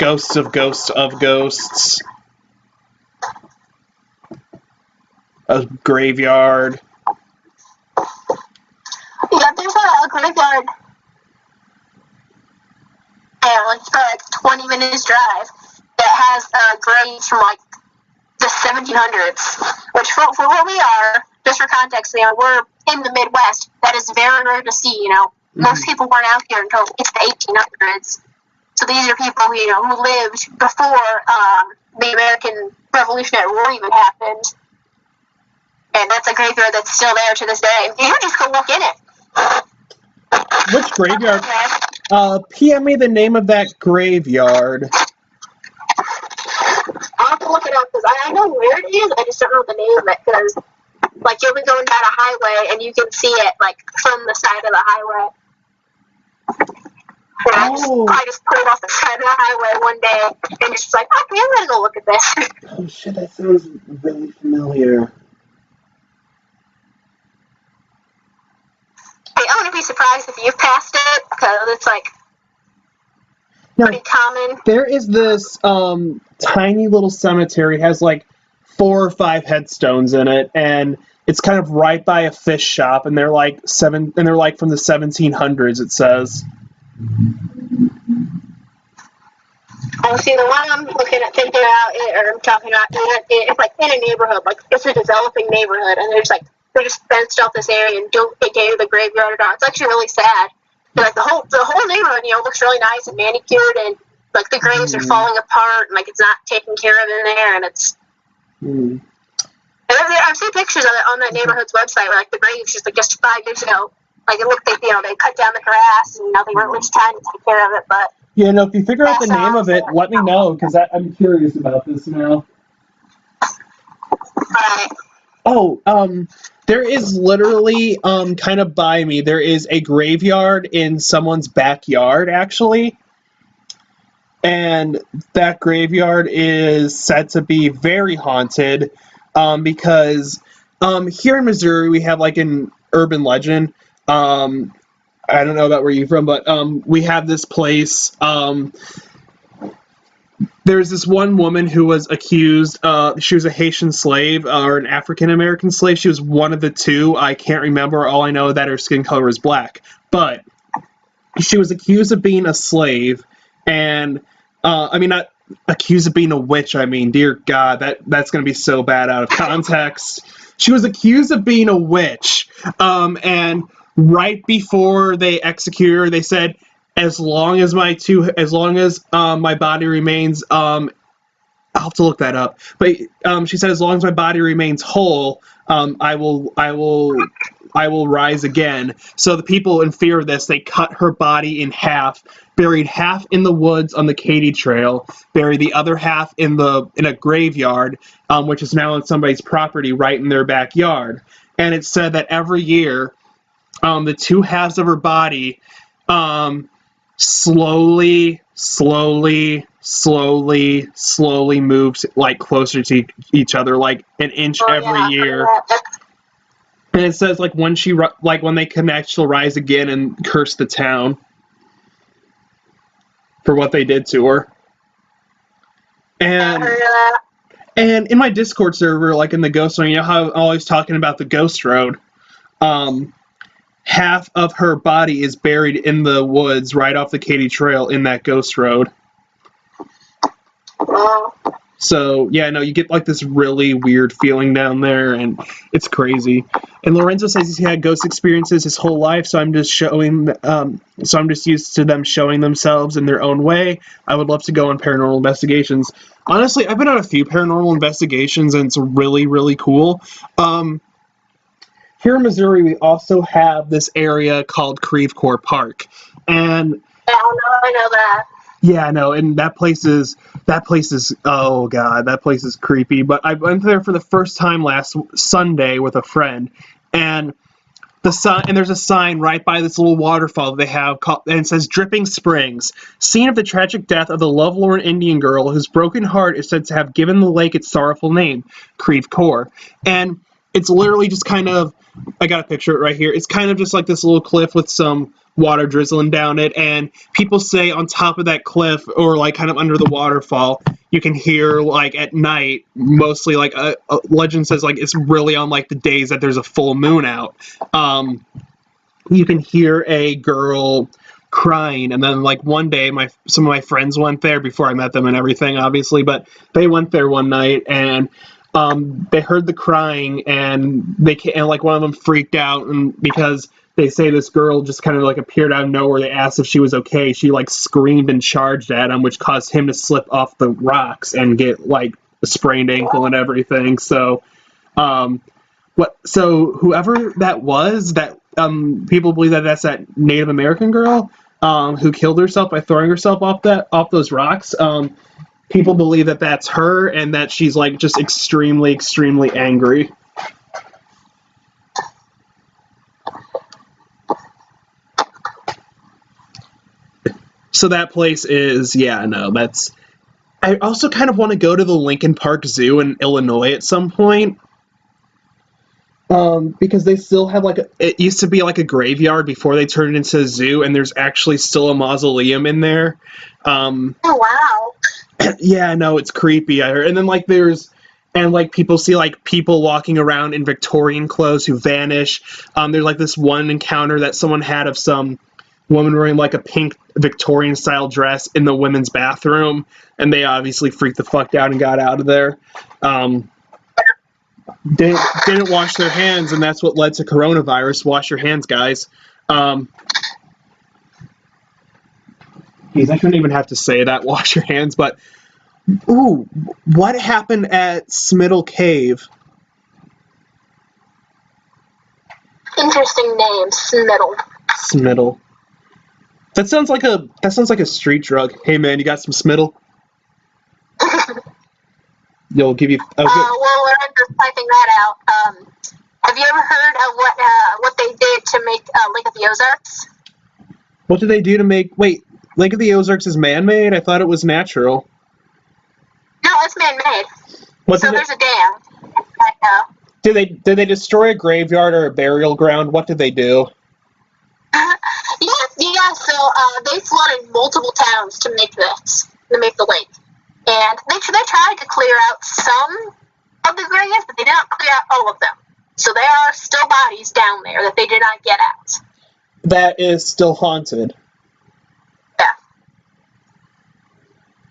Ghosts of ghosts of ghosts. A graveyard. Yeah, there's a graveyard. Yeah, like it's probably like 20 minutes drive that has graves from like the 1700s. Which for where we are, just for context, you know, we're in the Midwest. That is very rare to see. You know, most people weren't out here until it's the 1800s. So these are people who, you know, who lived before the American Revolutionary War even happened. And that's a graveyard that's still there to this day. You can just go look in it. Which graveyard? PM me the name of that graveyard. I'll have to look it up, because I know where it is, I just don't know the name of it, because, like, you'll be going down a highway, and you can see it, like, from the side of the highway. I just pulled off the side of the highway one day and just was like, okay, I'm gonna go look at this. Oh shit, that sounds really familiar. I wouldn't be surprised if you've passed it, because it's like pretty common. There is this tiny little cemetery. It has like 4 or 5 headstones in it, and it's kind of right by a fish shop, and they're like from the 1700s, it says. Oh, see, the one I'm looking at, thinking about, or I'm talking about, it's like in a neighborhood, like it's a developing neighborhood, and they just fenced off this area and don't take care of the graveyard at all. It's actually really sad. But like the whole neighborhood, you know, looks really nice and manicured, and like the graves are falling apart, and like it's not taken care of in there, and it's. And I've seen pictures of it on that neighborhood's website, where like the graves just 5 years ago. Like, it looked like, you know, they cut down the grass, and, you know, they weren't really trying to take care of it, but... Yeah, no, if you figure out the name of it, let me know, because I'm curious about this now. Right. Oh, there is literally, kind of by me, there is a graveyard in someone's backyard, actually. And that graveyard is said to be very haunted, because, here in Missouri, we have, like, an urban legend. I don't know about where you're from, but, we have this place, there's this one woman who was accused, she was a Haitian slave, or an African American slave. She was one of the two. I can't remember. All I know is that her skin color is black. But she was accused of being a slave, and, I mean, not accused of being a witch. I mean, dear God, that's going to be so bad out of context. She was accused of being a witch, and right before they executed her, they said, as long as my body remains, I'll have to look that up. But, she said, as long as my body remains whole, I will rise again. So the people, in fear of this, they cut her body in half, buried half in the woods on the Katy Trail, buried the other half in a graveyard, which is now on somebody's property right in their backyard. And it's said that every year, the two halves of her body, slowly moves, like, closer to each other, like an inch every year. And it says, like, when they connect, she'll rise again and curse the town for what they did to her. And in my Discord server, like in the Ghost Road, you know how I'm always talking about the Ghost Road? Half of her body is buried in the woods right off the Katy Trail in that Ghost Road. So, yeah, no, you get, like, this really weird feeling down there, and it's crazy. And Lorenzo says he's had ghost experiences his whole life, so I'm just used to them showing themselves in their own way. I would love to go on paranormal investigations. Honestly, I've been on a few paranormal investigations, and it's really, really cool. Here in Missouri, we also have this area called Creve Park, and I know that. yeah, no, and that place is oh God, that place is creepy. But I went there for the first time last Sunday with a friend, and there's a sign right by this little waterfall they have and it says Dripping Springs, scene of the tragic death of the lovelorn Indian girl whose broken heart is said to have given the lake its sorrowful name, Creve Coeur. And it's literally just kind of, I got a picture of it right here. It's kind of just like this little cliff with some water drizzling down it, and people say on top of that cliff, or like kind of under the waterfall, you can hear, like, at night, mostly, like, a legend says, like, it's really on, like, the days that there's a full moon out, you can hear a girl crying. And then, like, one day some of my friends went there before I met them and everything, obviously, but they went there one night, and they heard the crying, and like, one of them freaked out, and because they say this girl just kind of, like, appeared out of nowhere. They asked if she was okay. She, like, screamed and charged at him, which caused him to slip off the rocks and get, like, a sprained ankle and everything. So, whoever that was, that people believe that that's that Native American girl who killed herself by throwing herself off those rocks. People believe that that's her, and that she's, like, just extremely, extremely angry. So that place is, yeah, no, that's... I also kind of want to go to the Lincoln Park Zoo in Illinois at some point. Because they still have, like, it used to be, like, a graveyard before they turned it into a zoo, and there's actually still a mausoleum in there. Oh, wow. Yeah, no, it's creepy. I heard. And then, like, people see, like, people walking around in Victorian clothes who vanish. There's, like, this one encounter that someone had of some woman wearing, like, a pink Victorian-style dress in the women's bathroom, and they obviously freaked the fuck out and got out of there. Didn't wash their hands, and that's what led to coronavirus. Wash your hands, guys. Geez, I shouldn't even have to say that, wash your hands, but... Ooh, what happened at Smiddle Cave? Interesting name, Smiddle. That sounds like a street drug. Hey man, you got some Smiddle? You'll give you. Well, we're in the typing that out. Have you ever heard of what they did to make Lake of the Ozarks? What did they do to make... Wait, Lake of the Ozarks is man-made? I thought it was natural. No, it's man-made. So there's a dam. Did they destroy a graveyard or a burial ground? What did they do? Yeah. So they flooded multiple towns to make the lake, and they tried to clear out some of the graves, but they did not clear out all of them. So there are still bodies down there that they did not get out. That is still haunted. Yeah.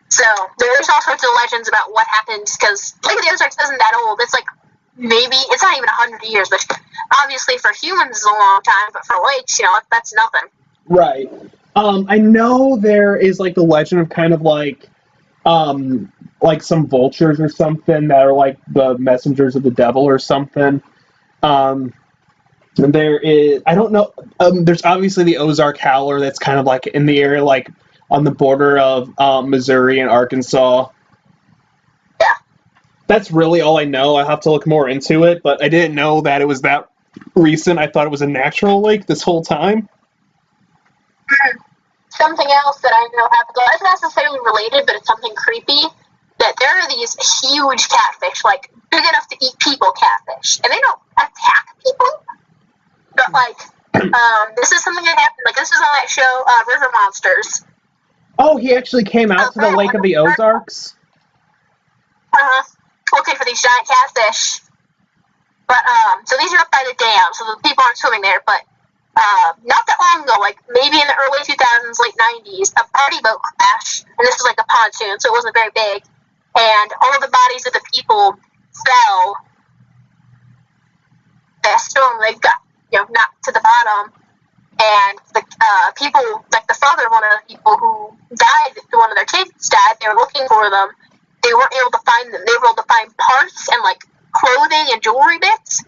So there's all sorts of legends about what happened, because Lake of the Ozarks isn't that old. It's like maybe it's not even 100 years, but obviously for humans it's a long time, but for lakes, that's nothing. Right. I know there is like the legend of kind of like some vultures or something that are like the messengers of the devil or something. There is, I don't know, there's obviously the Ozark Howler that's kind of like in the area, like on the border of Missouri and Arkansas. Yeah. That's really all I know. I have to look more into it, but I didn't know that it was that recent. I thought it was a natural lake this whole time. Something else that I know happened, it's not necessarily related, but it's something creepy, that there are these huge catfish, like big enough to eat people catfish, and they don't attack people, but like, this is something that happened, like this was on that show, River Monsters. Oh, he actually came out to the Lake of the Ozarks? Looking for these giant catfish. But, so these are up by the dam, so the people aren't swimming there, but not that long ago, like maybe in the early 2000s, late 90s, a party boat crashed, and this was like a pontoon, so it wasn't very big, and all of the bodies of the people fell fast storm. They got, knocked to the bottom, and the people, like the father of one of the people who died, one of their kids died, they were looking for them, they weren't able to find them, they were able to find parts and like clothing and jewelry bits,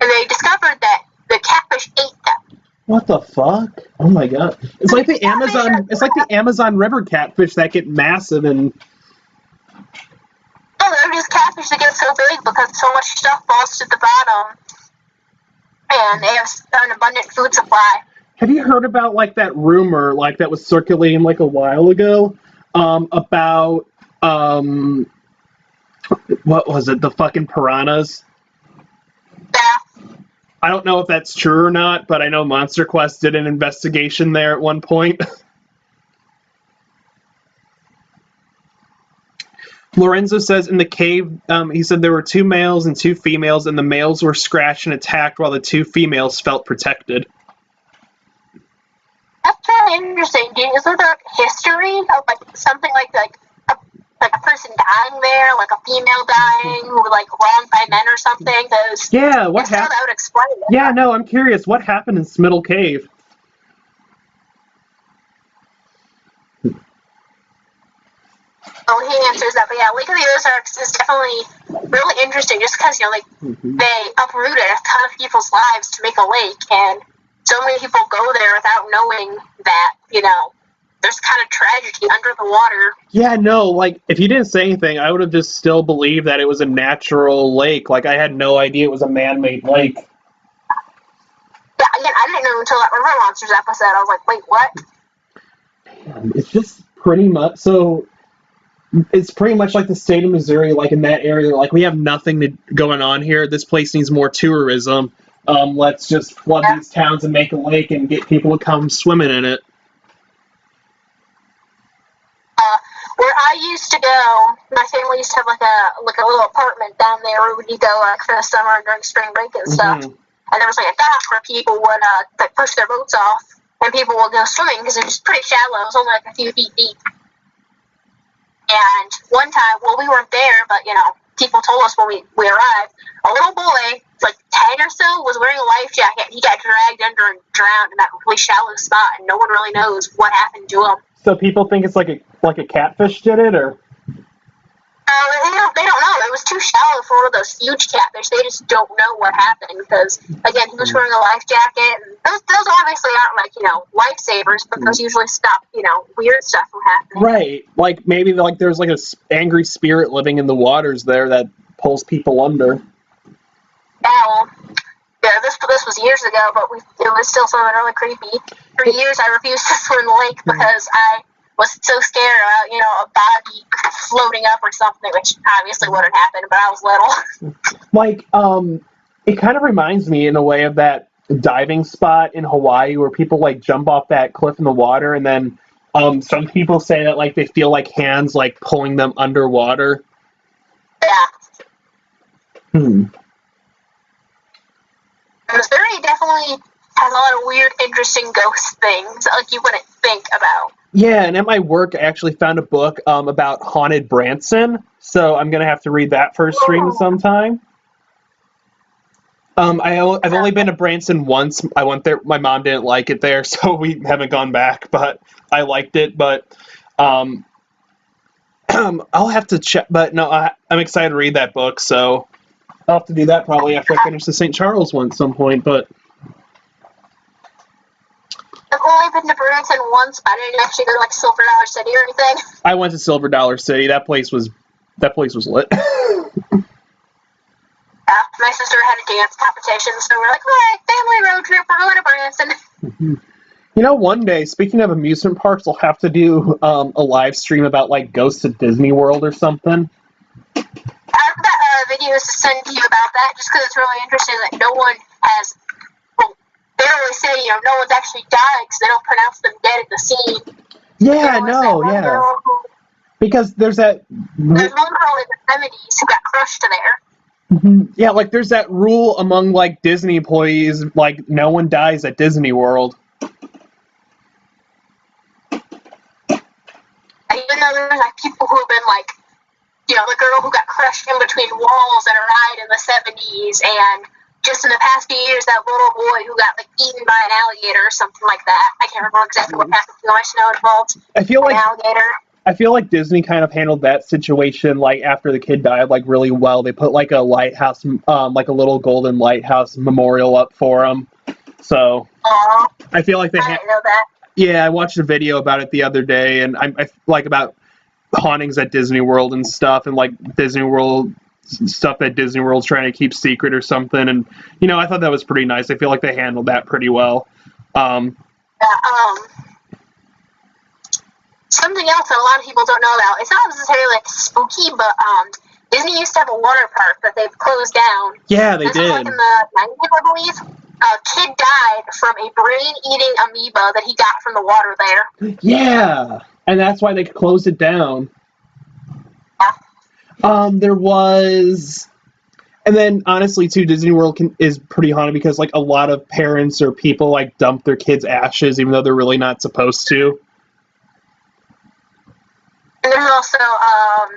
and they discovered that the catfish ate them. What the fuck? Oh my god. It's like the Amazon River catfish that get massive and... Oh, they're just catfish that get so big because so much stuff falls to the bottom. And they have an abundant food supply. Have you heard about like that rumor like that was circulating like a while ago? About what was it? The fucking piranhas? Yeah. I don't know if that's true or not, but I know Monster Quest did an investigation there at one point. Lorenzo says in the cave, he said there were 2 males and 2 females, and the males were scratched and attacked while the 2 females felt protected. That's really interesting. Is there history of like something like a person dying there, like a female dying, who like wronged by men or something? Because yeah, what happened? That would explain it. Yeah, no, I'm curious. What happened in Smiddle Cave? Oh, he answers that, but yeah, Lake of the Ozarks is definitely really interesting, just because they uprooted a ton of people's lives to make a lake, and so many people go there without knowing that there's kind of tragedy under the water. Yeah, no, like, if you didn't say anything, I would have just still believed that it was a natural lake. Like, I had no idea it was a man-made lake. Yeah, again, I didn't know until that River Monsters episode. I was like, wait, what? Damn, it's just pretty much, so, it's pretty much like the state of Missouri, like, in that area, like, we have nothing going on here. This place needs more tourism. Let's just flood these towns and make a lake and get people to come swimming in it. Where I used to go, my family used to have like a little apartment down there where we would go like for the summer and during spring break and stuff. And there was like a dock where people would like push their boats off, and people would go swimming because it was pretty shallow. It was only like a few feet deep. And one time, well, we weren't there, but people told us when we arrived, a little boy, like 10 or so, was wearing a life jacket. He got dragged under and drowned in that really shallow spot, and no one really knows what happened to him. So people think it's like a catfish did it, or? They don't know. It was too shallow for one of those huge catfish. They just don't know what happened because, again, he was wearing a life jacket. And those obviously aren't lifesavers, but those usually stop weird stuff from happening. Right. Like maybe there's like a angry spirit living in the waters there that pulls people under. years ago, but it was still something really creepy. For years, I refused to swim in the lake because I was so scared about, a body floating up or something, which obviously wouldn't happen, but I was little. Like, it kind of reminds me in a way of that diving spot in Hawaii where people, like, jump off that cliff in the water, and then some people say that, like, they feel like hands, like, pulling them underwater. Yeah. Missouri definitely has a lot of weird, interesting ghost things, like you wouldn't think about. Yeah, and at my work, I actually found a book about haunted Branson, so I'm going to have to read that for a stream sometime. I've only been to Branson once. I went there. My mom didn't like it there, so we haven't gone back, but I liked it. But I'll have to check. But no, I'm excited to read that book, so I'll have to do that probably after I finish the St. Charles one at some point. But I've only been to Branson once. I didn't actually go to like Silver Dollar City or anything. I went to Silver Dollar City. That place was lit. Yeah, my sister had a dance competition, so we're like, all right, family road trip, we're going to Branson. One day, speaking of amusement parks, I'll have to do a live stream about, like, ghosts at Disney World or something. I have got videos to send to you about that, just because it's really interesting that no one has, they don't really say, no one's actually died, because they don't pronounce them dead at the scene. Yeah, yeah. Because there's that... There's one girl in the 70s who got crushed there. Yeah, like, there's that rule among, like, Disney employees, like, no one dies at Disney World. Even though there's, like, people who have been, like, the girl who got crushed in between walls at a ride in the 70s, and just in the past few years, that little boy who got, like, eaten by an alligator or something like that. I can't remember exactly what happened. Too much snow involved. An alligator. I feel like Disney kind of handled that situation, like, after the kid died, like, really well. They put, like, a lighthouse, like, a little golden lighthouse memorial up for him. So, I feel like they... I didn't know that. Yeah, I watched a video about it the other day, and I like, about hauntings at Disney World and stuff, and, like, Disney World... stuff that Disney World's trying to keep secret or something, and, I thought that was pretty nice. I feel like they handled that pretty well. Something else that a lot of people don't know about, it's not necessarily like spooky, but Disney used to have a water park that they've closed down. Yeah, they did. This was like in the 90s, I believe. A kid died from a brain-eating amoeba that he got from the water there. Yeah, and that's why they closed it down. Yeah. There was... And then, honestly, too, Disney World is pretty haunted because, like, a lot of parents or people, like, dump their kids' ashes even though they're really not supposed to. And there's also,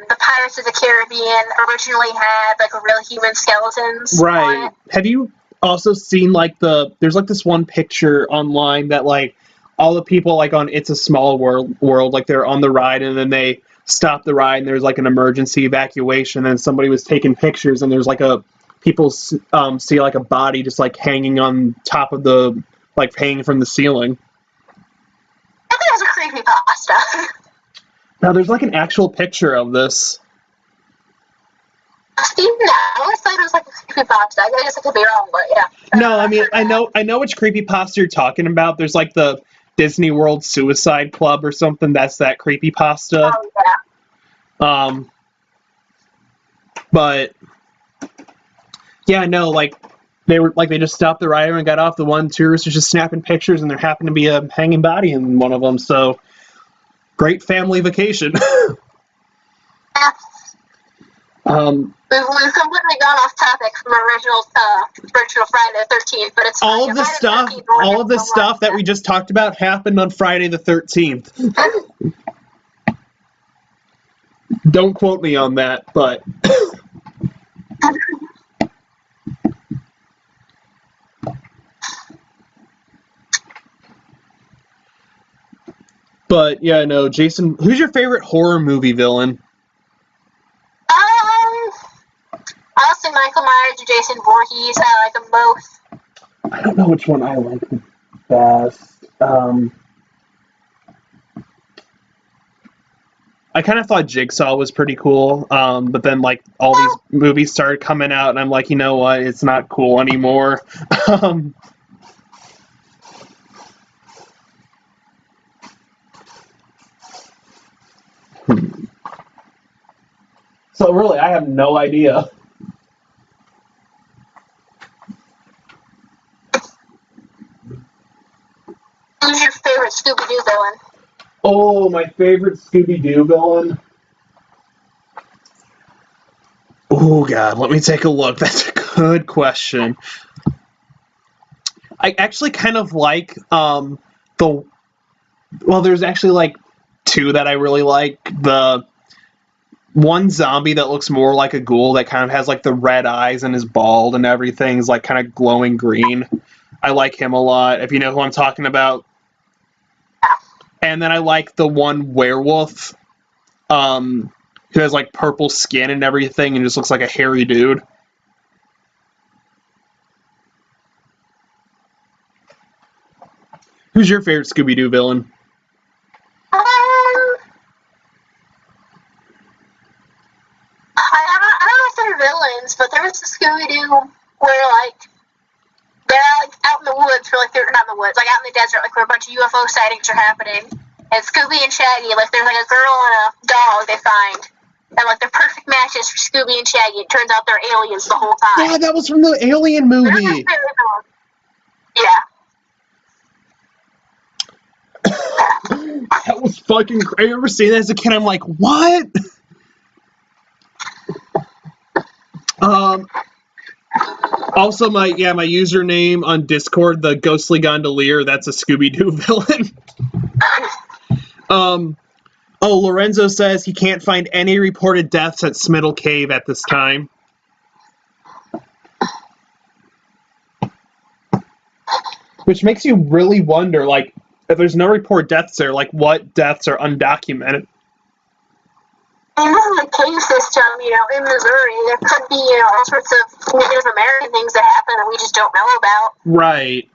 the Pirates of the Caribbean originally had, like, real human skeletons. Right. On it. Have you also seen, like, there's, like, this one picture online that, like, all the people, like, on It's a Small World, like, they're on the ride, and then they stop the ride, and there's, like, an emergency evacuation, and somebody was taking pictures, and there's, like, people see, like, a body just, like, hanging on top of the, like, hanging from the ceiling. I think it was a creepypasta. Now, there's, like, an actual picture of this. No, I always thought it was like a creepypasta. I guess I could be wrong, but yeah. No, I mean, I know which creepypasta you're talking about. There's, like, the Disney World Suicide Club or something. That's that creepypasta. Oh, yeah. But, yeah, no, like, they just stopped the rider and got off. The one tourist was just snapping pictures, and there happened to be a hanging body in one of them, so... Great family vacation. Yeah. We've completely gone off topic from original Friday the 13th, but it's all of the stuff that we just talked about happened on Friday the 13th. Don't quote me on that, but but yeah, no, Jason, who's your favorite horror movie villain? Honestly, Michael Myers and Jason Voorhees, I like them both. I don't know which one I like the best. I kind of thought Jigsaw was pretty cool, but then, like, all these movies started coming out, and I'm like, you know what, it's not cool anymore. So really, I have no idea. Who's your favorite Scooby-Doo villain? Oh, my favorite Scooby-Doo villain? Oh, God, let me take a look. That's a good question. I actually kind of like there's actually like two that I really like. The one zombie that looks more like a ghoul that kind of has like the red eyes and is bald and everything is like kind of glowing green. I like him a lot, if you know who I'm talking about. And then I like the one werewolf who has like purple skin and everything and just looks like a hairy dude. Who's your favorite Scooby-Doo villain? I don't know if they're villains, but there was a Scooby-Doo where, like, they're, like, out in the woods, or, like, they're not in the woods, like, out in the desert, like, where a bunch of UFO sightings are happening. And Scooby and Shaggy, like, there's, like, a girl and a dog they find. And, like, they're perfect matches for Scooby and Shaggy. It turns out they're aliens the whole time. Yeah, that was from the Alien movie. Yeah. That was fucking crazy. I remember seeing that as a kid. I'm like, what? Also, my username on Discord, the Ghostly Gondolier, that's a Scooby-Doo villain. Lorenzo says he can't find any reported deaths at Smittle Cave at this time. Which makes you really wonder, like, if there's no reported deaths there, like, what deaths are undocumented? And this is a cave system, in Missouri. There could be, all sorts of Native American things that happen that we just don't know about. Right.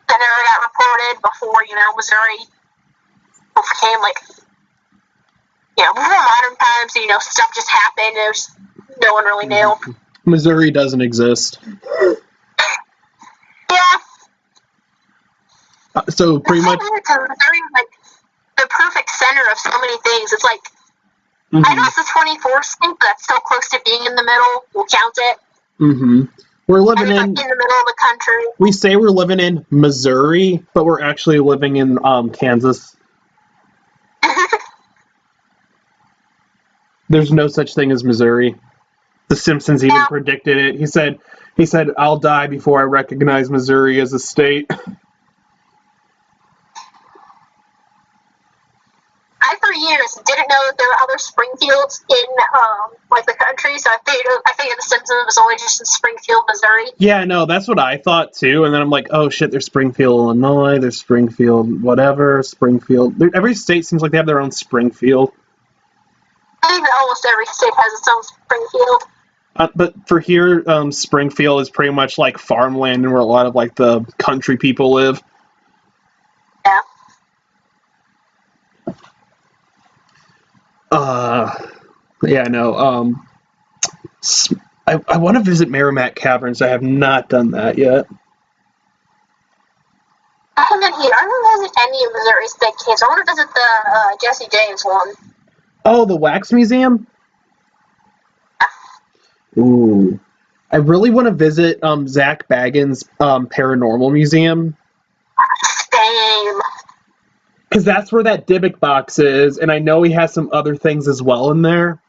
That never got reported before, Missouri became, like, before modern times, stuff just happened. There's no one really knew. Missouri doesn't exist. Yeah. So pretty much. Missouri is, like, the perfect center of so many things. It's like, I know it's the 24th state, but that's so close to being in the middle. We'll count it. We're living like, in the middle of the country. We say we're living in Missouri, but we're actually living in Kansas. There's no such thing as Missouri. The Simpsons even predicted it. He said, I'll die before I recognize Missouri as a state. I, for years, didn't know that there were other Springfields in, the country, so I figured The Simpsons was only just in Springfield, Missouri. Yeah, no, that's what I thought, too, and then I'm like, oh, shit, there's Springfield, Illinois, there's Springfield, whatever, Springfield. Every state seems like they have their own Springfield. I think that almost every state has its own Springfield. But for here, Springfield is pretty much like farmland and where a lot of, like, the country people live. Yeah. I want to visit Merrimack Caverns. I have not done that yet. I haven't either. I don't visit any of Missouri state caves. I want to visit the Jesse James one. Oh, the Wax Museum? Ooh. I really want to visit Zach Baggins' Paranormal Museum. Same. Because that's where that Dybbuk box is, and I know he has some other things as well in there.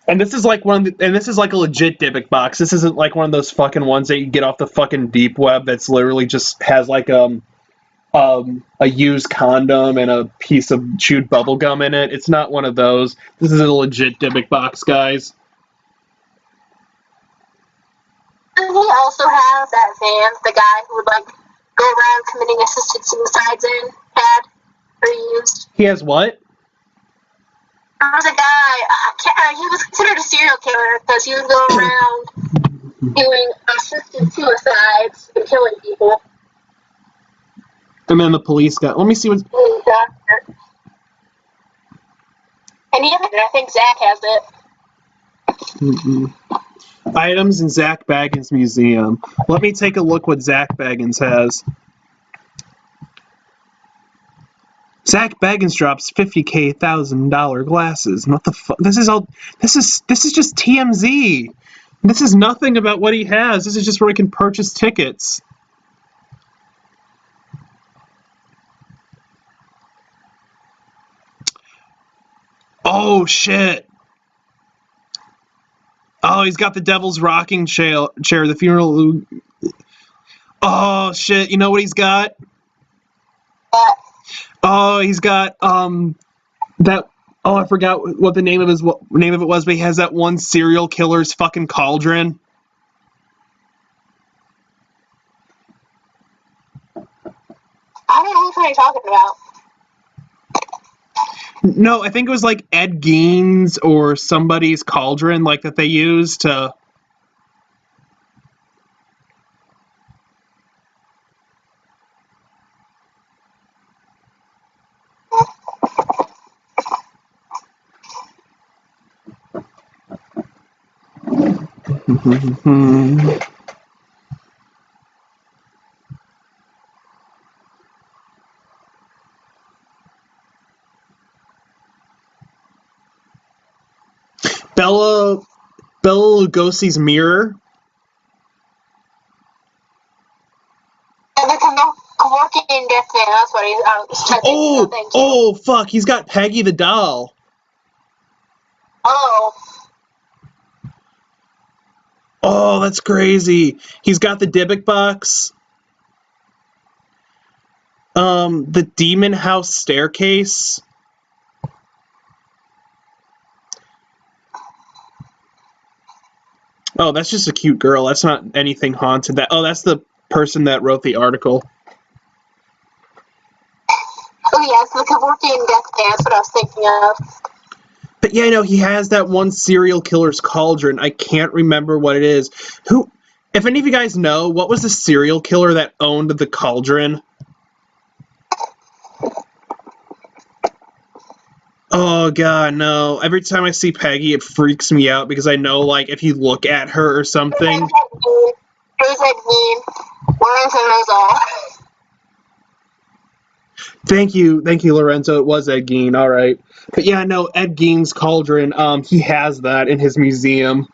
And this is like this is like a legit Dybbuk box. This isn't like one of those fucking ones that you get off the fucking deep web that's literally just has like a used condom and a piece of chewed bubble gum in it. It's not one of those. This is a legit Dybbuk box, guys. And he also has that van, the guy who would go around committing assisted suicides used. He has what? There was a guy, he was considered a serial killer because he would go around doing assisted suicides and killing people. And then the police got. Let me see what's. And I think Zach has it. Items in Zach Baggins' museum. Let me take a look what Zach Baggins has. Zach Baggins drops $50,000 glasses. What the fuck? This is just TMZ. This is nothing about what he has. This is just where he can purchase tickets. Oh shit. Oh, he's got the Devil's Rocking chair, the funeral. Oh shit, you know what he's got? Oh, he's got that. Oh, I forgot what the name of it was, but he has that one serial killer's fucking cauldron. I don't know which one you're talking about. No, I think it was like Ed Gein's or somebody's cauldron, like that they used to. Bella Lugosi's mirror. And it's a working death man. That's what he's checking. Oh, fuck! He's got Peggy the doll. Oh, that's crazy. He's got the Dybbuk box. The Demon House staircase. Oh, that's just a cute girl. That's not anything haunted. That's the person that wrote the article. Oh yeah, it's the Kevorkian death man. That's what I was thinking of. But yeah, no, he has that one serial killer's cauldron. I can't remember what it is. If any of you guys know, what was the serial killer that owned the cauldron? Oh god, no. Every time I see Peggy, it freaks me out because I know, like, if you look at her or something. Thank you, Lorenzo. It was Ed Gein. All right, but yeah, no, Ed Gein's cauldron. He has that in his museum,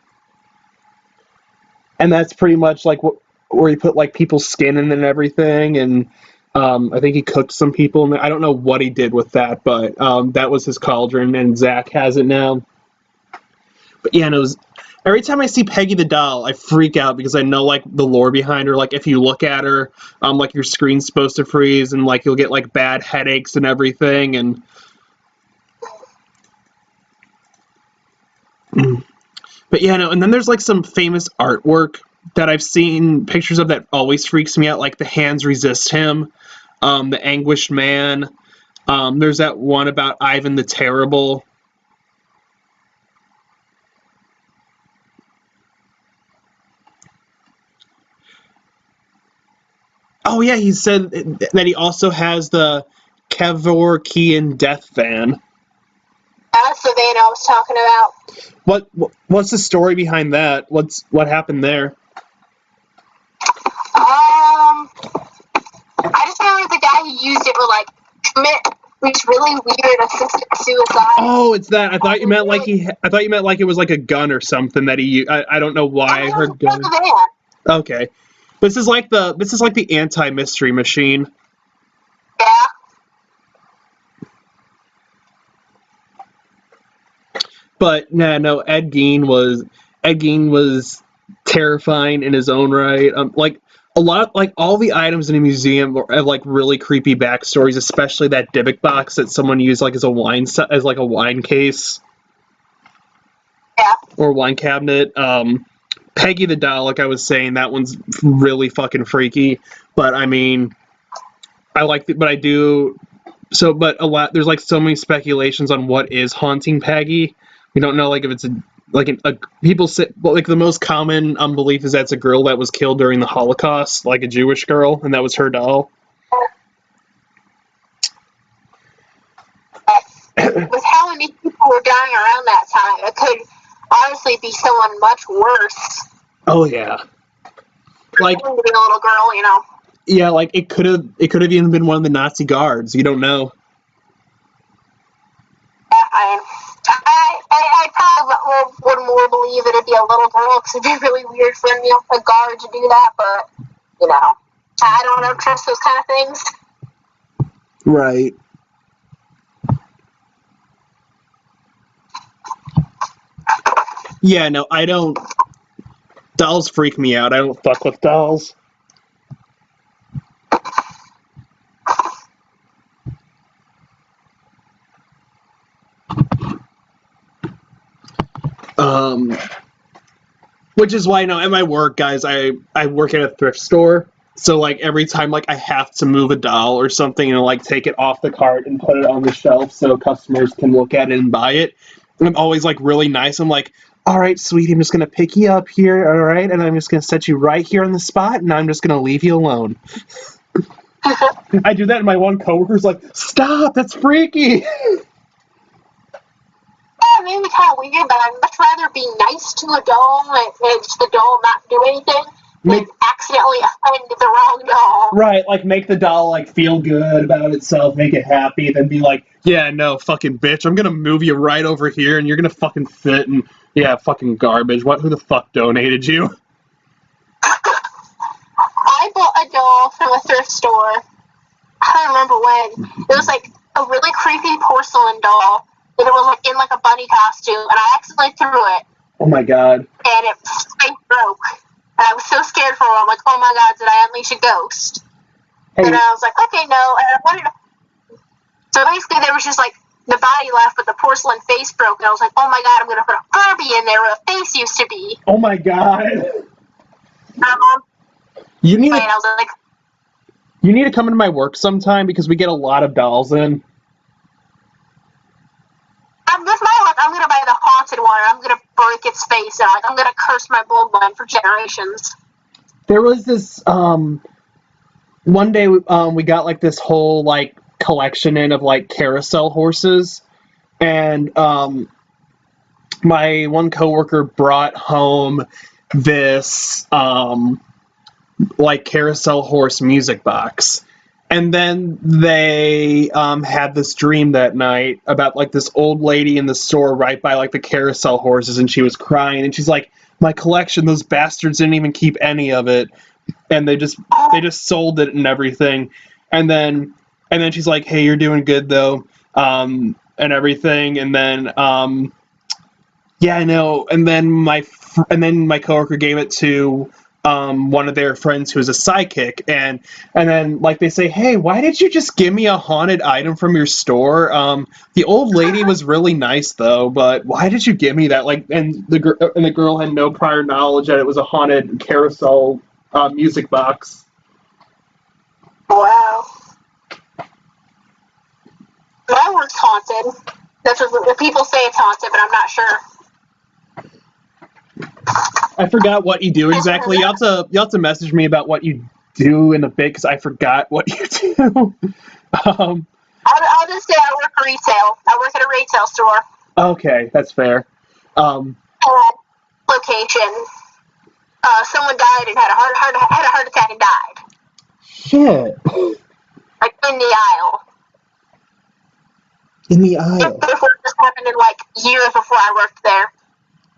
and that's pretty much like where he put like people's skin in and everything, and I think he cooked some people. And I don't know what he did with that, but that was his cauldron, and Zach has it now. But yeah, no, every time I see Peggy the doll, I freak out because I know like the lore behind her. Like if you look at her, like your screen's supposed to freeze and like you'll get like bad headaches and everything. And but yeah, no. And then there's like some famous artwork that I've seen pictures of that always freaks me out. Like the hands resist him, the anguished man. There's that one about Ivan the Terrible. Oh yeah, he said that he also has the Kevorkian death van. That's the van I was talking about. What's the story behind that? What happened there? I just remember the guy who used it would like commit these really weird assisted suicide. Oh, it's that. I thought you meant like it was like a gun or something that he. I don't know why I heard gun. Okay. This is like the anti-mystery machine. Yeah. But no, Ed Gein was terrifying in his own right. Like a lot, like all the items in a museum have like really creepy backstories, especially that Dybbuk box that someone used like as a wine case. Yeah. Or wine cabinet. Peggy the doll, like I was saying, that one's really fucking freaky. But I mean, I like it, but I do. So, but there's like so many speculations on what is haunting Peggy. We don't know, like if it's people say, well, like the most common belief is that it's a girl that was killed during the Holocaust, like a Jewish girl, and that was her doll. With how many people were dying around that time, it could honestly be someone much worse. Oh yeah, like to be a little girl, you know. Yeah, like it could have even been one of the Nazi guards. You don't know. believe it'd be a little girl because it'd be really weird for a guard to do that, but, I don't ever trust those kind of things. Right. Yeah, no, I don't. Dolls freak me out. I don't fuck with dolls. Which is why, at my work, guys, I work at a thrift store. So, every time, I have to move a doll or something and, take it off the cart and put it on the shelf so customers can look at it and buy it, I'm always, really nice. I'm like, all right, sweetie, I'm just going to pick you up here, all right? And I'm just going to set you right here on the spot, and I'm just going to leave you alone. I do that, and my one coworker's like, stop, that's freaky. It made me kind of weird, but I'd much rather be nice to a doll and the doll not do anything than accidentally offend the wrong doll. Right, make the doll, feel good about itself, make it happy, then be like, yeah, no, fucking bitch, I'm gonna move you right over here, and you're gonna fucking fit, and, yeah, fucking garbage. Who the fuck donated you? I bought a doll from a thrift store. I don't remember when. It was, a really creepy porcelain doll. And it was in a bunny costume, and I accidentally threw it. Oh my god. And it broke. And I was so scared for it. I'm like, oh my god, did I unleash a ghost? Hey. And I was like, okay, no. And I wanted to... So basically there was just the body left, but the porcelain face broke. And I was like, oh my god, I'm going to put a Barbie in there where the face used to be. Oh my god. You need I was like... You need to come into my work sometime because we get a lot of dolls in. With my luck, I'm going to buy the haunted one, and I'm going to break its face out. I'm going to curse my bloodline for generations. There was this, one day, we got, this whole, collection in of, carousel horses, and, my one coworker brought home this, carousel horse music box. And then they had this dream that night about this old lady in the store right by the carousel horses, and she was crying, and she's like, my collection, those bastards didn't even keep any of it, and they just sold it and everything. And then she's like, hey, you're doing good though, and everything. And then yeah, I know. And then my coworker gave it to one of their friends who was a psychic, and then they say, hey, why did you just give me a haunted item from your store? The old lady was really nice though, but why did you give me that? And the girl had no prior knowledge that it was a haunted carousel music box. Wow. My work's haunted. That's what people say, it's haunted, but I'm not sure. I forgot what you do exactly. You'll have to message me about what you do in a bit because I forgot what you do. I'll just say I work retail. I work at a retail store. Okay, that's fair. Location. Someone died and had a heart attack and died. Shit. In the aisle. In the aisle. This happened in years before I worked there.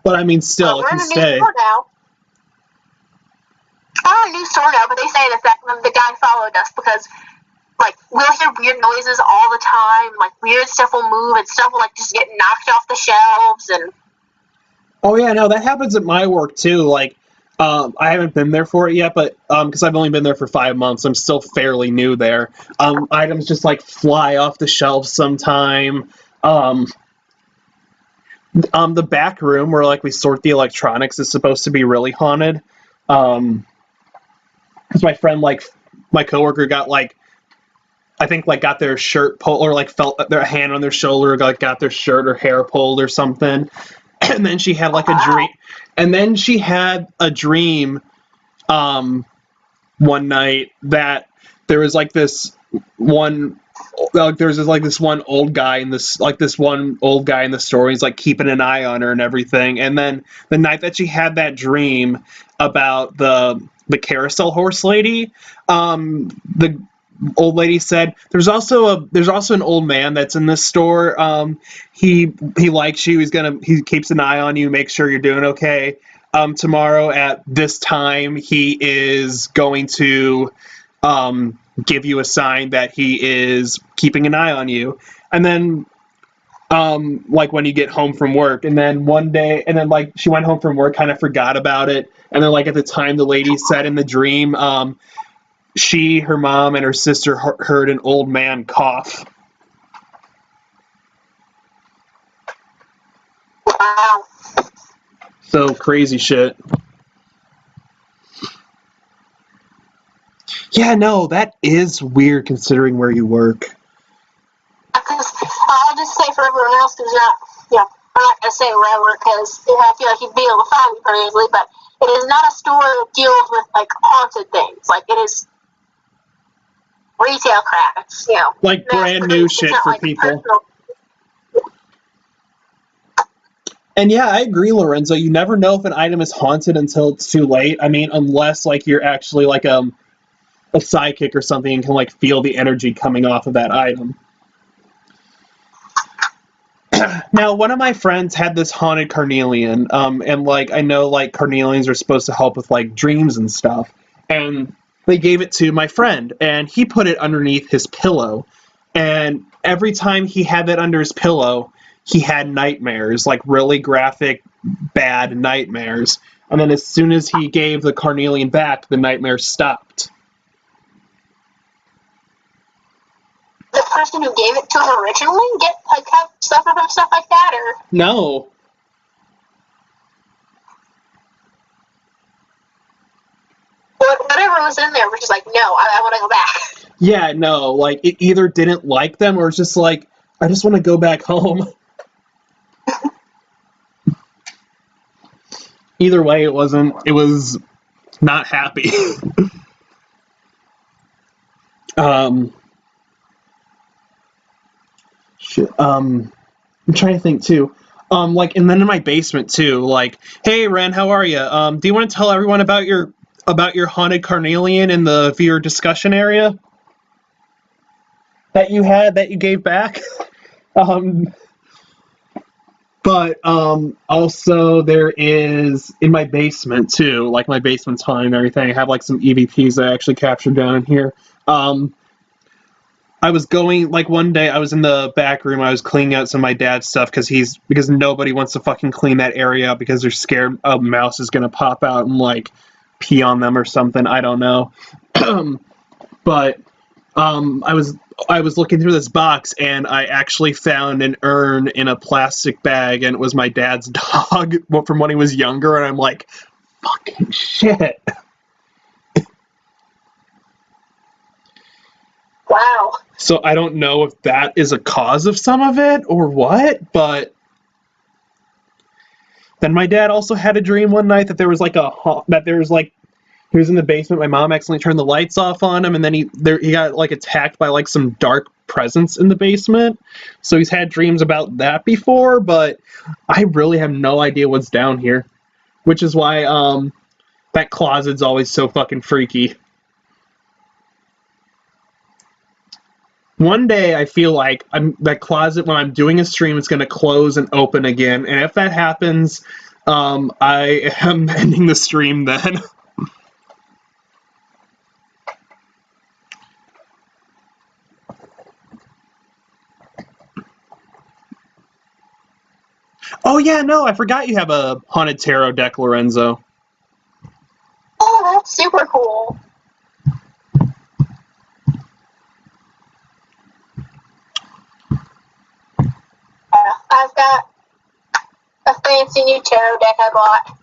But I mean, still, we're if you in a stay. New store now. We're in a new store now, but they say that the guy followed us because, we'll hear weird noises all the time. Weird stuff will move and stuff will, just get knocked off the shelves and... Oh, yeah, no, that happens at my work, too. I haven't been there for it yet, but, because I've only been there for 5 months, I'm still fairly new there. Items just, fly off the shelves sometime. The back room where we sort the electronics is supposed to be really haunted. Because my friend my coworker got I think got their shirt pulled or felt their hand on their shoulder, got their shirt or hair pulled or something. And then she had a dream. And then she had a dream one night that there was this one. There's this one old guy in this one old guy in the store. He's keeping an eye on her and everything. And then the night that she had that dream about the carousel horse lady, the old lady said, there's also an old man that's in this store. He likes you. He keeps an eye on you, make sure you're doing okay. Tomorrow at this time, he is going to give you a sign that he is keeping an eye on you. And then like when you get home from work, and then one day, and then like she went home from work, kind of forgot about it, and then like at the time the lady said in the dream, she, her mom, and her sister heard an old man cough. Wow. So crazy shit. Yeah, no, that is weird considering where you work. Because I'll just say for everyone else, because I'm not going to say wherever, because I feel like you'd be able to find me pretty easily, but it is not a store that deals with, like, haunted things. Like, it is retail crap. It's, like brand new shit for like people. Personal. And yeah, I agree, Lorenzo. You never know if an item is haunted until it's too late. I mean, unless, like, you're actually, like, a psychic or something and can, like, feel the energy coming off of that item. Now, one of my friends had this haunted carnelian, and, like, I know, like, carnelians are supposed to help with, like, dreams and stuff, and they gave it to my friend, and he put it underneath his pillow, and every time he had that under his pillow, he had nightmares, like, really graphic, bad nightmares, and then as soon as he gave the carnelian back, the nightmares stopped. The person who gave it to him originally have suffered from stuff like that, or no? Whatever was in there was just like, no, I want to go back. Yeah, no, like it either didn't like them or it's just like, I just want to go back home. Either way, it was not happy. I'm trying to think too. Like, and then in my basement too, like, hey Ren, how are you? Do you want to tell everyone about your haunted carnelian in the viewer discussion area that you gave back? But also there is in my basement too, like my basement's haunted and everything. I have like some EVPs that I actually captured down in here. I was going, like, one day I was in the back room, I was cleaning out some of my dad's stuff because nobody wants to fucking clean that area out because they're scared a mouse is gonna pop out and, like, pee on them or something, I don't know. But I was looking through this box and I actually found an urn in a plastic bag, and it was my dad's dog from when he was younger, and I'm like, fucking shit. Wow. So I don't know if that is a cause of some of it or what, but then my dad also had a dream one night that he was in the basement. My mom accidentally turned the lights off on him, and then he got like attacked by like some dark presence in the basement. So he's had dreams about that before, but I really have no idea what's down here, which is why that closet's always so fucking freaky. One day I feel like that closet, when I'm doing a stream, it's going to close and open again, and if that happens, I am ending the stream then. Oh yeah, no, I forgot you have a haunted tarot deck, Lorenzo. Oh, that's super cool. I've got a fancy new tarot deck I bought.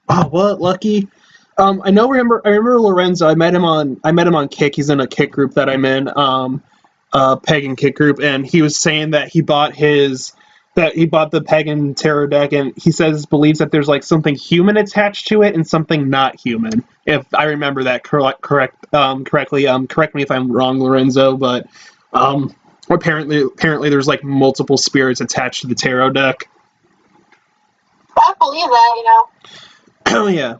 Oh, what lucky! I remember Lorenzo. I met him on Kick. He's in a Kick group that I'm in, pagan Kick group, and he was saying that he bought the pagan tarot deck, and he believes that there's like something human attached to it and something not human. If I remember that correctly, correct me if I'm wrong, Lorenzo, but apparently there's like multiple spirits attached to the tarot deck. I believe that, Oh yeah.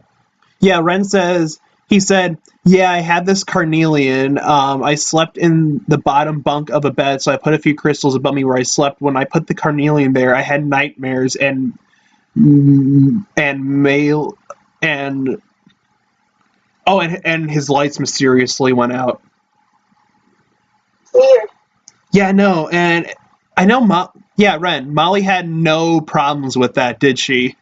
Yeah, Ren says He said, yeah, I had this carnelian. I slept in the bottom bunk of a bed, so I put a few crystals above me where I slept. When I put the carnelian there, I had nightmares and male and and his lights mysteriously went out. Weird. Yeah, no, and I know Ren, Molly had no problems with that, did she?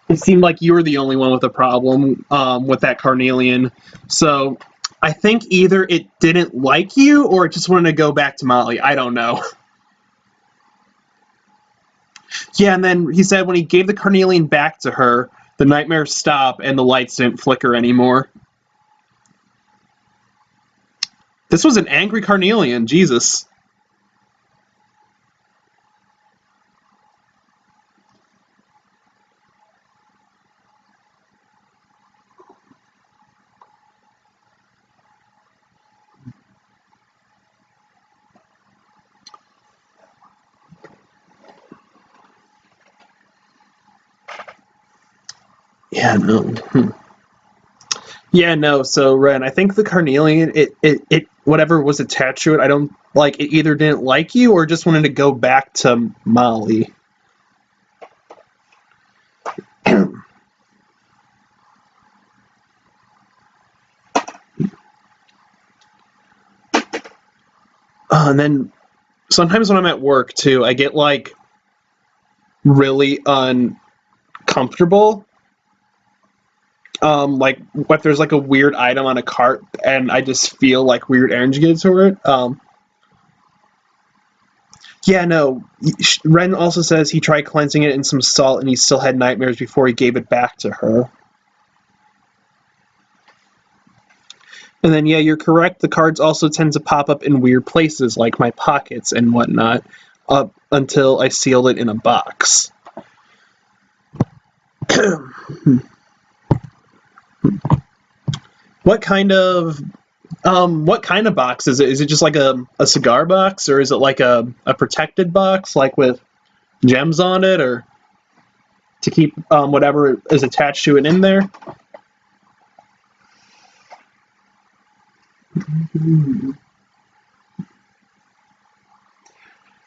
It seemed like you were the only one with a problem with that carnelian. So I think either it didn't like you or it just wanted to go back to Molly. I don't know. Yeah, and then he said when he gave the carnelian back to her, the nightmares stopped and the lights didn't flicker anymore. This was an angry carnelian, Jesus. Yeah, no. Yeah, no. So Ren, I think the carnelian, it whatever was attached to it, I don't like. It either didn't like you or just wanted to go back to Molly. And then sometimes when I'm at work too, I get like really uncomfortable. Like if there's like a weird item on a cart and I just feel like weird energy gets to it. Yeah, no. Ren also says he tried cleansing it in some salt and he still had nightmares before he gave it back to her. And then, yeah, you're correct. The cards also tend to pop up in weird places, like my pockets and whatnot, up until I sealed it in a box. What kind of box is it? Is it just like a cigar box, or is it like a protected box, like with gems on it, or to keep whatever is attached to it in there?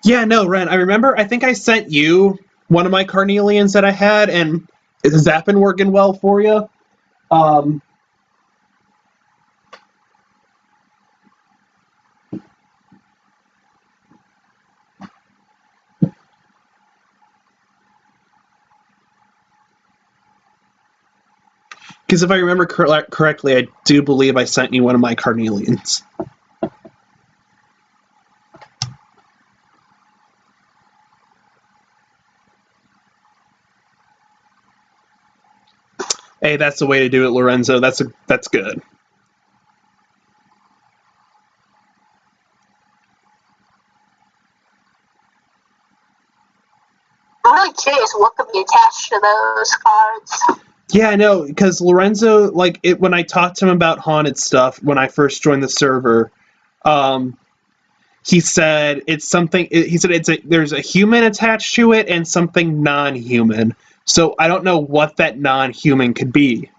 Yeah, no, Ren. I remember. I think I sent you one of my carnelians that I had, and has that been working well for you? Um, Because if I remember correctly, I do believe I sent you one of my carnelians. Hey, that's the way to do it, Lorenzo. That's good. I'm really curious what could be attached to those cards. Yeah, I know, because Lorenzo, like, when I talked to him about haunted stuff when I first joined the server, um, he said it's something. He said there's a human attached to it and something non-human. So I don't know what that non-human could be.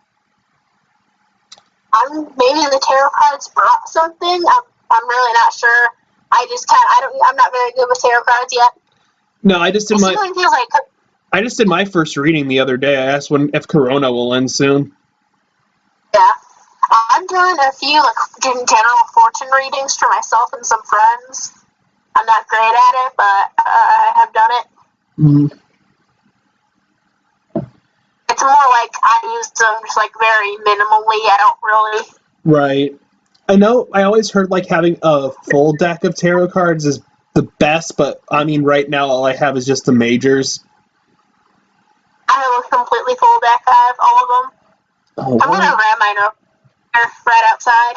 Maybe the tarot cards brought something. I'm really not sure. I'm not very good with tarot cards yet. No, I just did my. Feels like I just did my first reading the other day. I asked if Corona will end soon. Yeah. I've done a few general fortune readings for myself and some friends. I'm not great at it, but I have done it. Mm-hmm. It's more like I use them just very minimally. I don't really. Right. I know. I always heard having a full deck of tarot cards is the best, but I mean, right now all I have is just the majors. I have a completely full deck. I have all of them. Oh, I'm gonna ram mine up right outside.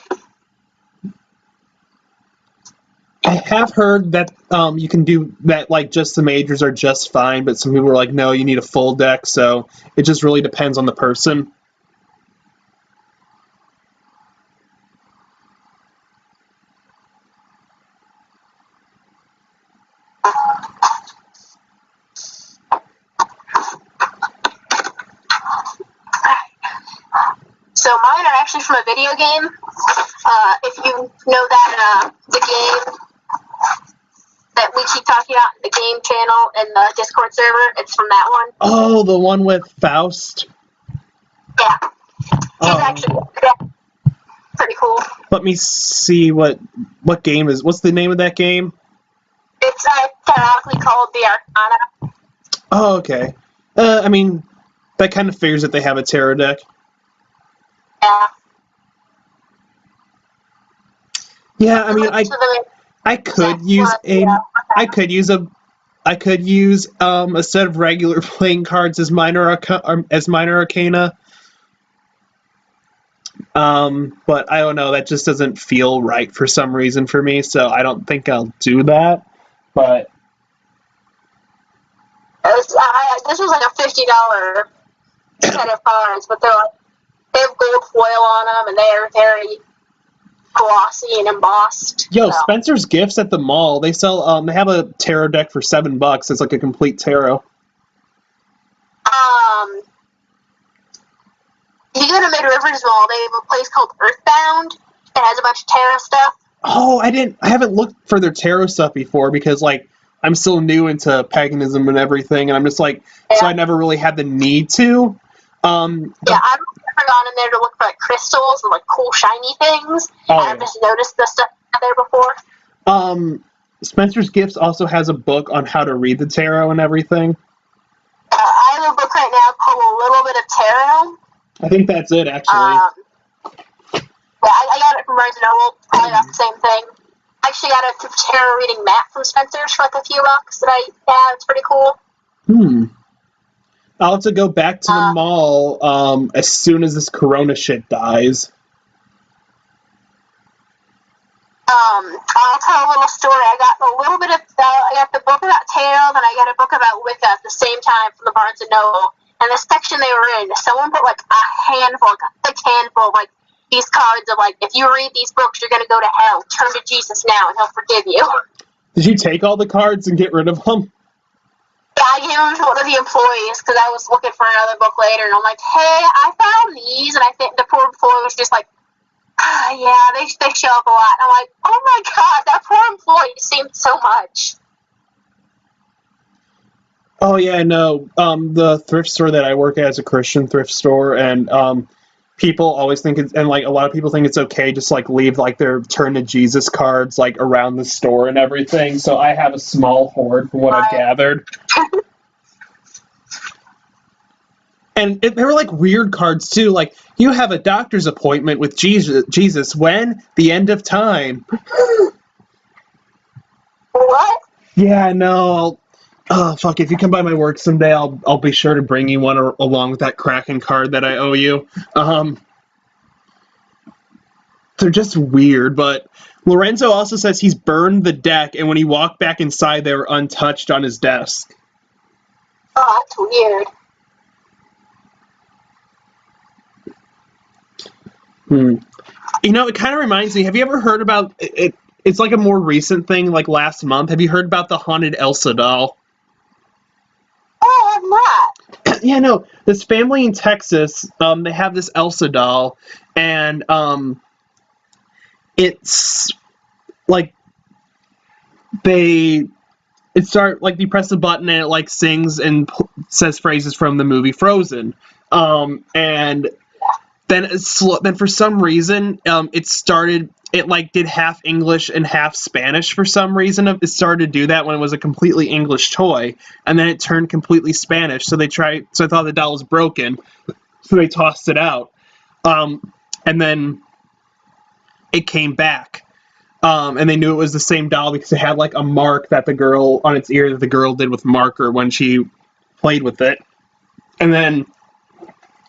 I have heard that you can do that, just the majors are just fine, but some people are like, no, you need a full deck, so it just really depends on the person. actually from a video game. If you know that the game that we keep talking about, the game channel and the Discord server, it's from that one. Oh, the one with Faust? Yeah. He's actually pretty cool. Let me see what game is. What's the name of that game? It's canonically called the Arcana. Oh, okay. I mean, that kind of figures that they have a tarot deck. Yeah. Yeah, I mean, I could use a set of regular playing cards as minor arcana. But I don't know, that just doesn't feel right for some reason for me, so I don't think I'll do that. But this was like a $50 set of cards, but they have gold foil on them, and they are very glossy and embossed. Yo, so. Spencer's Gifts at the mall, they sell they have a tarot deck for $7. It's like a complete tarot. You go to Mid-Rivers Mall, they have a place called Earthbound that has a bunch of tarot stuff. Oh, I haven't looked for their tarot stuff before because, like, I'm still new into paganism and everything, and I'm just like, so I never really had the need to. I've never gone in there to look for, like, crystals and, like, cool shiny things. I've just noticed the stuff there before. Spencer's Gifts also has a book on how to read the tarot and everything. I have a book right now called A Little Bit of Tarot. I think that's it, actually. I got it from Barnes & Noble. Probably about the same thing. I actually got a tarot reading mat from Spencer's for like a few bucks that I have. It's pretty cool. I'll have to go back to the mall as soon as this Corona shit dies. I'll tell a little story. I got I got the book about tarot, then I got a book about Wicca at the same time from the Barnes & Noble. And the section they were in, someone put like a handful, like a thick handful of like these cards of like, if you read these books, you're going to go to hell. Turn to Jesus now and he'll forgive you. Did you take all the cards and get rid of them? Yeah, I gave them to one of the employees because I was looking for another book later. And I'm like, hey, I found these. And I think the poor employee was just like, yeah, they show up a lot. And I'm like, oh my God, that poor employee seemed so much. Oh yeah, no. The thrift store that I work at is a Christian thrift store, and people always think it's, and like a lot of people think it's okay just like leave like their turn to Jesus cards like around the store and everything. So I have a small hoard from what I've gathered. And they were like weird cards too. Like, you have a doctor's appointment with Jesus when? The end of time. What? Yeah, no. Oh, fuck, if you come by my work someday, I'll be sure to bring you one along with that Kraken card that I owe you. They're just weird, but Lorenzo also says he's burned the deck, and when he walked back inside, they were untouched on his desk. Oh, that's weird. You know, it kind of reminds me, have you ever heard about, it's like a more recent thing, like last month, have you heard about the haunted Elsa doll? Oh, I'm not. Yeah, no, this family in Texas, they have this Elsa doll, and it's like you press the button and it like sings and says phrases from the movie Frozen, and then for some reason it like did half English and half Spanish for some reason. It started to do that when it was a completely English toy, and then it turned completely Spanish. So I thought the doll was broken, so they tossed it out. And then it came back, and they knew it was the same doll because it had like a mark that the girl on its ear that the girl did with marker when she played with it. And then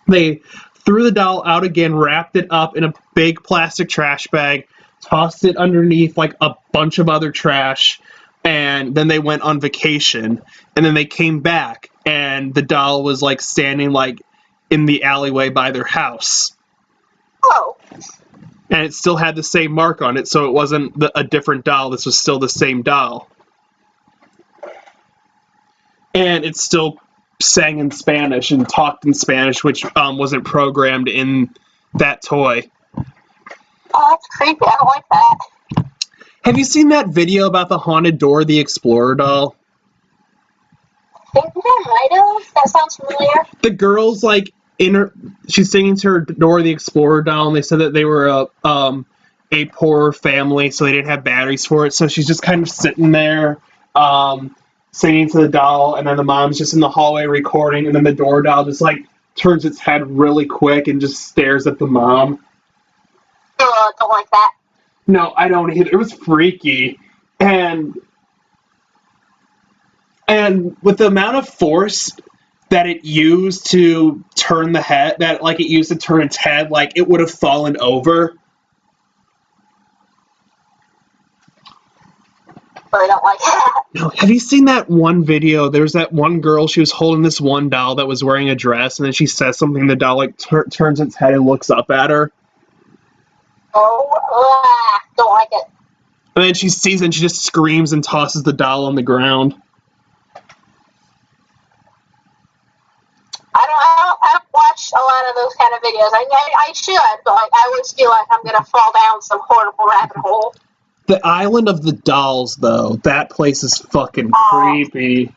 they threw the doll out again, wrapped it up in a big plastic trash bag, tossed it underneath like a bunch of other trash, and then they went on vacation. And then they came back, and the doll was like standing like in the alleyway by their house. Oh. And it still had the same mark on it, so it wasn't a different doll. This was still the same doll. And it still sang in Spanish and talked in Spanish, which wasn't programmed in that toy. Oh, that's creepy. I don't like that. Have you seen that video about the haunted Dora the Explorer doll? I think I might have. That sounds familiar. The girl's like she's singing to her Dora the Explorer doll, and they said that they were a poor family, so they didn't have batteries for it. So she's just kind of sitting there, singing to the doll, and then the mom's just in the hallway recording, and then the Dora doll just like turns its head really quick and just stares at the mom. Don't like that. No, I don't either. It was freaky, and with the amount of force that it used to turn the head, that like it used to turn its head, like it would have fallen over. I don't like that. No, have you seen that one video? There's that one girl, she was holding this one doll that was wearing a dress, and then she says something, the doll like turns its head and looks up at her. Oh, don't like it. And then she sees it and she just screams and tosses the doll on the ground. I don't watch a lot of those kind of videos. I should, but like, I always feel like I'm gonna fall down some horrible rabbit hole. The Island of the Dolls, though, that place is fucking creepy.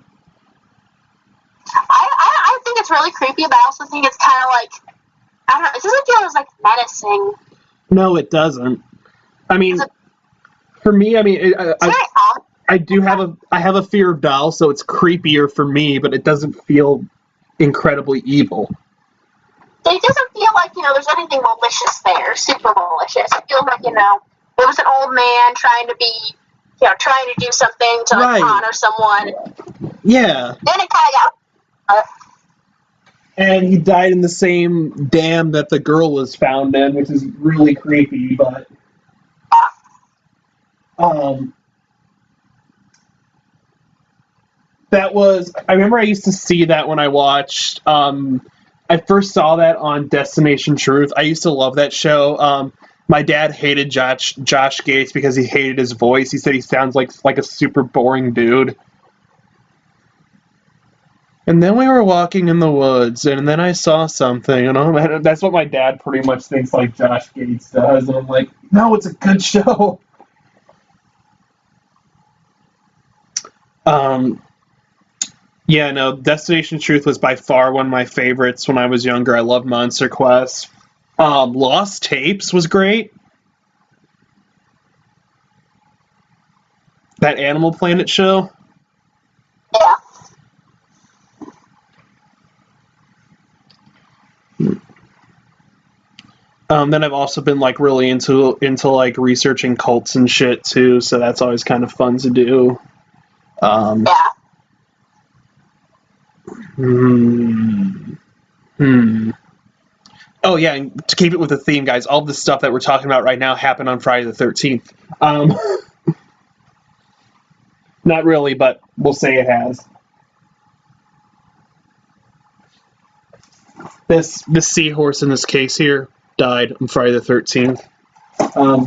I think it's really creepy, but I also think it's kind of like, I don't know, it doesn't feel as like menacing. No, it doesn't. I mean, for me, I mean, I have a fear of dolls, so it's creepier for me, but it doesn't feel incredibly evil. It doesn't feel like, there's anything malicious there, super malicious. It feels like, it was an old man trying to do something to like honor someone. Yeah. Then it kind of got. And he died in the same dam that the girl was found in, which is really creepy, but that was, I remember I used to see that when I watched, I first saw that on Destination Truth. I used to love that show. My dad hated Josh Gates because he hated his voice. He said he sounds like a super boring dude. And then we were walking in the woods, and then I saw something, and that's what my dad pretty much thinks like Josh Gates does. And I'm like, no, it's a good show. Yeah, no, Destination Truth was by far one of my favorites when I was younger. I loved Monster Quest. Lost Tapes was great. That Animal Planet show. Yeah. Then I've also been like really into like researching cults and shit too, so that's always kind of fun to do. Yeah. Oh yeah, and to keep it with the theme, guys, all the stuff that we're talking about right now happened on Friday the 13th. Not really, but we'll say it has. This seahorse in this case here died on Friday the 13th.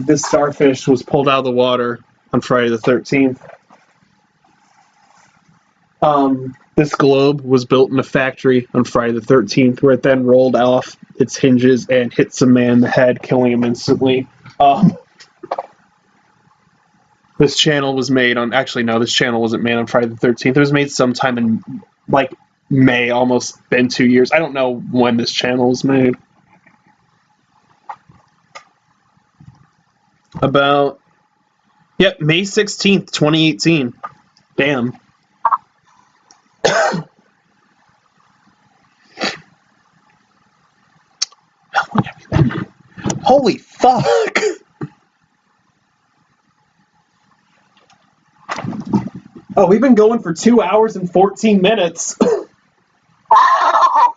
This starfish was pulled out of the water on Friday the 13th. This globe was built in a factory on Friday the 13th, where it then rolled off its hinges and hit some man in the head, killing him instantly. This channel was made on... Actually, no, this channel wasn't made on Friday the 13th. It was made sometime in, like, May, almost been 2 years. I don't know when this channel was made. About... Yep, May 16th, 2018. Damn. Holy fuck! Oh, we've been going for 2 hours and 14 minutes. Wow. I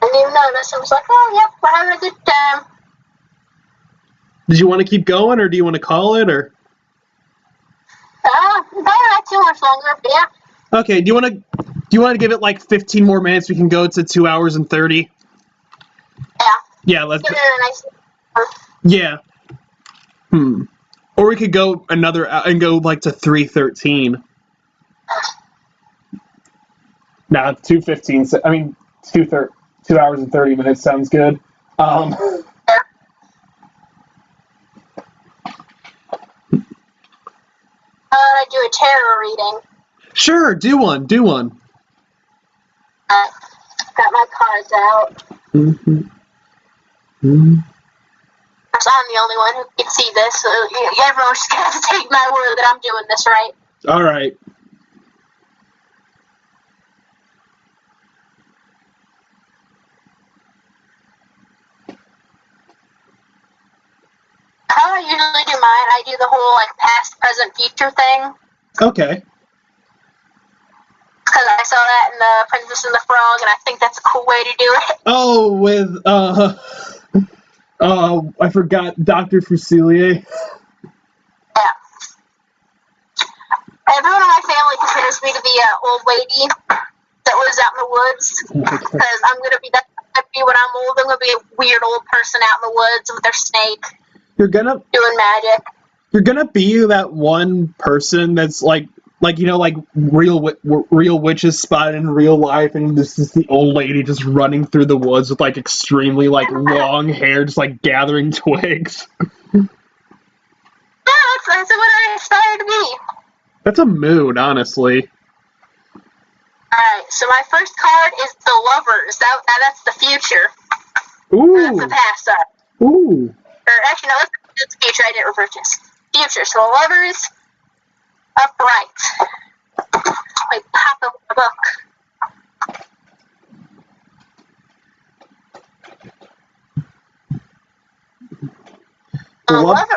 didn't even notice. I was like, oh, yep, we're having a good time. Did you want to keep going, or do you want to call it, or? Probably not too much longer, but yeah. Okay, do you want to give it like 15 more minutes? We can go to 2 hours and 30. Yeah. Yeah, let's. Give it a nice. Yeah. Or we could go another and go like to 3:13. Nah, 2:15. I mean, 2 hours and 30 minutes sounds good. I'm gonna do a tarot reading. Sure, do one. Got my cards out. Mm-hmm. I'm the only one who can see this, so everyone's just gonna have to take my word that I'm doing this right. All right. How I usually do mine, I do the whole like past, present, future thing. Okay. Because I saw that in The Princess and the Frog, and I think that's a cool way to do it. Oh, with I forgot Dr. Fusilier. Yeah. Everyone in my family considers me to be an old lady that lives out in the woods. Because I'm gonna be when I'm old. I'm gonna be a weird old person out in the woods with their snake. You're gonna doing magic. You're gonna be that one person that's like real witches spotted in real life, and this is the old lady just running through the woods with like extremely like long hair, just like gathering twigs. Yeah, that's what I aspire to be. That's a mood, honestly. Alright, so my first card is the Lovers. That's the future. Ooh. That's the past side. Ooh. Or actually, no, that's the future. I didn't reverse. Future. So the Lovers, upright. Like pop up a book. The love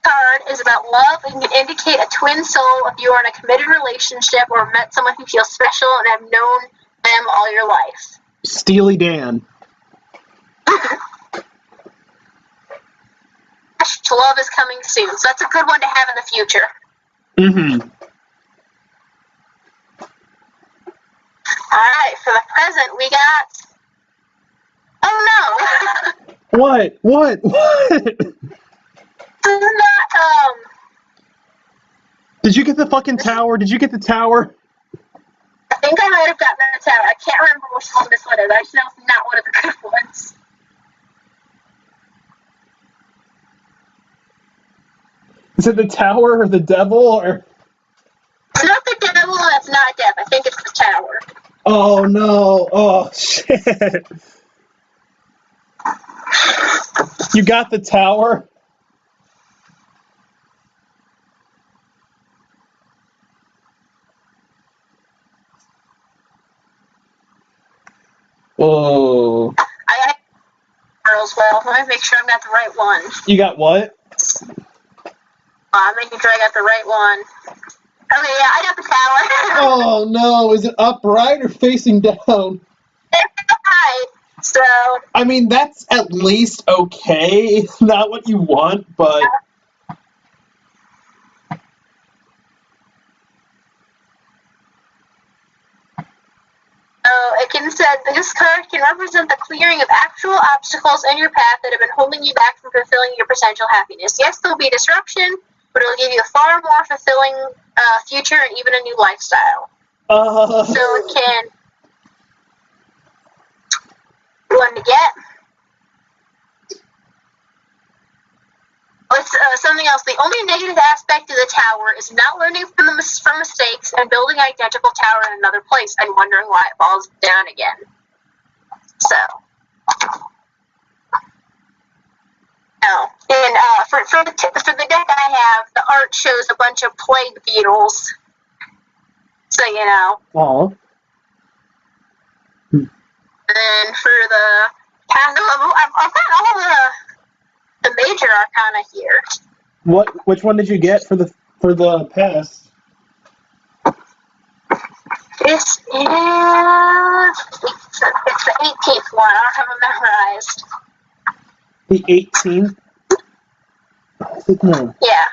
card is about love and can indicate a twin soul if you are in a committed relationship or met someone who feels special and have known them all your life. Steely Dan. Love is coming soon, so that's a good one to have in the future. Mm-hmm. Alright, for the present, we got... Oh no! What? This is not, Did you get the fucking tower? Did you get the tower? I think I might have gotten the tower. I can't remember which one this one is. I just know it's not one of the good ones. Is it the tower or the devil or? It's not the devil, and it's not death. I think it's the tower. Oh no! Oh shit! You got the tower? Oh. I got girls well. Let me make sure I got the right one. You got what? I'm making sure I got the right one. Okay, yeah, I got the tower. Oh no! Is it upright or facing down? It's right. So. I mean, that's at least okay. It's not what you want, but. This card can represent the clearing of actual obstacles in your path that have been holding you back from fulfilling your potential happiness. Yes, there'll be disruption, but it'll give you a far more fulfilling future and even a new lifestyle. So it can... One to get. Something else. The only negative aspect of the tower is not learning from mistakes and building an identical tower in another place and wondering why it falls down again. So. No. And for the deck I have, the art shows a bunch of plague beetles. So, you know. Aww. And for the past, I've got all the major arcana here. Which one did you get for the past? This is it's the 18th one. I don't have it memorized. The 18th? No. Yeah.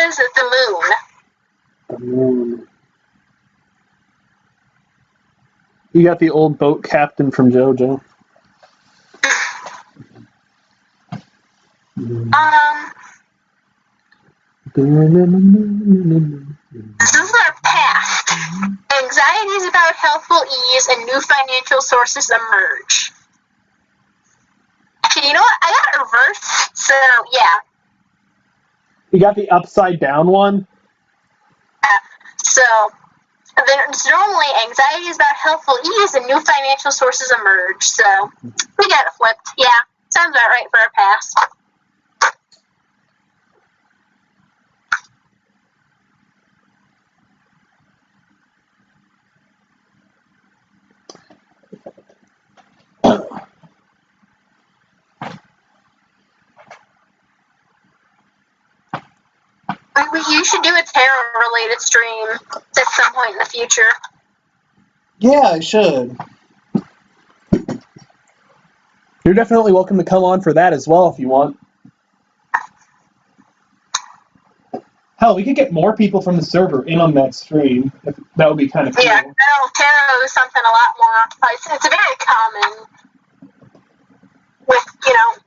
Is the moon. The moon. You got the old boat captain from JoJo. This is our past. Anxieties about health will ease and new financial sources emerge. Okay, you know what? I got it reversed, so yeah. You got the upside down one? So normally anxieties about health will ease and new financial sources emerge. So we got it flipped. Yeah, sounds about right for our past. You should do a tarot-related stream at some point in the future. Yeah, I should. You're definitely welcome to come on for that as well if you want. Hell, we could get more people from the server in on that stream. That would be kind of cool. Yeah, no, tarot is something a lot more. It's very common with,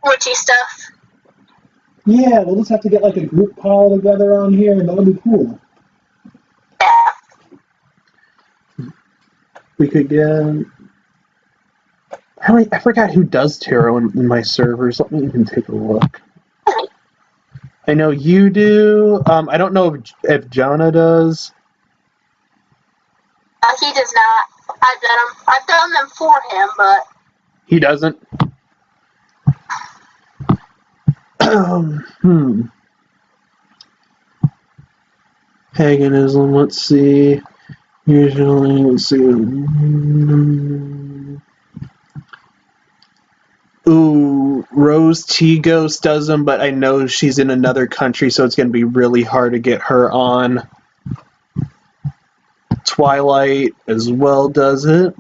witchy stuff. Yeah, we'll just have to get like a group call together on here, and that would be cool. Yeah. We could get... I forgot who does tarot in my servers. Let me even take a look. I know you do. I don't know if Jonah does. He does not. I've done them for him, but... He doesn't? Paganism, let's see. Usually, let's see. Ooh, Rose T Ghost does them, but I know she's in another country, so it's going to be really hard to get her on. Twilight as well does it.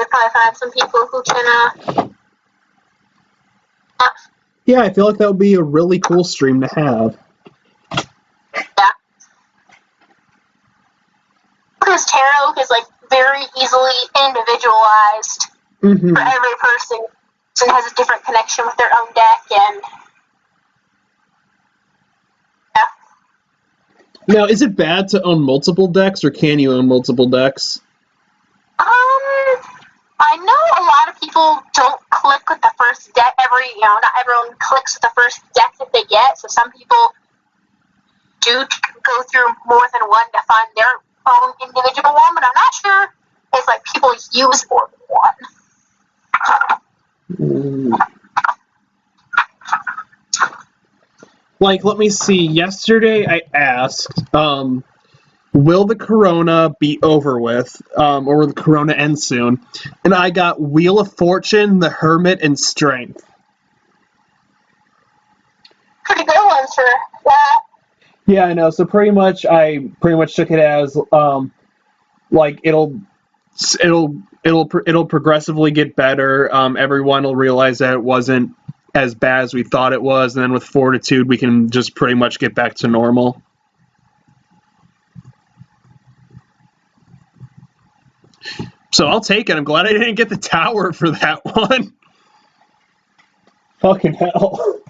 Probably find some people who can, Yeah, I feel like that would be a really cool stream to have. Yeah. Because tarot is, very easily individualized for every person. So it has a different connection with their own deck, and... Yeah. Now, is it bad to own multiple decks, or can you own multiple decks? I know a lot of people don't click with the first deck. Not everyone clicks with the first deck that they get. So some people do go through more than one to find their own individual one. But I'm not sure if people use more than one. Let me see. Yesterday I asked, will the corona be over with, or will the corona end soon? And I got Wheel of Fortune, the Hermit, and Strength. Pretty good ones for that. Yeah, I know. So I pretty much took it as, it'll progressively get better. Everyone will realize that it wasn't as bad as we thought it was, and then with fortitude, we can just pretty much get back to normal. So I'll take it. I'm glad I didn't get the tower for that one. Fucking hell.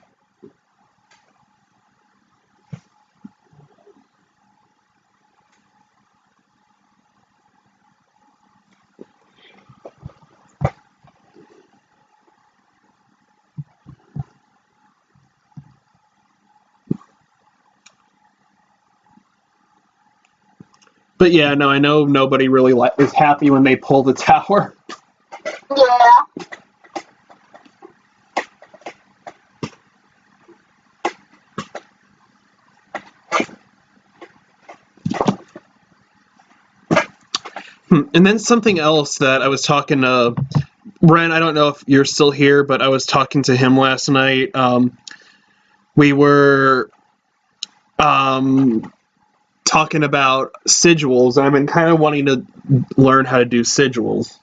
But yeah, no, I know nobody really is happy when they pull the tower. Yeah. And then something else that I was talking to Ren, I don't know if you're still here, but I was talking to him last night. We were talking about sigils. I've been kind of wanting to learn how to do sigils.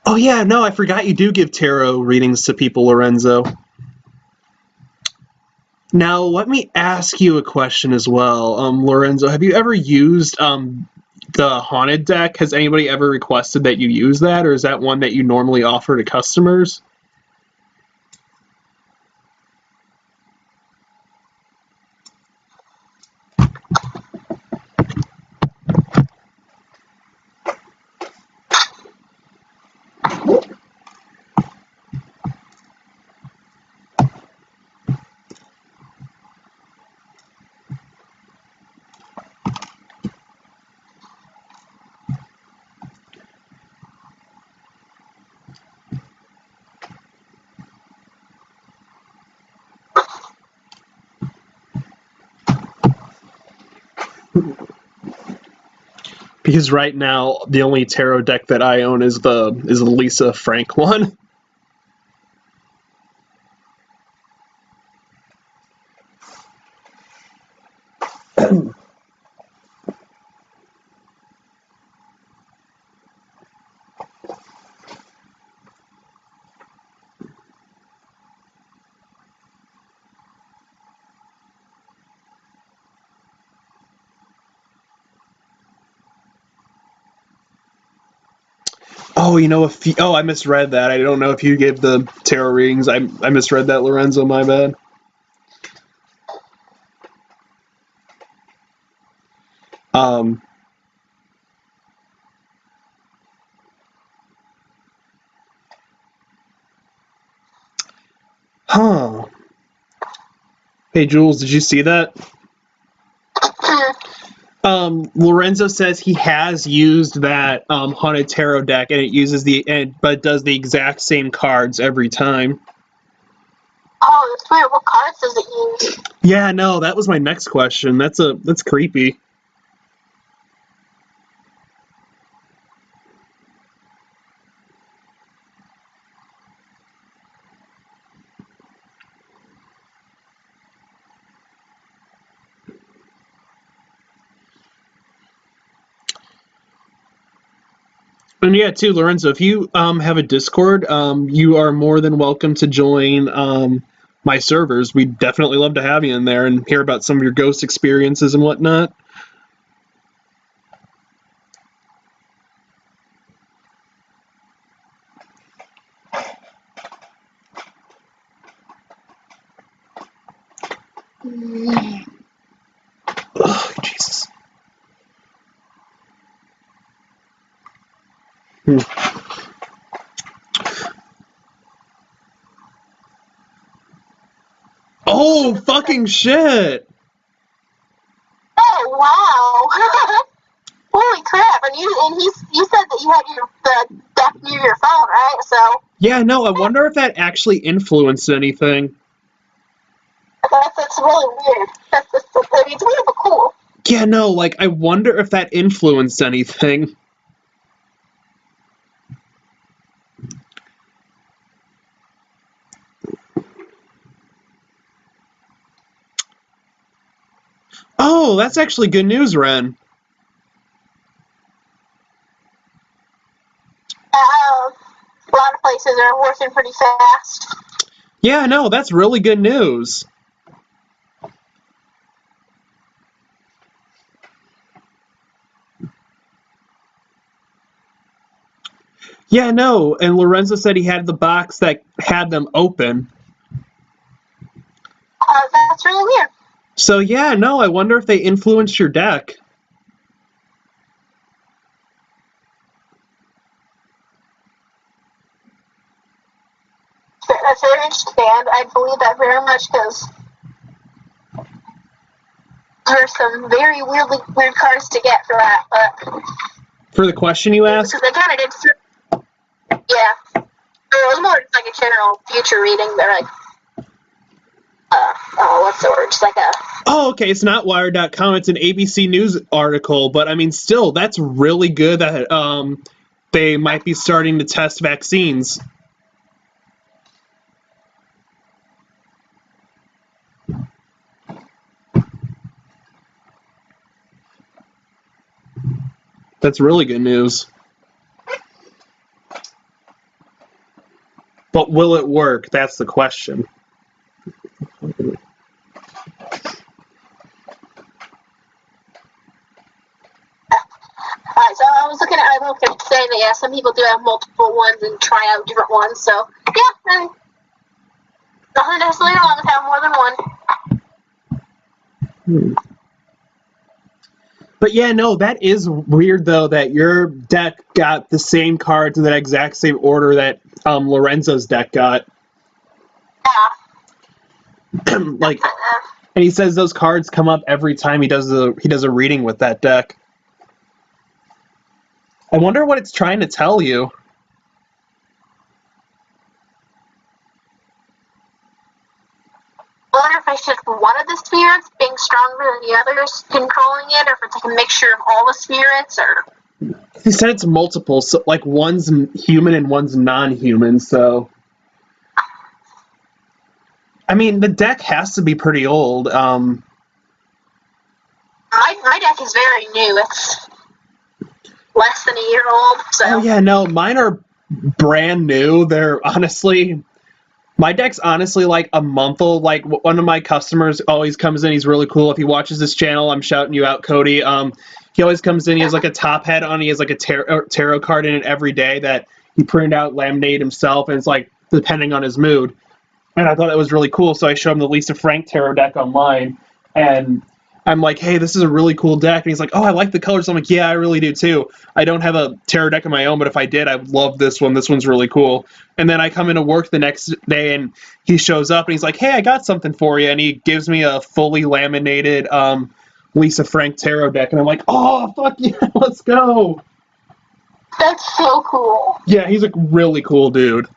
Oh yeah, no, I forgot you do give tarot readings to people, Lorenzo. Now, let me ask you a question as well. Lorenzo, have you ever used the Haunted deck? Has anybody ever requested that you use that, or is that one that you normally offer to customers? Because right now, the only tarot deck that I own is the Lisa Frank one. Oh, I misread that. I don't know if you gave the tarot readings. I misread that, Lorenzo. My bad. Um. Huh. Hey, Jules, did you see that? Lorenzo says he has used that Haunted Tarot deck, and but it does the exact same cards every time. Oh, that's weird. What cards does it use? Yeah, no, that was my next question. That's creepy. And yeah, too, Lorenzo, if you have a Discord, you are more than welcome to join my servers. We'd definitely love to have you in there and hear about some of your ghost experiences and whatnot. Oh, Jesus. Oh, fucking shit! Oh wow! Holy crap! And you said that you had the deck near your phone, right? So Yeah, no, I wonder if that actually influenced anything. that's really weird. I mean, it's weird but cool. Yeah, no, like, I wonder if that influenced anything. Oh, that's actually good news, Ren. A lot of places are working pretty fast. Yeah, no, that's really good news. Yeah, no, and Lorenzo said he had the box that had them open. That's really weird. So yeah, no, I wonder if they influenced your deck. That's very interesting. I believe that very much because there's some very weird cards to get for that. But For the question you asked? because they kind of did. Yeah. It was more like a general future reading. They're like, what's the word? Just like a. Oh, okay. It's not Wired.com. It's an ABC News article. But I mean, still, that's really good that they might be starting to test vaccines. That's really good news. But will it work? That's the question. Alright, so I was looking at saying that, yeah, some people do have multiple ones and try out different ones, so, yeah, nothing necessarily wrong with having more than one. But yeah, no, that is weird, though, that your deck got the same cards in that exact same order that Lorenzo's deck got. Yeah. Like, and he says those cards come up every time he does a reading with that deck. I wonder what it's trying to tell you. I wonder if it's just one of the spirits being stronger than the others controlling it, or if it's like a mixture of all the spirits, or... He said it's multiple, so like one's human and one's non-human, so... I mean, the deck has to be pretty old. My deck is very new. It's less than a year old, so... Oh yeah, no, mine are brand new. They're honestly... My deck's honestly like a month old. Like, one of my customers always comes in. He's really cool. If he watches this channel, I'm shouting you out, Cody. He always comes in. He has like a top hat on. He has like a tarot card in it every day that he printed out, laminated himself, and it's like depending on his mood. And I thought it was really cool, so I showed him the Lisa Frank tarot deck online, and I'm like, hey, this is a really cool deck. And he's like, oh, I like the colors. I'm like, yeah, I really do too. I don't have a tarot deck of my own, but if I did, I would love this one. This one's really cool. And then I come into work the next day, and he shows up, and he's like, hey, I got something for you. And he gives me a fully laminated Lisa Frank tarot deck. And I'm like, oh, fuck yeah, let's go. That's so cool. Yeah, he's a really cool dude.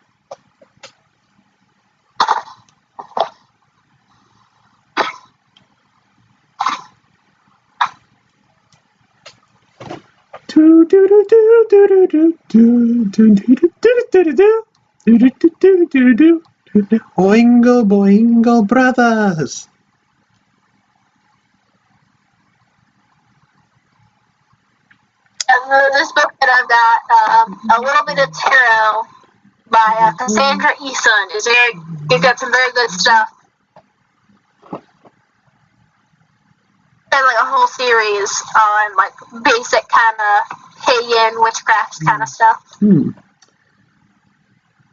Oingo boingo brothers. This book that I've got, A Little Bit of Tarot by Cassandra Eason, is it's got some very good stuff. And like a whole series on like basic kind of pagan witchcraft kind of stuff.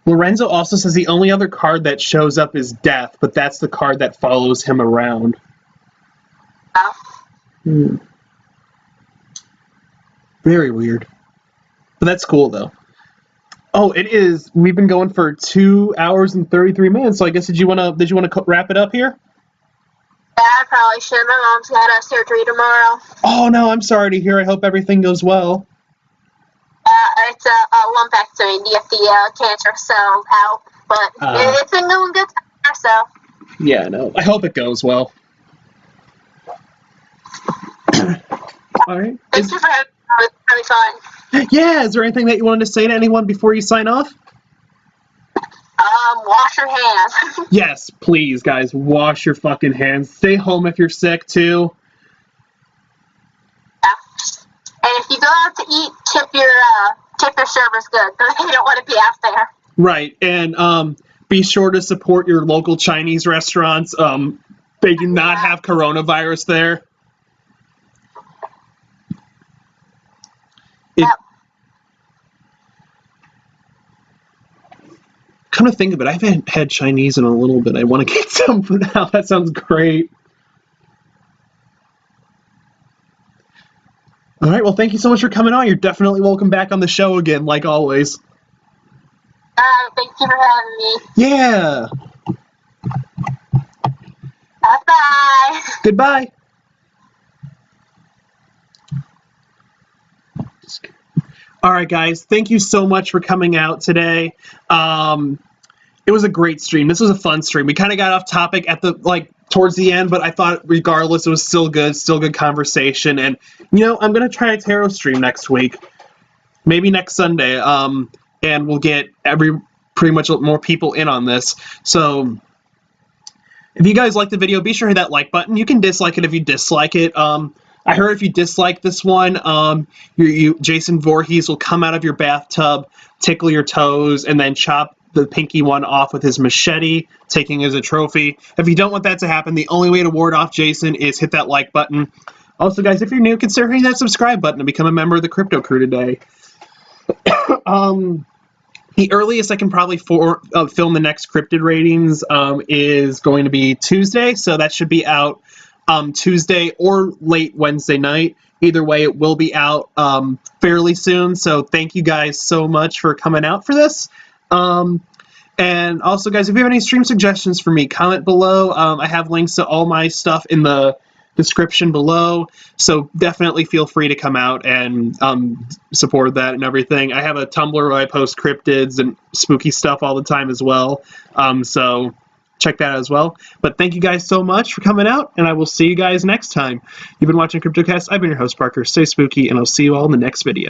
Lorenzo also says the only other card that shows up is death, but that's the card that follows him around. Oh. Very weird. But that's cool, though. Oh, it is. We've been going for 2 hours and 33 minutes, so I guess did you want to wrap it up here? Yeah, I probably should. My mom's got a surgery tomorrow. Oh, no, I'm sorry to hear. I hope everything goes well. It's a lumpectomy to get the cancer cells out, but it's been going good so far, so. Yeah, no, I hope it goes well. All right. Thank you for having me. It was really fun. Yeah, is there anything that you wanted to say to anyone before you sign off? Wash your hands. Yes, please, guys, wash your fucking hands. Stay home if you're sick, too. Yeah. And if you go out to eat, tip your servers good. You don't want to be out there. Right, and be sure to support your local Chinese restaurants. They do not have coronavirus there. Yep. Come to think of it, I haven't had Chinese in a little bit. I want to get some for now. That sounds great. All right, well, thank you so much for coming on. You're definitely welcome back on the show again, like always. Thank you for having me. Yeah. Bye-bye. Goodbye. All right, guys. Thank you so much for coming out today. It was a great stream. This was a fun stream. We kind of got off topic at towards the end, but I thought regardless it was still good conversation. And I'm gonna try a tarot stream next week, maybe next Sunday. And we'll get pretty much more people in on this. So if you guys like the video, be sure to hit that like button. You can dislike it if you dislike it. I heard if you dislike this one, Jason Voorhees will come out of your bathtub, tickle your toes, and then chop the pinky one off with his machete, taking it as a trophy. If you don't want that to happen, the only way to ward off Jason is hit that like button. Also, guys, if you're new, consider hitting that subscribe button to become a member of the Crypto Crew today. The earliest I can probably film the next cryptid ratings is going to be Tuesday, so that should be out Tuesday or late Wednesday night. Either way, it will be out fairly soon, so thank you guys so much for coming out for this. And also, guys, if you have any stream suggestions for me, comment below. I have links to all my stuff in the description below, so definitely feel free to come out and support that and everything. I have a Tumblr where I post cryptids and spooky stuff all the time as well, so check that out as well. But thank you guys so much for coming out, and I will see you guys next time. You've been watching Cryptocast. I've been your host, Parker. Stay spooky, and I'll see you all in the next video.